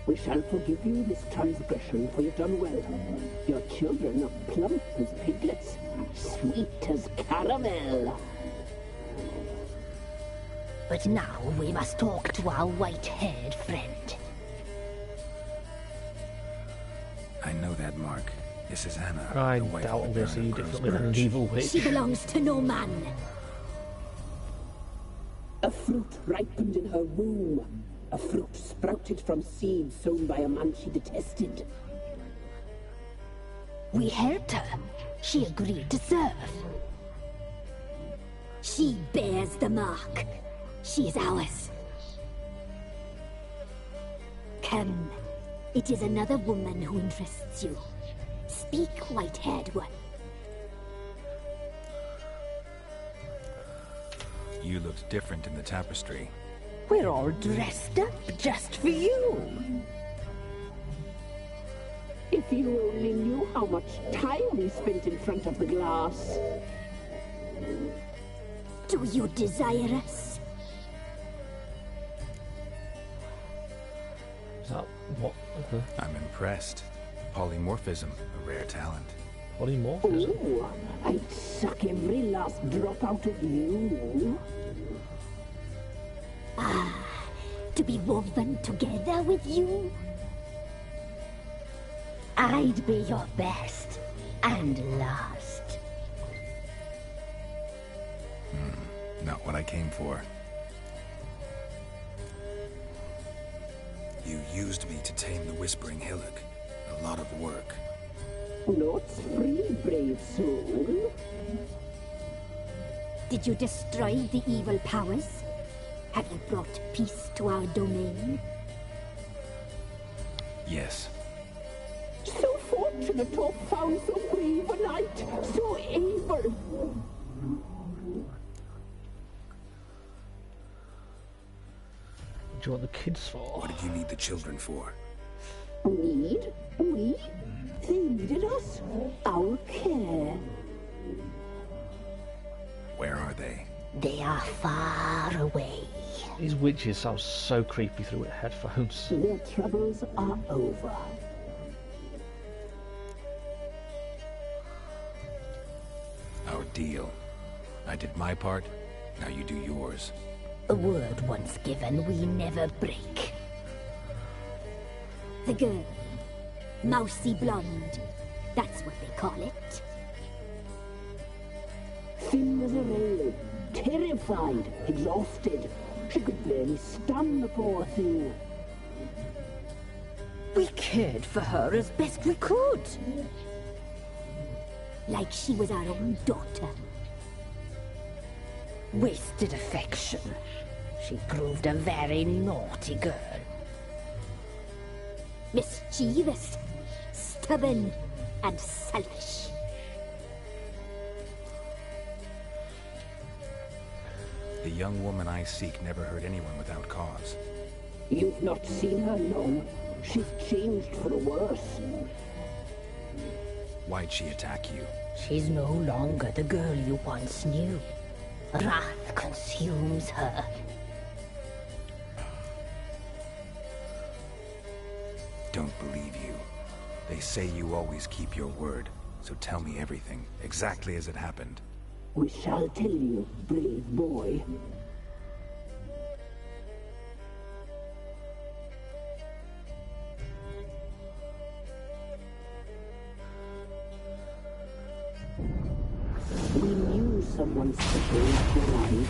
We shall forgive you this transgression, for you've done well. Your children are plump as piglets, sweet as caramel. But now we must talk to our white-haired friend. I know that mark. This is Anna. I the wife doubt of the this, Baron you of Grove's differently than an Birch. evil witch. She belongs to no man. A fruit ripened in her womb. A fruit sprouted from seeds sown by a man she detested. We helped her. She agreed to serve. She bears the mark. She is ours. Come. It is another woman who interests you. Speak, white-haired one. You looked different in the tapestry. We're all dressed up just for you. If you only knew how much time we spent in front of the glass. Do you desire us? Is that what? I'm impressed. Polymorphism, a rare talent. Polymorphism? Oh, I'd suck every last drop out of you. Ah, to be woven together with you? I'd be your best and last. Not what I came for. You used me to tame the Whispering Hillock. A lot of work. Not free, brave soul. Did you destroy the evil powers? Have you brought peace to our domain? Yes. So fortunate to have found so brave a knight, so able. What do you want the kids for? What did you need the children for? Need? We? They needed us. Our care. Where are they? They are far away. These witches sound so creepy through their headphones. Their troubles are over. Our deal. I did my part, now you do yours. A word once given, we never break. The girl. Mousy blonde. That's what they call it. Thin as a rail, Terrified, exhausted. She could barely stand, the poor thing. We cared for her as best we could. Like she was our own daughter. Wasted affection. She proved a very naughty girl. Mischievous, stubborn, and selfish. The young woman I seek never hurt anyone without cause. You've not seen her long. She's changed for the worse. Why'd she attack you? She's no longer the girl you once knew. Wrath consumes her. Don't believe you. They say you always keep your word, so tell me everything, exactly as it happened. We shall tell you, brave boy. We knew someone special would arrive.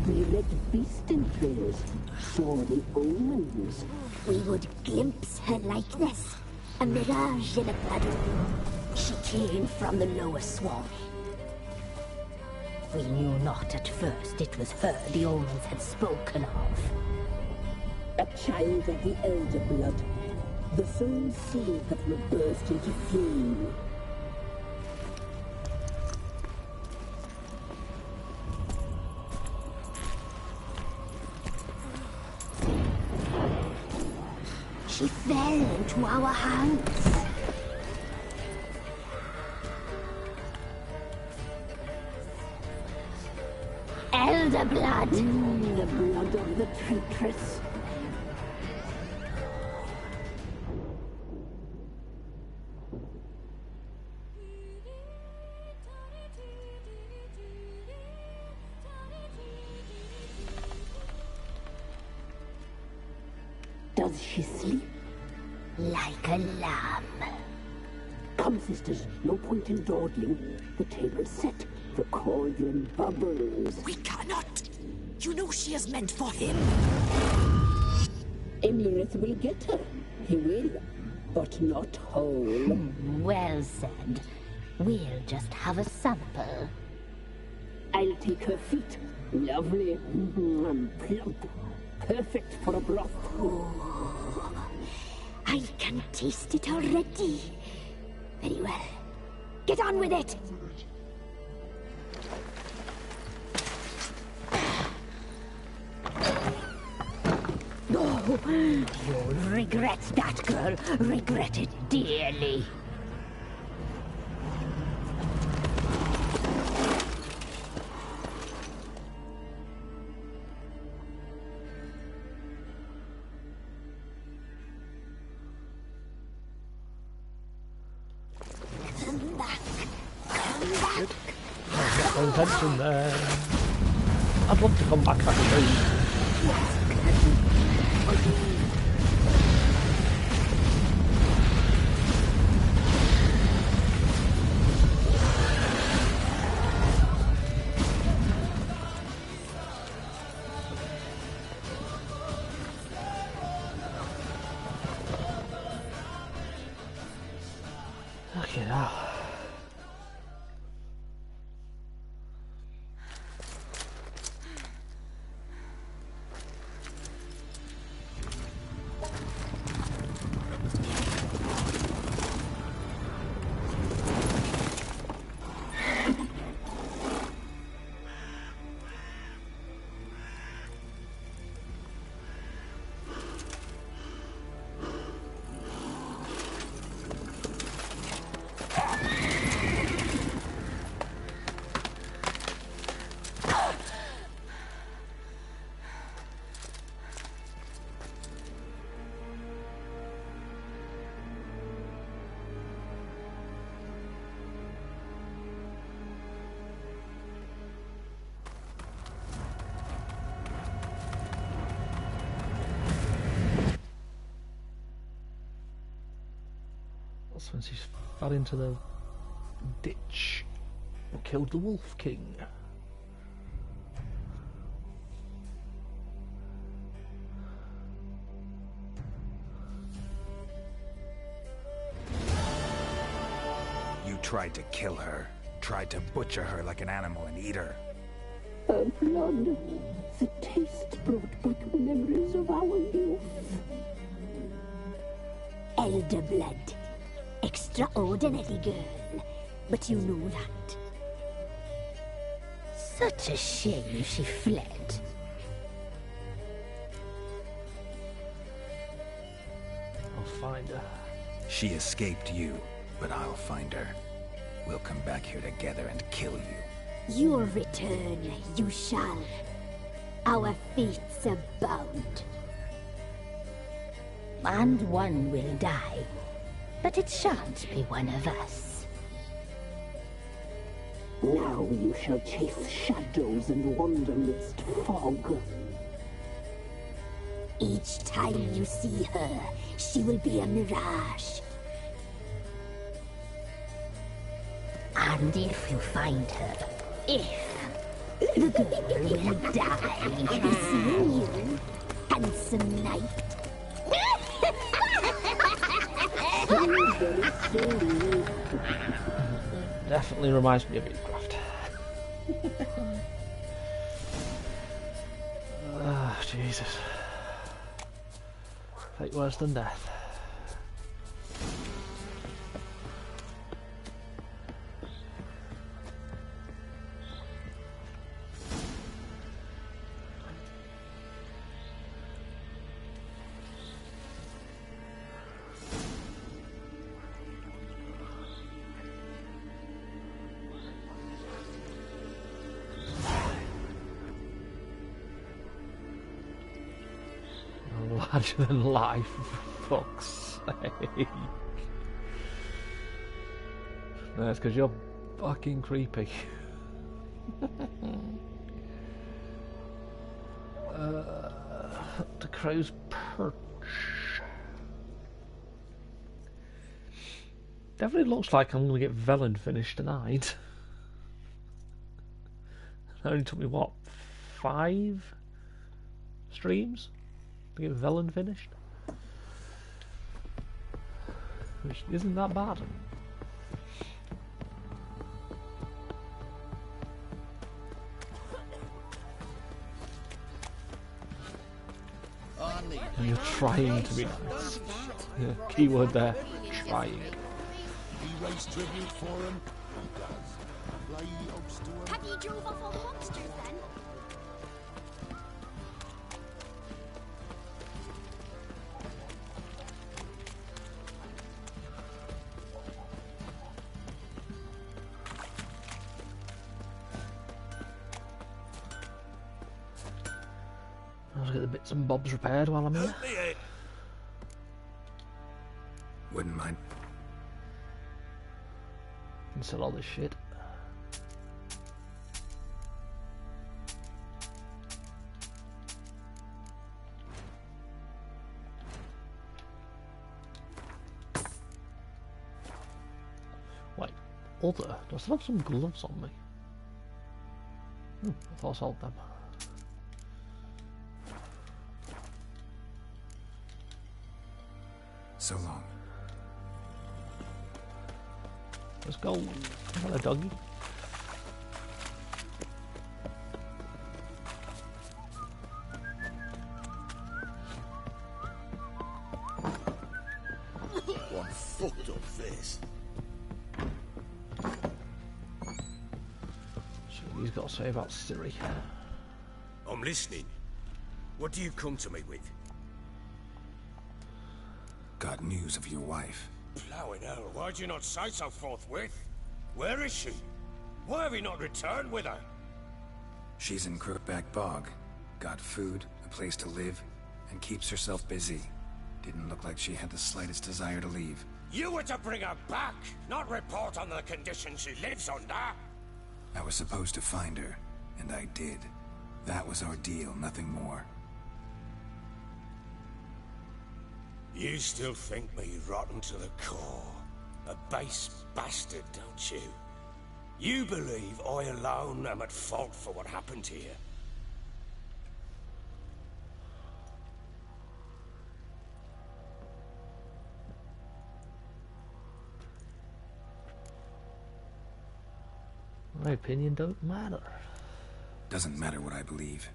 We read beast entrails, saw the omens. We would glimpse her like this, a mirage in a puddle. She came from the lower swamp. We knew not at first it was her the omens had spoken of. A child of the elder blood, the sole seed that will burst into flame. She fell into our hands. Elder blood. The blood of the traitress. Does she sleep? Like a lamb. Come, sisters, no point in dawdling. The table's set. The cauldron bubbles. We cannot! You know she is meant for him! Emirith will get her. He will, but not whole. Well said. We'll just have a sample. I'll take her feet. Lovely. Plump. Perfect for a broth. Oh, I can taste it already. Very well. Get on with it! Oh, you'll regret that, girl. Regret it dearly. Come back. Come back. Get no attention there. I'd love to come back actually. Okay, now. That's when she fell into the ditch and killed the Wolf King. tried to kill her. Tried to butcher her like an animal and eat her. Her blood, the taste brought back memories of our youth. Elder blood. Extraordinary girl. But you know that. Such a shame she fled. I'll find her. She escaped you, but I'll find her. We'll come back here together and kill you. Your return, you shall. Our fates are bound. And one will die, but it shan't be one of us. Now you shall chase shadows and wander midst fog. Each time you see her, she will be a mirage. And if you find her, the girl will die. Seeing you, handsome knight. Definitely reminds me of Minecraft. Ah, Jesus. Fate worse than death. Larger than life, for fuck's sake. No, it's because you're fucking creepy. The Crow's Perch. Definitely looks like I'm going to get Velen finished tonight. It only took me, what, 5 streams to get Velen finished? Which isn't that bad. And you're trying to be nice. Yeah, keyword there, trying. He raised tribute for him. He does. Play hosts to him. Have you drove off all the monsters then? I'll get the bits and bobs repaired while I'm here. Wouldn't mind. And sell all this shit. Wait, other? Do I still have some gloves on me? I thought I sold them. So long. Let's go. Hello, doggy. One fucked up face. So he's got to say about Siri. I'm listening. What do you come to me with? Got news of your wife. Plowing hell, why'd you not say so forthwith? Where is she? Why have you not returned with her? She's in Crookback Bog. Got food, a place to live, and keeps herself busy. Didn't look like she had the slightest desire to leave. You were to bring her back, not report on the conditions she lives under. I was supposed to find her, and I did. That was our deal, nothing more. You still think me rotten to the core. A base bastard, don't you? You believe I alone am at fault for what happened here. My opinion don't matter. Doesn't matter what I believe.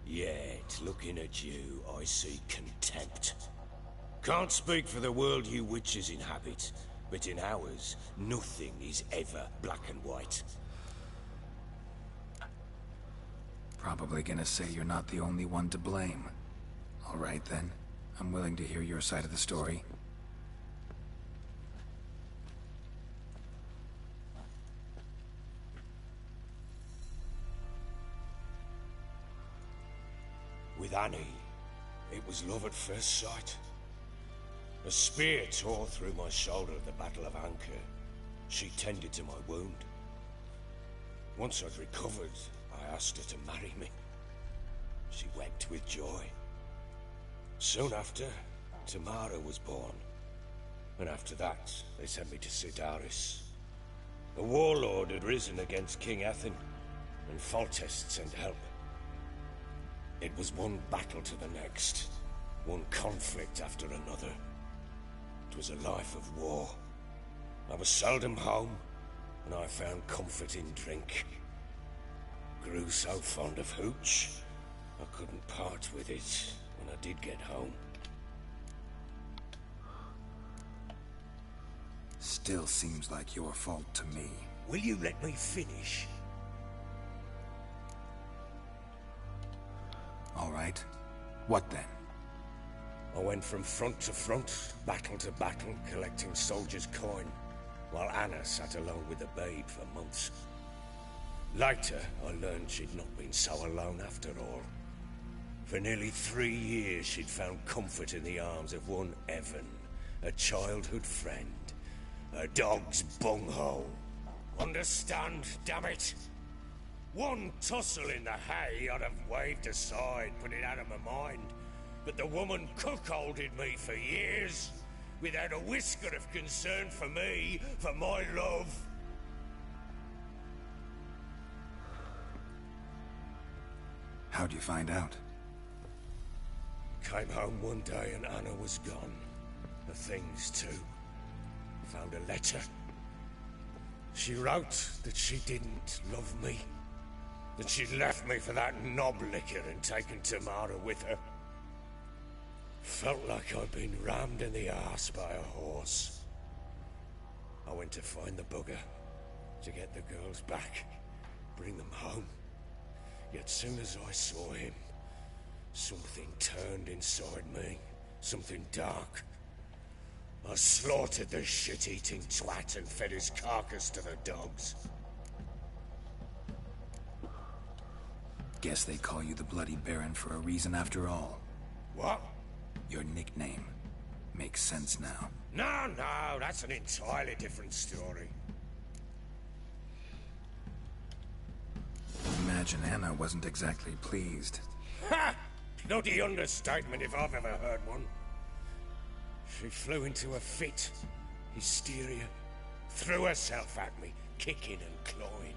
Yet, looking at you, I see contempt. Can't speak for the world you witches inhabit, but in ours, nothing is ever black and white. Probably gonna say you're not the only one to blame. All right then, I'm willing to hear your side of the story. With Annie, it was love at first sight. A spear tore through my shoulder at the Battle of Anchor. She tended to my wound. Once I'd recovered, I asked her to marry me. She wept with joy. Soon after, Tamara was born. And after that, they sent me to Sidaris. A warlord had risen against King Ethan, and Foltest sent help. It was one battle to the next, one conflict after another. It was a life of war. I was seldom home, and I found comfort in drink. Grew so fond of hooch, I couldn't part with it when I did get home. Still seems like your fault to me. Will you let me finish? All right. What then? I went from front to front, battle to battle, collecting soldiers' coin, while Anna sat alone with the babe for months. Later, I learned she'd not been so alone after all. For nearly 3 years, she'd found comfort in the arms of one Evan, a childhood friend, a dog's bunghole. Understand, damn it? One tussle in the hay I'd have waved aside, put it out of my mind. But the woman cuckolded me for years, without a whisker of concern for me, for my love. How'd you find out? Came home one day and Anna was gone. The things too. Found a letter. She wrote that she didn't love me. That she'd left me for that knob licker and taken Tamara with her. Felt like I'd been rammed in the arse by a horse. I went to find the bugger, to get the girls back, bring them home. Yet soon as I saw him, something turned inside me, something dark. I slaughtered the shit-eating twat and fed his carcass to the dogs. Guess they call you the Bloody Baron for a reason after all. What? Your nickname. Makes sense now. No, that's an entirely different story. Imagine Anna wasn't exactly pleased. Ha! Bloody understatement if I've ever heard one. She flew into a fit. Hysteria. Threw herself at me, kicking and clawing.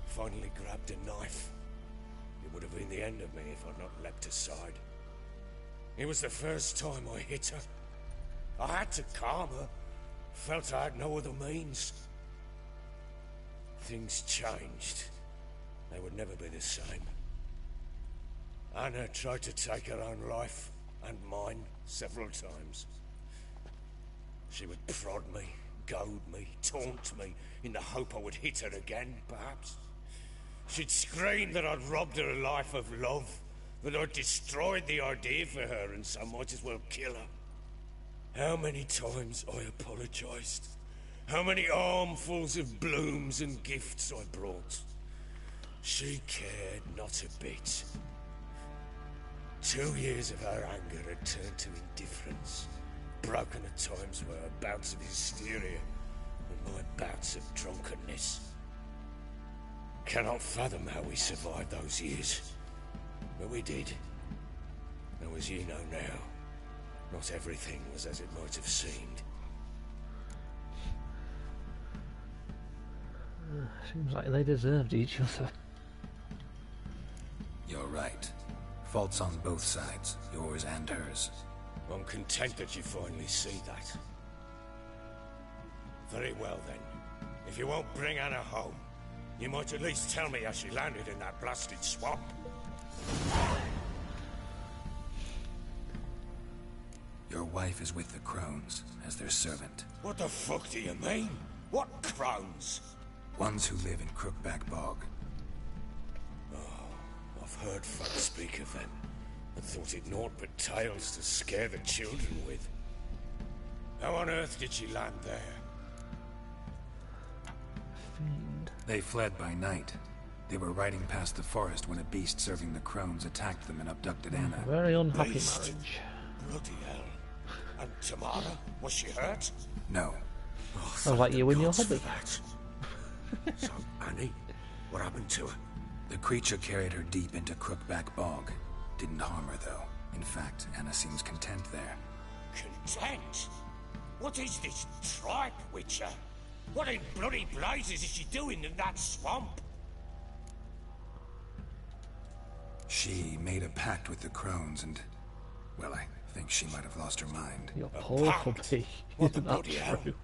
Finally grabbed a knife. It would have been the end of me if I'd not leapt aside. It was the first time I hit her. I had to calm her. Felt I had no other means. Things changed. They would never be the same. Anna tried to take her own life, and mine, several times. She would prod me, goad me, taunt me, in the hope I would hit her again, perhaps. She'd scream that I'd robbed her a life of love, that I'd destroyed the idea for her, and so might as well kill her. How many times I apologized. How many armfuls of blooms and gifts I brought. She cared not a bit. 2 years of her anger had turned to indifference, broken at times by her bouts of hysteria and my bouts of drunkenness. Cannot fathom how we survived those years, but we did. Though as you know now, not everything was as it might have seemed. Seems like they deserved each other. You're right. Faults on both sides, yours and hers. I'm content that you finally see that. Very well then. If you won't bring Anna home, You might at least tell me how she landed in that blasted swamp. Your wife is with the crones, as their servant. What the fuck do you mean? What crones? Ones who live in Crookback Bog. Oh, I've heard folk speak of them, and thought it naught but tales to scare the children with. How on earth did she land there? They fled by night. They were riding past the forest when a beast serving the crones attacked them and abducted Anna. Very unhappy Beast. marriage. Bloody hell. And Tamara? Was she hurt? No. Oh, Sounds like you and your hobby. So, Annie, what happened to her? The creature carried her deep into Crookback Bog. Didn't harm her, though. In fact, Anna seems content there. Content? What is this tripe, Witcher? What in bloody blazes is she doing in that swamp? She made a pact with the crones and... well, I think she might have lost her mind. Your poor hobby. Isn't that true?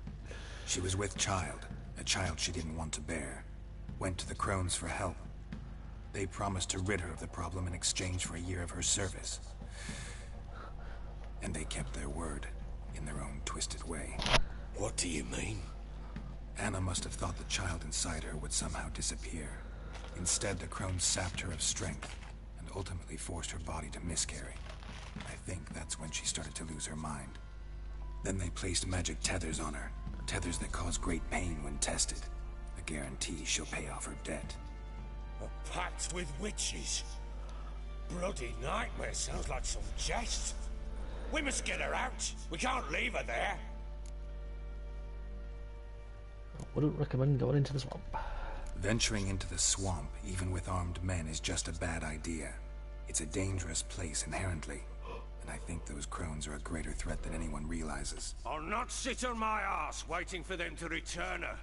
She was with child, a child she didn't want to bear. Went to the crones for help. They promised to rid her of the problem in exchange for a year of her service. And they kept their word, in their own twisted way. What do you mean? Anna must have thought the child inside her would somehow disappear. Instead, the crones sapped her of strength, and ultimately forced her body to miscarry. I think that's when she started to lose her mind. Then they placed magic tethers on her, tethers that cause great pain when tested. A guarantee she'll pay off her debt. A pact with witches? Bloody nightmare, sounds like some jest. We must get her out. We can't leave her there. I wouldn't recommend going into the swamp. Venturing into the swamp, even with armed men, is just a bad idea. It's a dangerous place inherently, and I think those crones are a greater threat than anyone realizes. I'll not sit on my ass waiting for them to return her.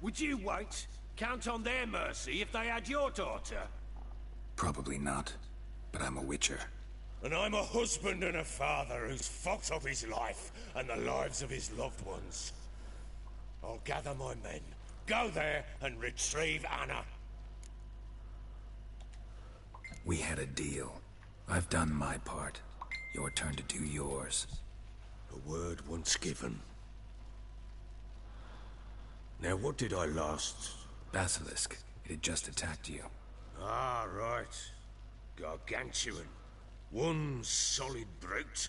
Would you wait? Count on their mercy if they had your daughter? Probably not, but I'm a witcher. And I'm a husband and a father who's fucked up his life and the lives of his loved ones. I'll gather my men, go there and retrieve Anna. We had a deal. I've done my part. Your turn to do yours. A word once given. Now what did I last? Basilisk. It had just attacked you. Ah, right. Gargantuan. One solid brute.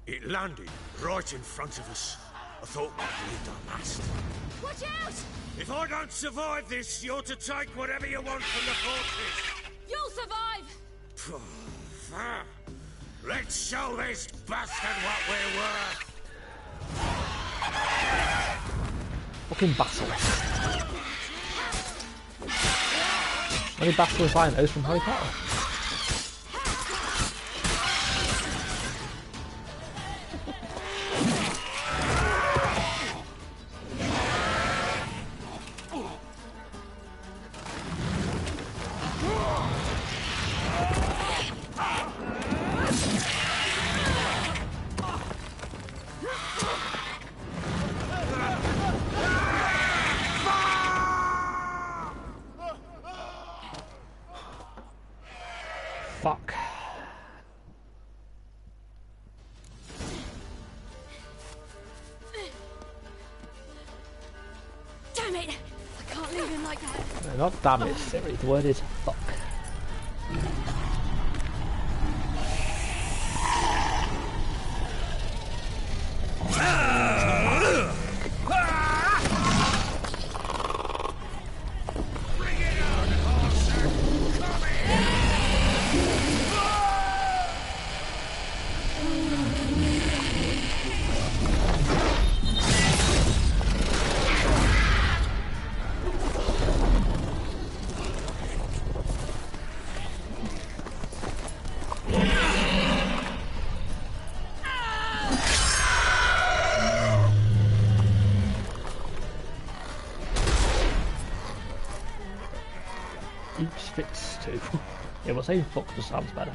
It landed right in front of us. I thought we'd lived our last. Watch out! If I don't survive this, you're to take whatever you want from the fortress. You'll survive! Let's show this bastard what we're worth. Fucking basilisk. Any basilisk I know is from Harry Potter. Fuck. Damn it! I can't leave him like that. No, not damn it, Siri. The word is fuck. Saying fuck just sounds better.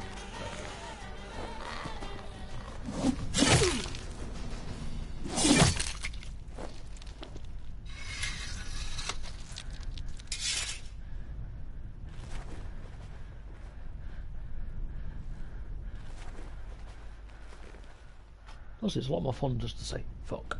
Plus, it's a lot more fun just to say fuck.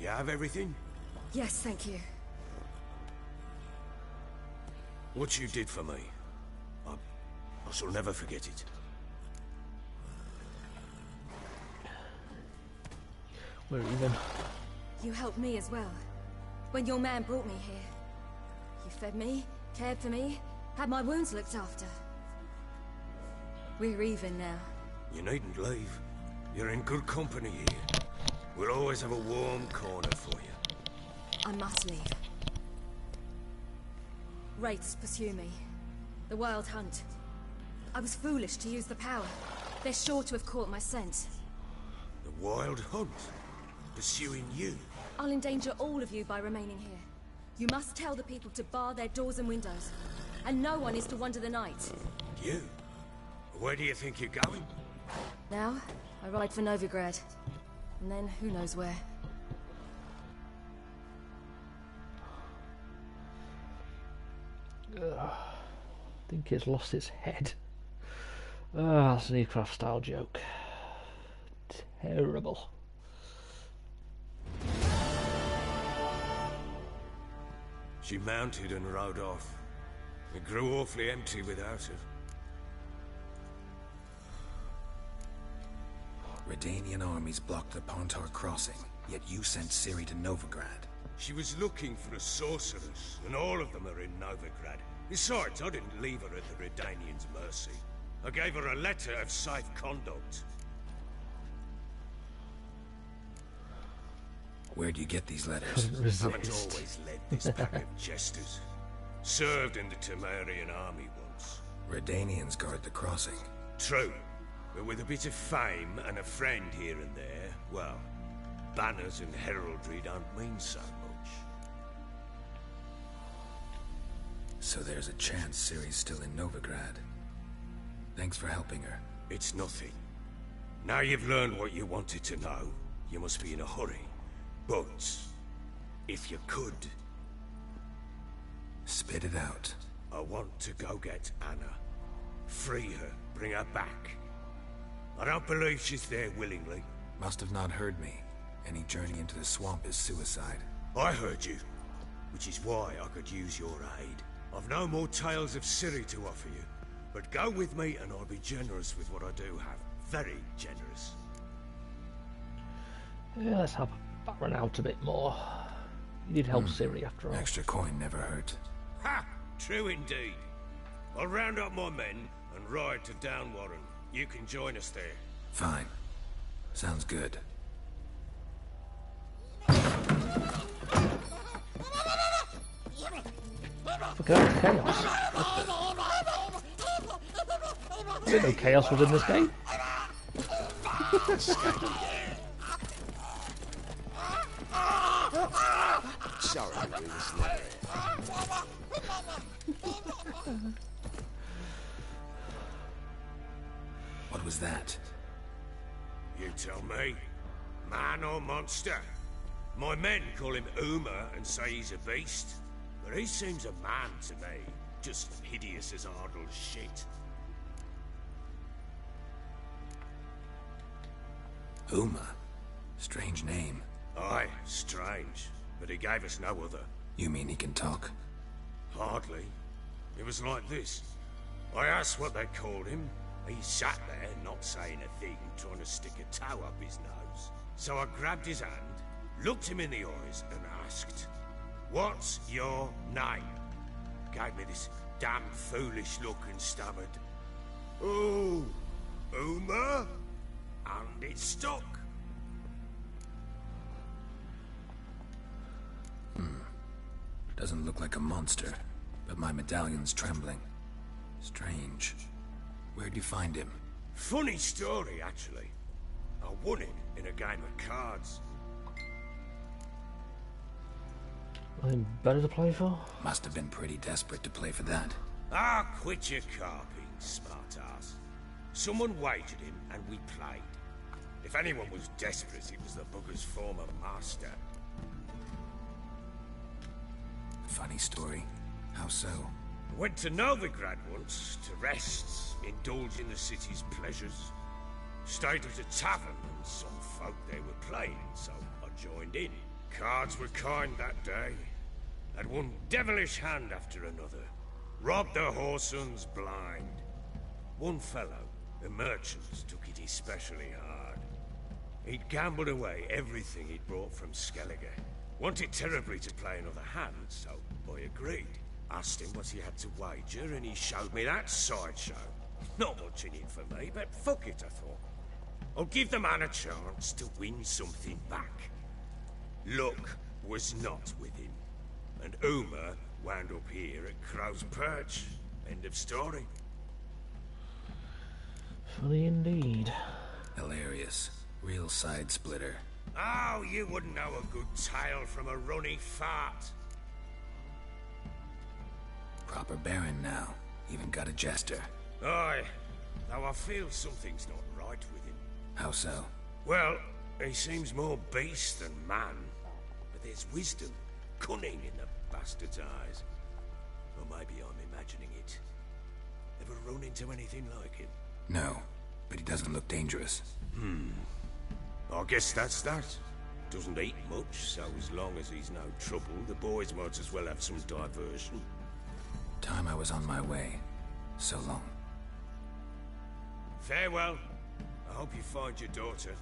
You have everything? Yes, thank you. What you did for me, I shall never forget it. We're even. You helped me as well. When your man brought me here. You fed me, cared for me, had my wounds looked after. We're even now. You needn't leave. You're in good company here. We'll always have a warm corner for you. I must leave. Wraiths pursue me. The Wild Hunt. I was foolish to use the power. They're sure to have caught my scent. The Wild Hunt? Pursuing you? I'll endanger all of you by remaining here. You must tell the people to bar their doors and windows. And no one is to wander the night. You? Where do you think you're going? Now, I ride for Novigrad. And then, who knows where. I think it's lost its head. Ah, that's an Ecraft style joke. Terrible. She mounted and rode off. It grew awfully empty without her. Redanian armies blocked the Pontar crossing, yet you sent Ciri to Novigrad. She was looking for a sorceress, and all of them are in Novigrad. Besides, I didn't leave her at the Redanians' mercy. I gave her a letter of safe conduct. Where'd you get these letters? Haven't always led this pack of jesters. Served in the Temerian army once. Redanians guard the crossing. True. But with a bit of fame and a friend here and there, well, banners and heraldry don't mean so much. So there's a chance Ciri's still in Novigrad. Thanks for helping her. It's nothing. Now you've learned what you wanted to know, you must be in a hurry. But, if you could... Spit it out. I want to go get Anna. Free her, bring her back. I don't believe she's there willingly. Must have not heard me. Any journey into the swamp is suicide. I heard you, which is why I could use your aid. I've no more tales of Ciri to offer you, but go with me and I'll be generous with what I do have. Very generous. Yeah, let's help Baron out a bit more. You need help Ciri after all. Extra coin never hurt. Ha! True indeed. I'll round up my men and ride to Downwarren. You can join us there. Fine. Sounds good. Look at that chaos. I didn't know chaos was in this game. Sorry, we was never What was that? You tell me. Man or monster? My men call him Uma and say he's a beast. But he seems a man to me. Just hideous as Ardle's shit. Uma? Strange name. Aye, strange. But he gave us no other. You mean he can talk? Hardly. It was like this. I asked what they called him, He sat there, not saying a thing, trying to stick a toe up his nose. So I grabbed his hand, looked him in the eyes, and asked, "What's your name?" Gave me this damn foolish look and stammered, "Oh, Uma?" And it stuck. Doesn't look like a monster, but my medallion's trembling. Strange. Where'd you find him? Funny story, actually. I won it in a game of cards. Nothing better to play for? Must have been pretty desperate to play for that. Ah, quit your carping, smartass. Someone wagered him, and we played. If anyone was desperate, it was the bugger's former master. Funny story. How so? Went to Novigrad once, to rest, indulge in the city's pleasures. Stayed at a tavern, and some folk there were playing, so I joined in. Cards were kind that day. Had one devilish hand after another. Robbed the whoreson blind. One fellow, a merchant, took it especially hard. He'd gambled away everything he'd brought from Skellige. Wanted terribly to play another hand, so I agreed. Asked him what he had to wager, and he showed me that sideshow. Not much in it for me, but fuck it, I thought. I'll give the man a chance to win something back. Luck was not with him, and Uma wound up here at Crow's Perch. End of story. Funny indeed. Hilarious. Real side splitter. Oh, you wouldn't know a good tale from a runny fart. Proper baron now. Even got a jester. Aye, though I feel something's not right with him. How so? Well, he seems more beast than man. But there's wisdom, cunning in the bastard's eyes. Or maybe I'm imagining it. Ever run into anything like him? No, but he doesn't look dangerous. I guess that's that. Doesn't eat much, so as long as he's no trouble, the boys might as well have some diversion. Time I was on my way. So long. Farewell. I hope you find your daughter.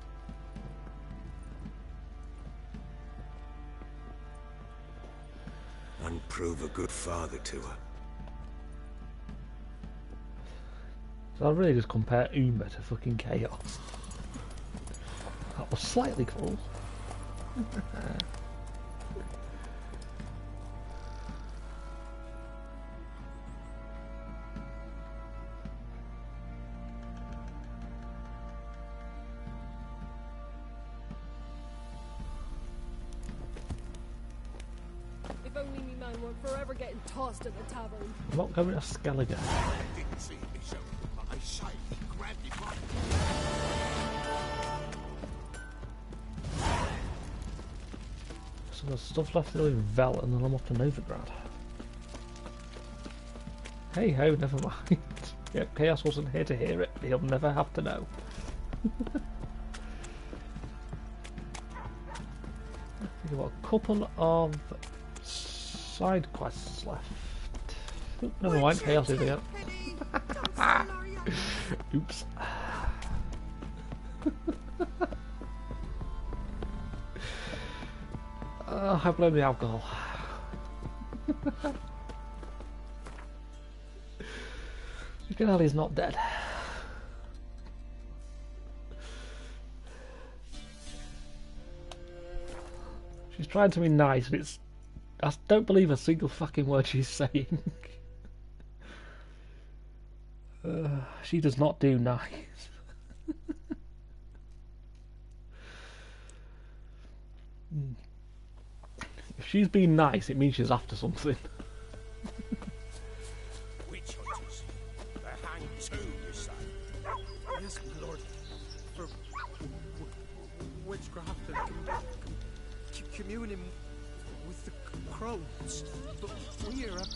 And prove a good father to her. So I really just compare Uma to fucking Chaos. That was slightly cool. If only me man weren't forever getting tossed at the tavern. I'm not going to Skellige. Didn't see me, so I say he grabbed him by So there's stuff left to do with Velen, and then I'm off to Novigrad. Hey ho, never mind. Yep, Chaos wasn't here to hear it. He'll never have to know. I think I've got a couple of side quests left. Oop, never mind, Chaos is again. Oops. I blame the alcohol. The girl is not dead. She's trying to be nice, and it's... I don't believe a single fucking word she's saying. She does not do nice. If she's being nice, it means she's after something. Witch hunters. They're hanged too, you say? Yes, my lord. For witchcraft and communing with the crows. But we have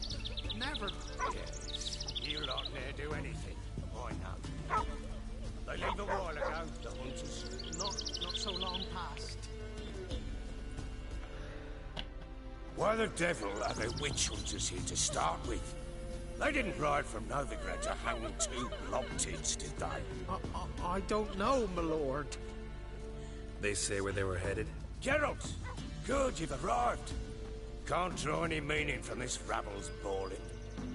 never... Yes, you lot ne'er do anything. I know. They leave a while ago, the hunters. Not so long past. Why the devil are there witch hunters here to start with? They didn't ride from Novigrad to hang 2 blob-tits, did they? I don't know, my lord. They say where they were headed? Geralt! Good, you've arrived. Can't draw any meaning from this rabble's bawling.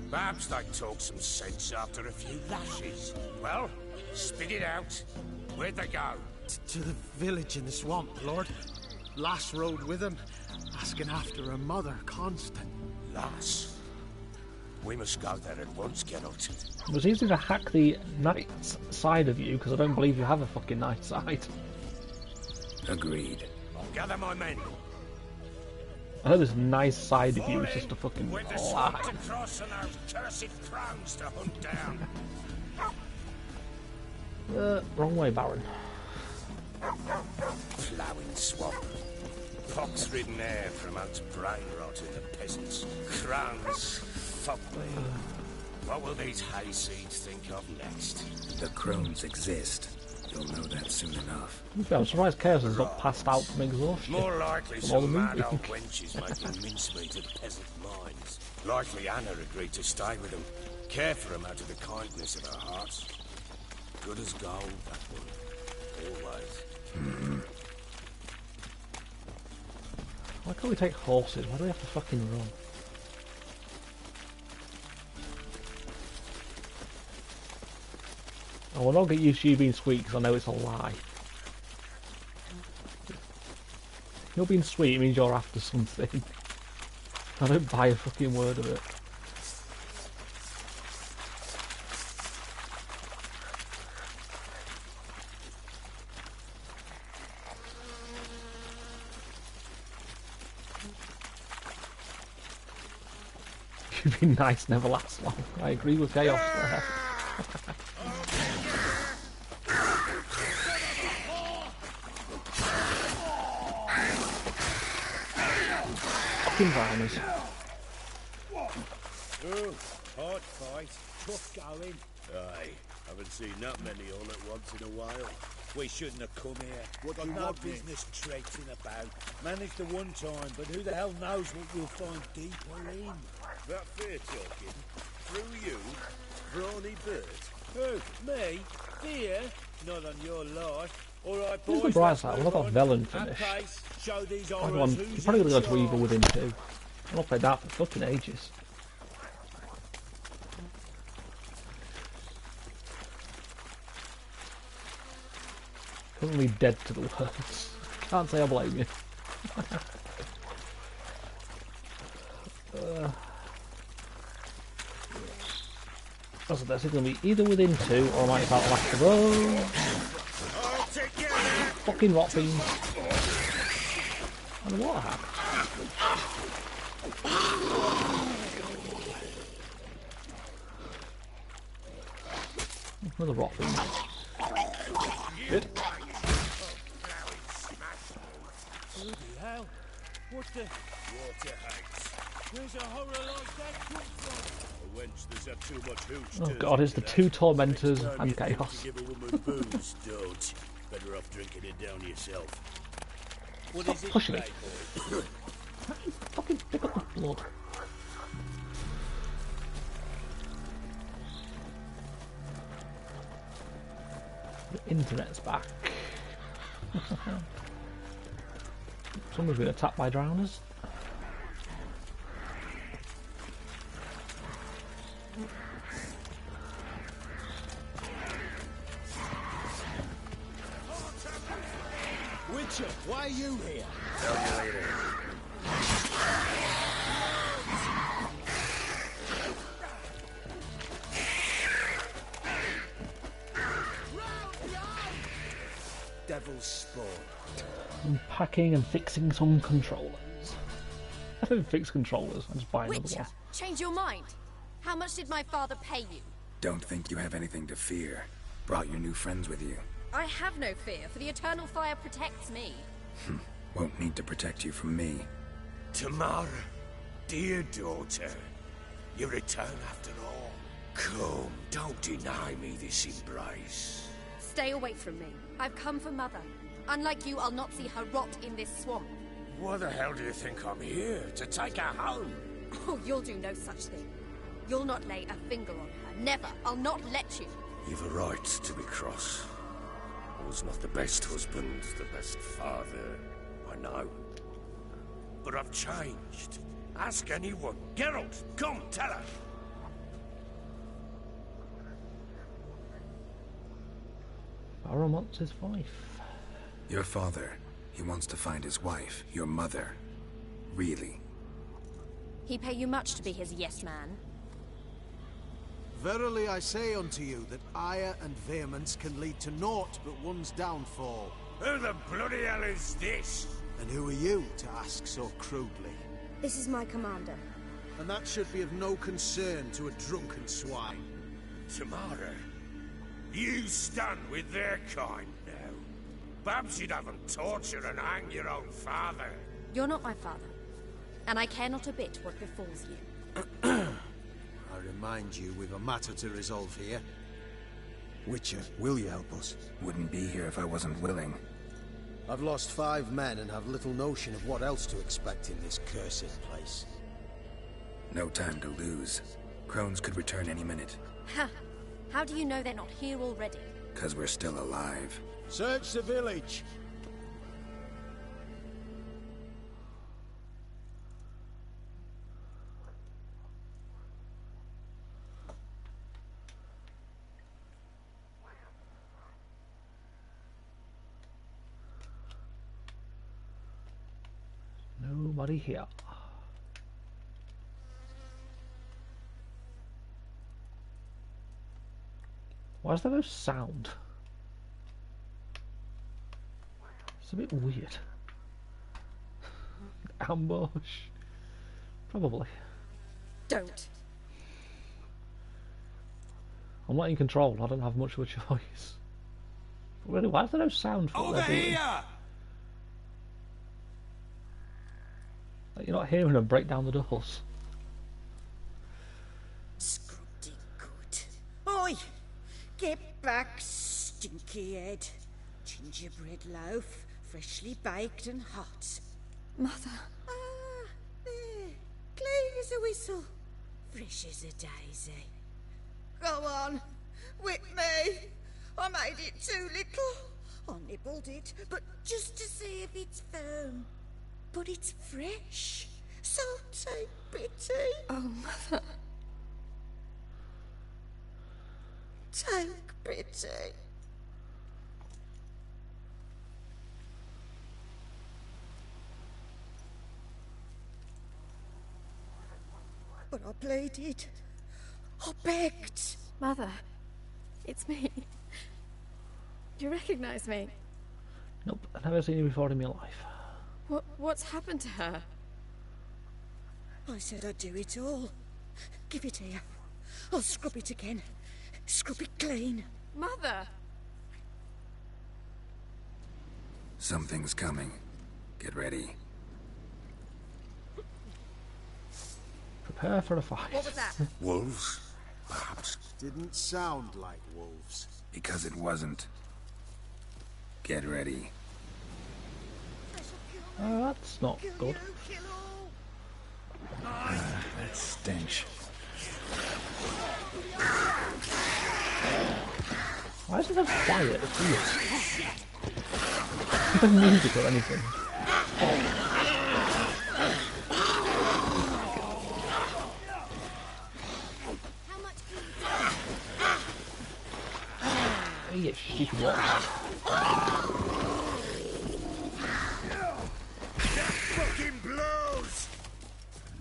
Perhaps they talk some sense after a few lashes. Well, spit it out. Where'd they go? To the village in the swamp, lord. Lass rode with him, asking after her mother, Constant. Lass? We must go there at once, Geralt. It was easy to hack the knight's side of you, because I don't believe you have a fucking knight side. Agreed. Gather my men. I heard this nice side of you is just a fucking With the swamp to cross and those cursed crows to hunt down. Wrong way, Baron. Ploughing swamp. Pox-ridden air promotes brain rot in the peasants. Crowns, fuck me. What will these hayseeds think of next? The crones exist. You'll know that soon enough. I'm surprised Chaos has not passed out from exhaustion. More likely from all the some mad moving. old wenches making mincemeat of peasant minds. Likely Anna agreed to stay with them, care for them out of the kindness of her heart. Good as gold, that one. Always. Why can't we take horses? Why do we have to fucking run? I will not get used to you being sweet because I know it's a lie. You're being sweet, it means you're after something. I don't buy a fucking word of it. You've been nice, never lasts long. I agree with Chaos there. Fucking rhinos. Oh, hard fight. Tough going. Aye, haven't seen that many all at once in a while. We shouldn't have come here. What got no business traipsing about. Managed the one time, but who the hell knows what we'll find deeper in. That fair talking? Through you? Brawny bird? Who? Me? Fear? Not on your life. Alright, Who's boys. the bright side? Well, I've got Velen finished. You're probably going to go to Evil Within 2. I've not played that for fucking ages. Currently dead to the words. Can't say I blame you. So that's going to be either Within 2 or I might start Last of Us. Fucking rot fiends. And a water hat. Another rot fiend. Good. Bloody hell. What the? Water hags. Where's a horror like that come from? A wench that's had too much hooch. Oh god, it's the two tormentors and Chaos. Give a woman booze, don't. Better off drinking it down yourself. What Stop is it, pushing me. playboy? Fucking pick up the blood. The internet's back. Someone's been attacked by drowners. Witcher, why are you here? Tell you later. Devil's spawn. Unpacking and fixing some controllers. I don't fix controllers, I just buy another Witcher, one. change your mind. How much did my father pay you? Don't think you have anything to fear. Brought your new friends with you. I have no fear, for the eternal fire protects me. Won't need to protect you from me. Tamara, dear daughter, you return after all. Come, don't deny me this embrace. Stay away from me. I've come for Mother. Unlike you, I'll not see her rot in this swamp. What the hell do you think I'm here? To take her home? Oh, you'll do no such thing. You'll not lay a finger on her. Never. I'll not let you. You've a right to be cross. I was not the best husband, the best father, I know. But I've changed. Ask anyone. Geralt, come, tell her. Baron wants his wife. Your father, he wants to find his wife, your mother. Really? He pay you much to be his yes man. Verily I say unto you that ire and vehemence can lead to naught but one's downfall. Who the bloody hell is this? And who are you to ask so crudely? This is my commander. And that should be of no concern to a drunken swine. Tamara, you stand with their kind now. Perhaps you'd have them torture and hang your own father. You're not my father, and I care not a bit what befalls you. I remind you, we've a matter to resolve here. Witcher, will you help us? Wouldn't be here if I wasn't willing. I've lost 5 men and have little notion of what else to expect in this cursed place. No time to lose. Crones could return any minute. Ha! How do you know they're not here already? 'Cause we're still alive. Search the village! Nobody here. Why is there no sound? It's a bit weird. Ambush. Probably. Don't. I'm not in control. I don't have much of a choice. But really, why is there no sound for what Over they're doing? here! Like, you're not hearing them break down the doors. Scrubby good. Oi! Get back, stinky head. Gingerbread loaf, freshly baked and hot. Mother. Ah, there. Clean as a whistle. Fresh as a daisy. Go on, whip me. I made it too little. I nibbled it, but just to see if it's firm. But it's fresh. So take pity. Oh, Mother. Take pity. But I pleaded. I begged. Mother, it's me. Do you recognize me? Nope, I've never seen you before in my life. What's happened to her? I said I'd do it all. Give it here. I'll scrub it again. Scrub it clean. Mother! Something's coming. Get ready. Prepare for a fight. What was that? Wolves, perhaps. Didn't sound like wolves. Because it wasn't. Get ready. That's not good. That stench. Why is it so quiet? It's weird. No music or anything. You stupid what? Fucking blows!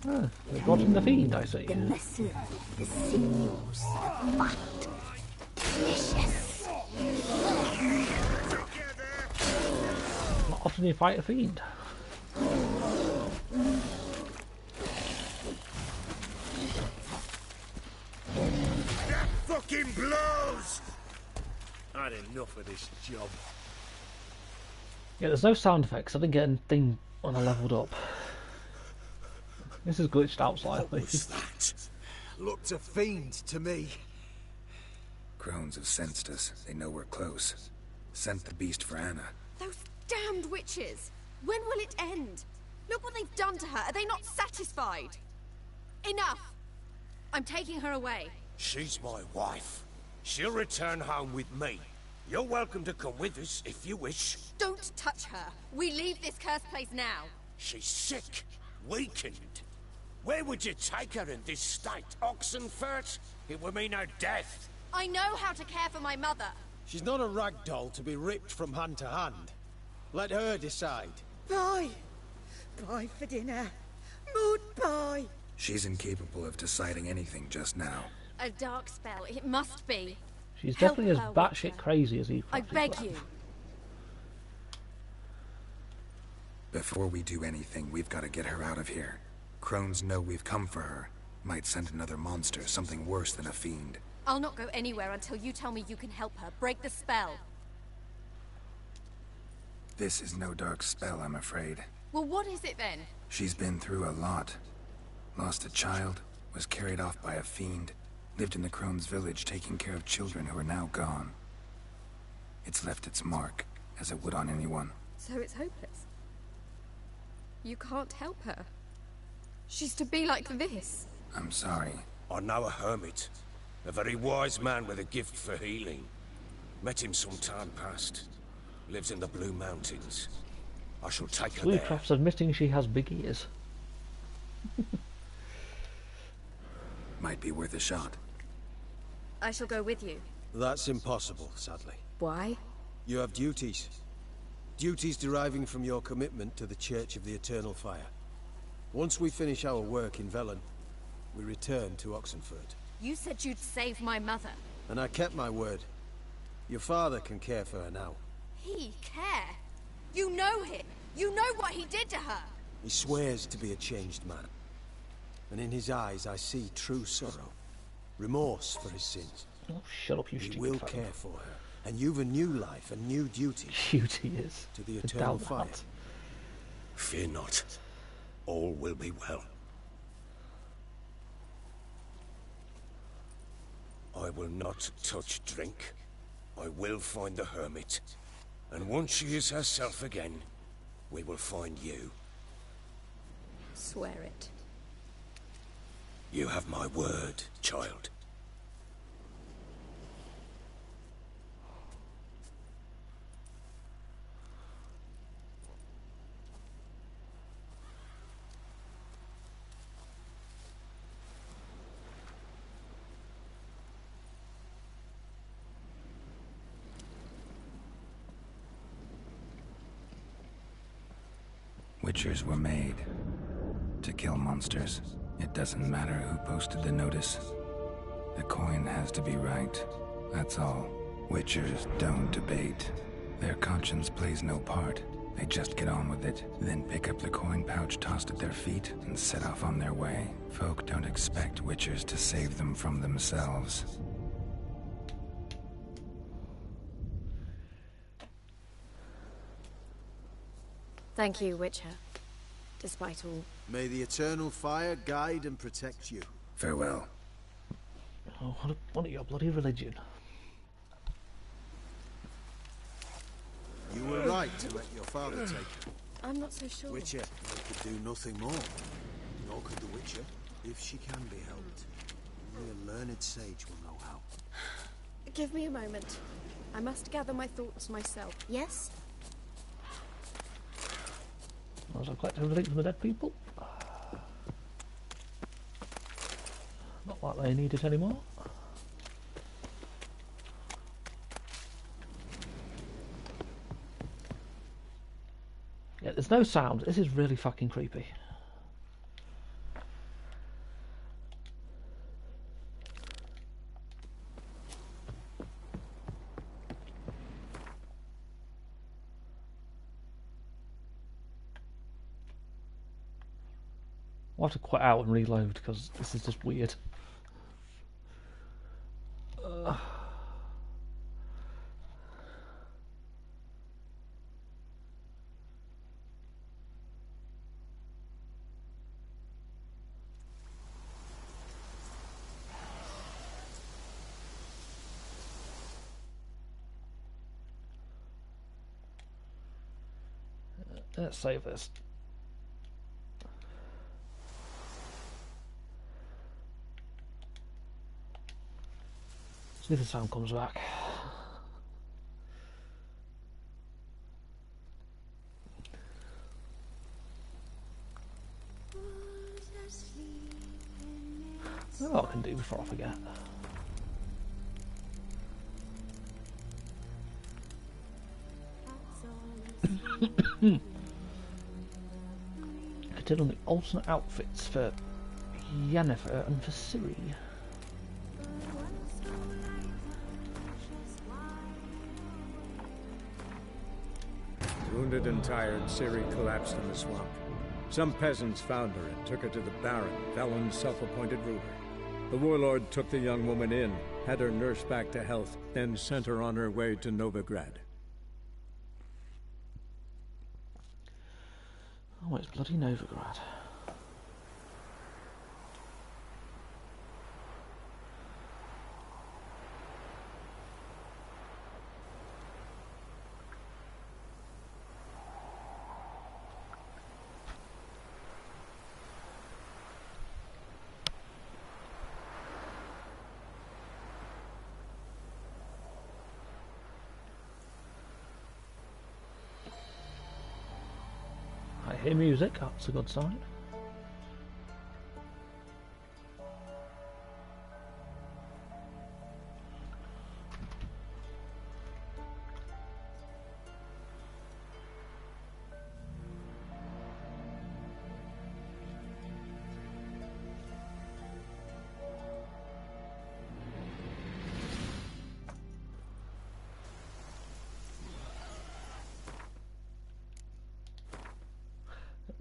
Ah, they're rotting the feed, I see. The muscle, the sinews, fat, delicious. Not often you fight a fiend. That fucking blows! I had enough of this job. Yeah, there's no sound effects. I didn't get anything when I leveled up. This is glitched out slightly. What was that? Looked a fiend to me. Crones have sensed us. They know we're close. Sent the beast for Anna. Those damned witches! When will it end? Look what they've done to her. Are they not satisfied? Enough! I'm taking her away. She's my wife. She'll return home with me. You're welcome to come with us if you wish. Don't touch her. We leave this cursed place now. She's sick, weakened. Where would you take her in this state? Oxenfurt? It would mean her death. I know how to care for my mother. She's not a rag doll to be ripped from hand to hand. Let her decide. Pie! Pie for dinner. Mood pie! She's incapable of deciding anything just now. A dark spell, it must be. She's Help definitely as her, batshit Witcher. crazy as he. I beg you. Before we do anything, we've got to get her out of here. Crones know we've come for her. Might send another monster, something worse than a fiend. I'll not go anywhere until you tell me you can help her. Break the spell. This is no dark spell, I'm afraid. Well, what is it then? She's been through a lot. Lost a child, was carried off by a fiend, lived in the Crone's village taking care of children who are now gone. It's left its mark, as it would on anyone. So it's hopeless. You can't help her. She's to be like this. I'm sorry. I know a hermit. A very wise man with a gift for healing. Met him some time past. Lives in the Blue Mountains. I shall take her there. Sweetcraft's admitting she has big ears. Might be worth a shot. I shall go with you. That's impossible, sadly. Why? You have duties. Duties deriving from your commitment to the Church of the Eternal Fire. Once we finish our work in Velen, we return to Oxenfurt. You said you'd save my mother. And I kept my word. Your father can care for her now. He care? You know him. You know what he did to her. He swears to be a changed man. And in his eyes I see true sorrow. Remorse for his sins. Oh, shut up, you stupid He will fellow. care for her. And you've a new life, a new duty. Duty is. To the I Eternal doubt Fire. that. Fear not. All will be well. I will not touch drink. I will find the hermit. And once she is herself again, we will find you. Swear it. You have my word, child. Witchers were made to kill monsters. It doesn't matter who posted the notice. The coin has to be right. That's all. Witchers don't debate. Their conscience plays no part. They just get on with it, then pick up the coin pouch tossed at their feet and set off on their way. Folk don't expect Witchers to save them from themselves. Thank you, Witcher. Despite all. May the Eternal Fire guide and protect you. Farewell. Oh, what are your bloody religion? You were right to let your father take her. I'm not so sure. Witcher, I could do nothing more. Nor could the Witcher, if she can be helped. Only a learned sage will know how. Give me a moment. I must gather my thoughts myself. Yes? Was I collecting everything from the dead people? Not like they need it anymore. Yeah, there's no sound. This is really fucking creepy. I'll have to quit out and reload because this is just weird. Let's save this. See if the sound comes back. Oh, I can do before I forget. I did on the alternate outfits for Yennefer and for Ciri. Wounded and tired, Ciri collapsed in the swamp. Some peasants found her and took her to the Baron, Velen's self-appointed ruler. The warlord took the young woman in, had her nursed back to health, then sent her on her way to Novigrad. Oh, it's bloody Novigrad. I hear music, that's a good sign.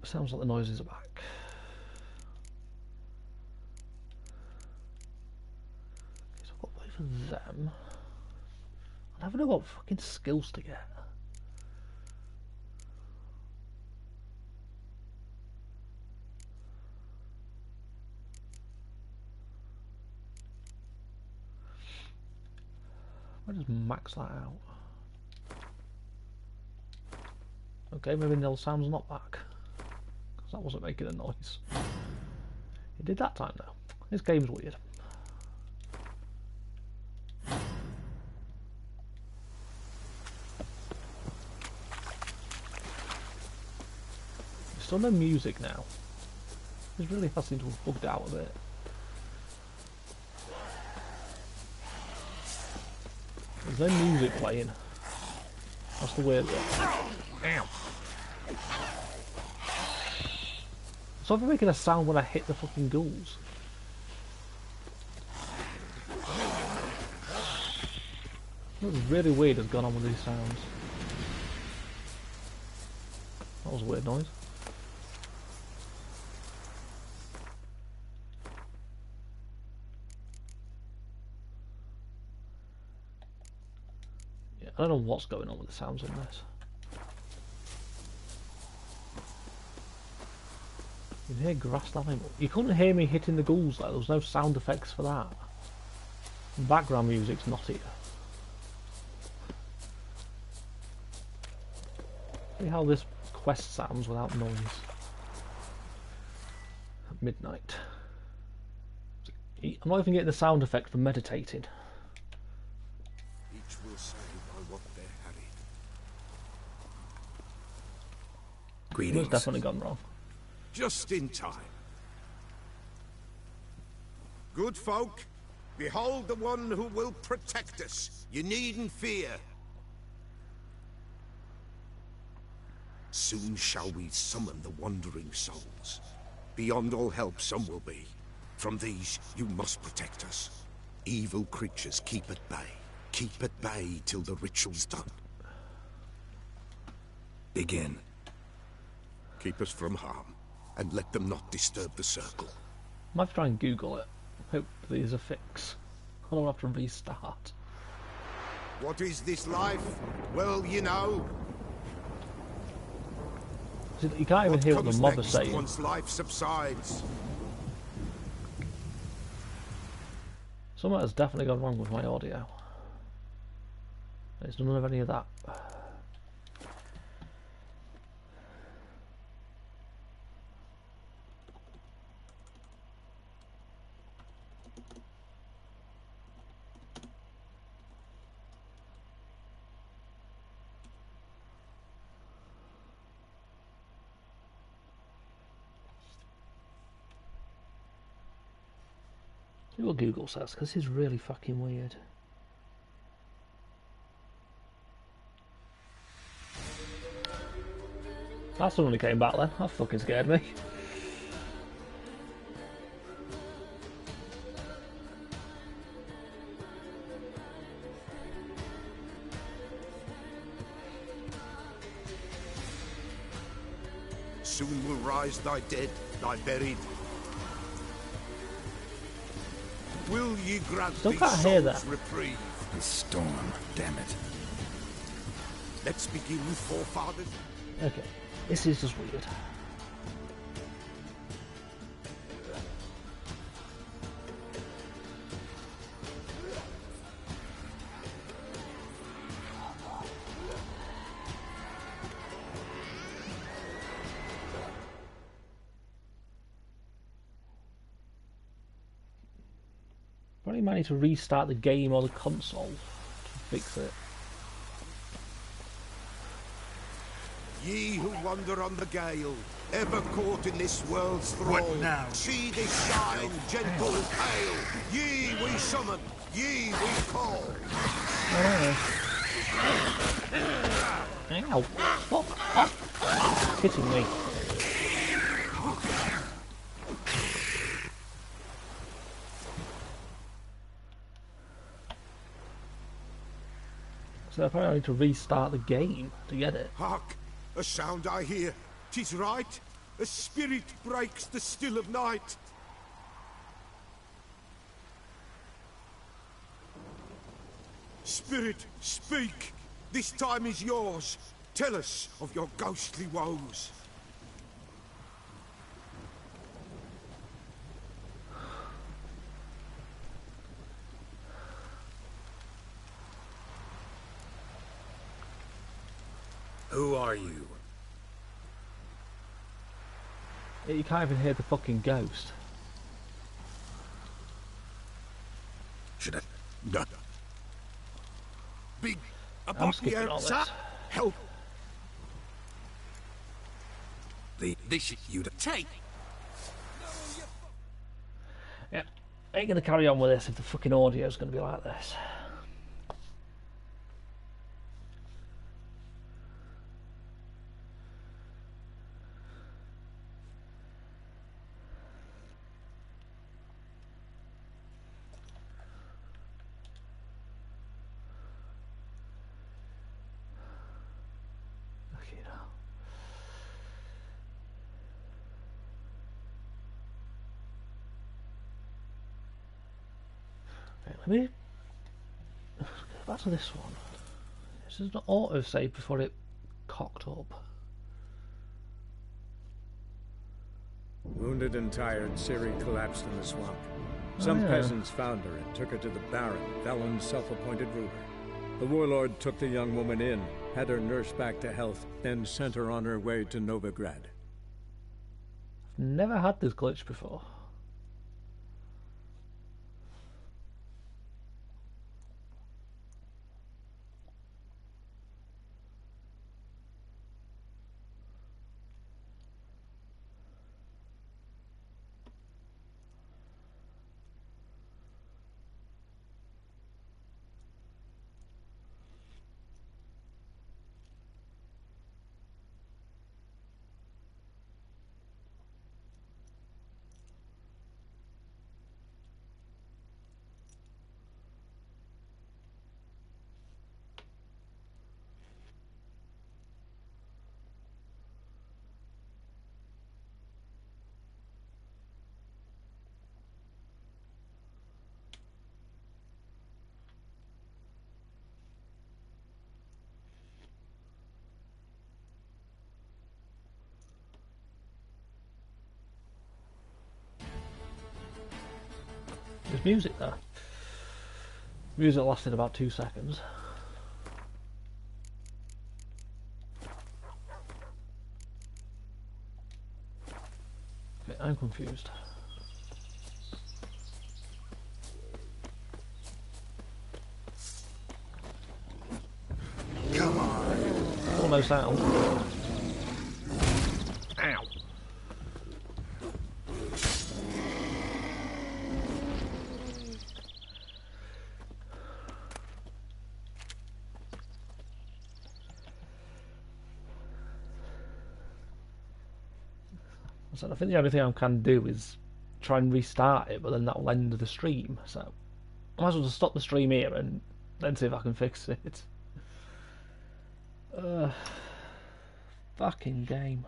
Sounds like the noises are back. So I've got both of them. I never know what fucking skills to get. Where does max that out? Okay, maybe the sound's not back. That wasn't making a noise. It did that time though. This game's weird. There's still no music now. This really has seemed to have bugged out a bit. There's no music playing. That's the weird bit. Damn. So I'm making a sound when I hit the fucking ghouls. Something really weird has gone on with these sounds. That was a weird noise. Yeah, I don't know what's going on with the sounds in this. You can hear grass animal. You couldn't hear me hitting the ghouls though, there was no sound effects for that. Background music's not here. See how this quest sounds without noise. At midnight. I'm not even getting the sound effect for meditating. Each will say by what they're harried. Greetings. It's definitely gone wrong. Just in time. Good folk, behold the one who will protect us. You needn't fear. Soon shall we summon the wandering souls. Beyond all help some will be. From these you must protect us. Evil creatures keep at bay. Keep at bay till the ritual's done. Begin. Keep us from harm. And let them not disturb the circle. I might try and Google it. Hope there's a fix. I don't have to restart. What is this life? Well, you know. See, you can't even hear what the mob is saying. Once life subsides. Something has definitely gone wrong with my audio. It's none of any of that. See what Google says, because this is really fucking weird. That's the one who came back then. That fucking scared me. Soon will rise thy dead, thy buried. Will ye grant Still these can't hear souls that. reprieve? The storm, damn it. Let's begin, forefathers. Okay, this is just weird. Probably might need to restart the game or the console to fix it. Ye who wander on the gale, ever caught in this world's thrall. What now? See this child, gentle and pale. Ye we summon, ye we call. Ow! Fuck off! Hitting me. So I probably need to restart the game to get it. Hark! A sound I hear. 'Tis right. A spirit breaks the still of night. Spirit, speak. This time is yours. Tell us of your ghostly woes. Who are you? You can't even hear the fucking ghost. Should I? No. Big I'm above the skipping all outside. this. Help. This is you to take. Yeah, I ain't gonna carry on with this if the fucking audio's gonna be like this. Let me go back to this one. This is an auto-save before it cocked up. Wounded and tired, Ciri collapsed in the swamp. Some peasants found her and took her to the Baron, Velen's self-appointed ruler. The warlord took the young woman in, had her nursed back to health, then sent her on her way to Novigrad. Never had this glitch before. There's music there. Music lasted about 2 seconds. Okay, I'm confused. Come on. Almost out. Ow. So I think the only thing I can do is try and restart it, but then that will end the stream. So I might as well just stop the stream here and then see if I can fix it. Fucking game.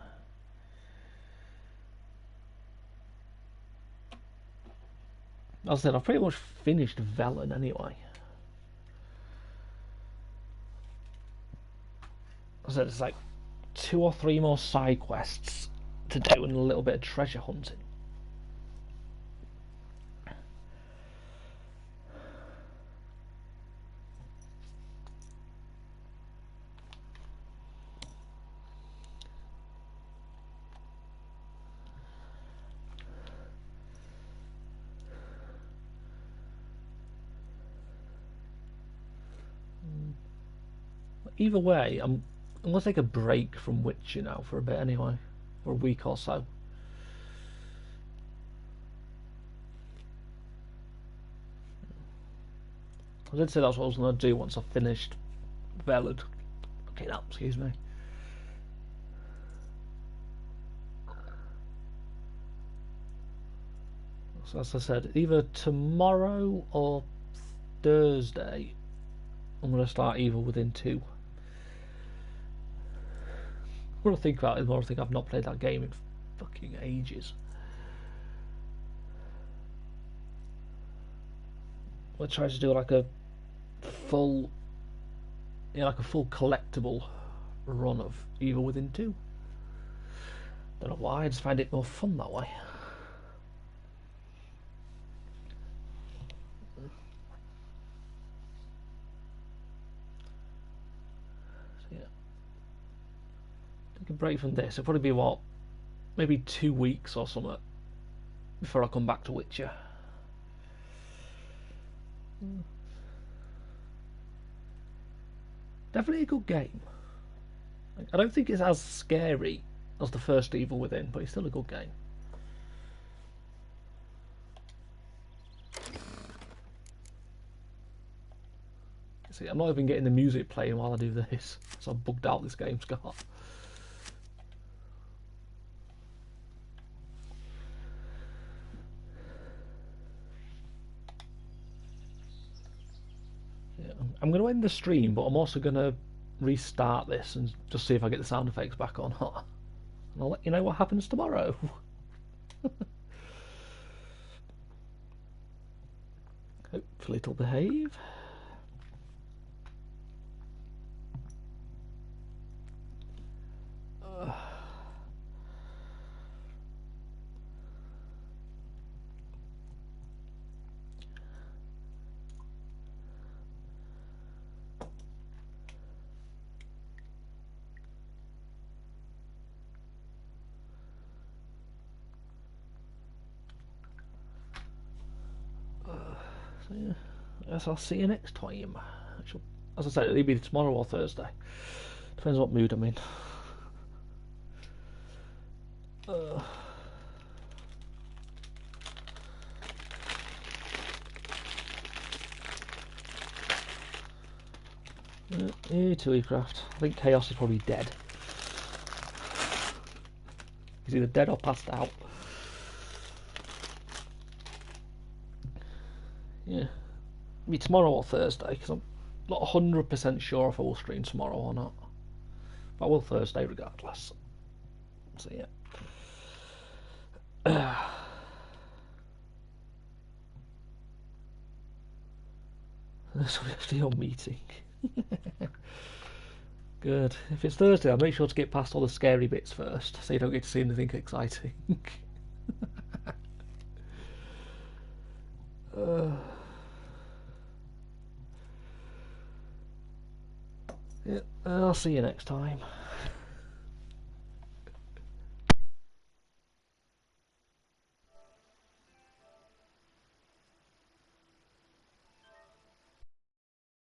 As I said, I've pretty much finished Velen anyway. As I said, it's like 2 or 3 more side quests to do and a little bit of treasure hunting. Either way, I'm gonna take a break from Witcher now for a bit anyway, for a week or so. I did say that's what I was gonna do once I finished Velen. Okay, now, excuse me. So as I said, either tomorrow or Thursday, I'm gonna start Evil Within 2. The more I think about it, the more I think I've not played that game in fucking ages. I tried to do like a full, like a full collectible run of Evil Within 2. Don't know why, I just find it more fun that way. So yeah, take a break from this. It'll probably be what, maybe 2 weeks or something before I come back to Witcher. Definitely a good game. I don't think it's as scary as the first Evil Within, but it's still a good game. See, I'm not even getting the music playing while I do this, so I'm bugged out this game's got. Yeah, I'm going to end the stream, but I'm also going to restart this and just see if I get the sound effects back or not. And I'll let you know what happens tomorrow. Hopefully it'll behave. So yeah, I guess I'll see you next time. As I said, it'll be tomorrow or Thursday. Depends what mood I'm in. You too, Ecraft. I think Chaos is probably dead. He's either dead or passed out. Yeah. Maybe tomorrow or Thursday, because I'm not 100% sure if I will stream tomorrow or not. But I will Thursday regardless. So yeah. So we have to your meeting. Good. If it's Thursday, I'll make sure to get past all the scary bits first, so you don't get to see anything exciting. Yeah, I'll see you next time.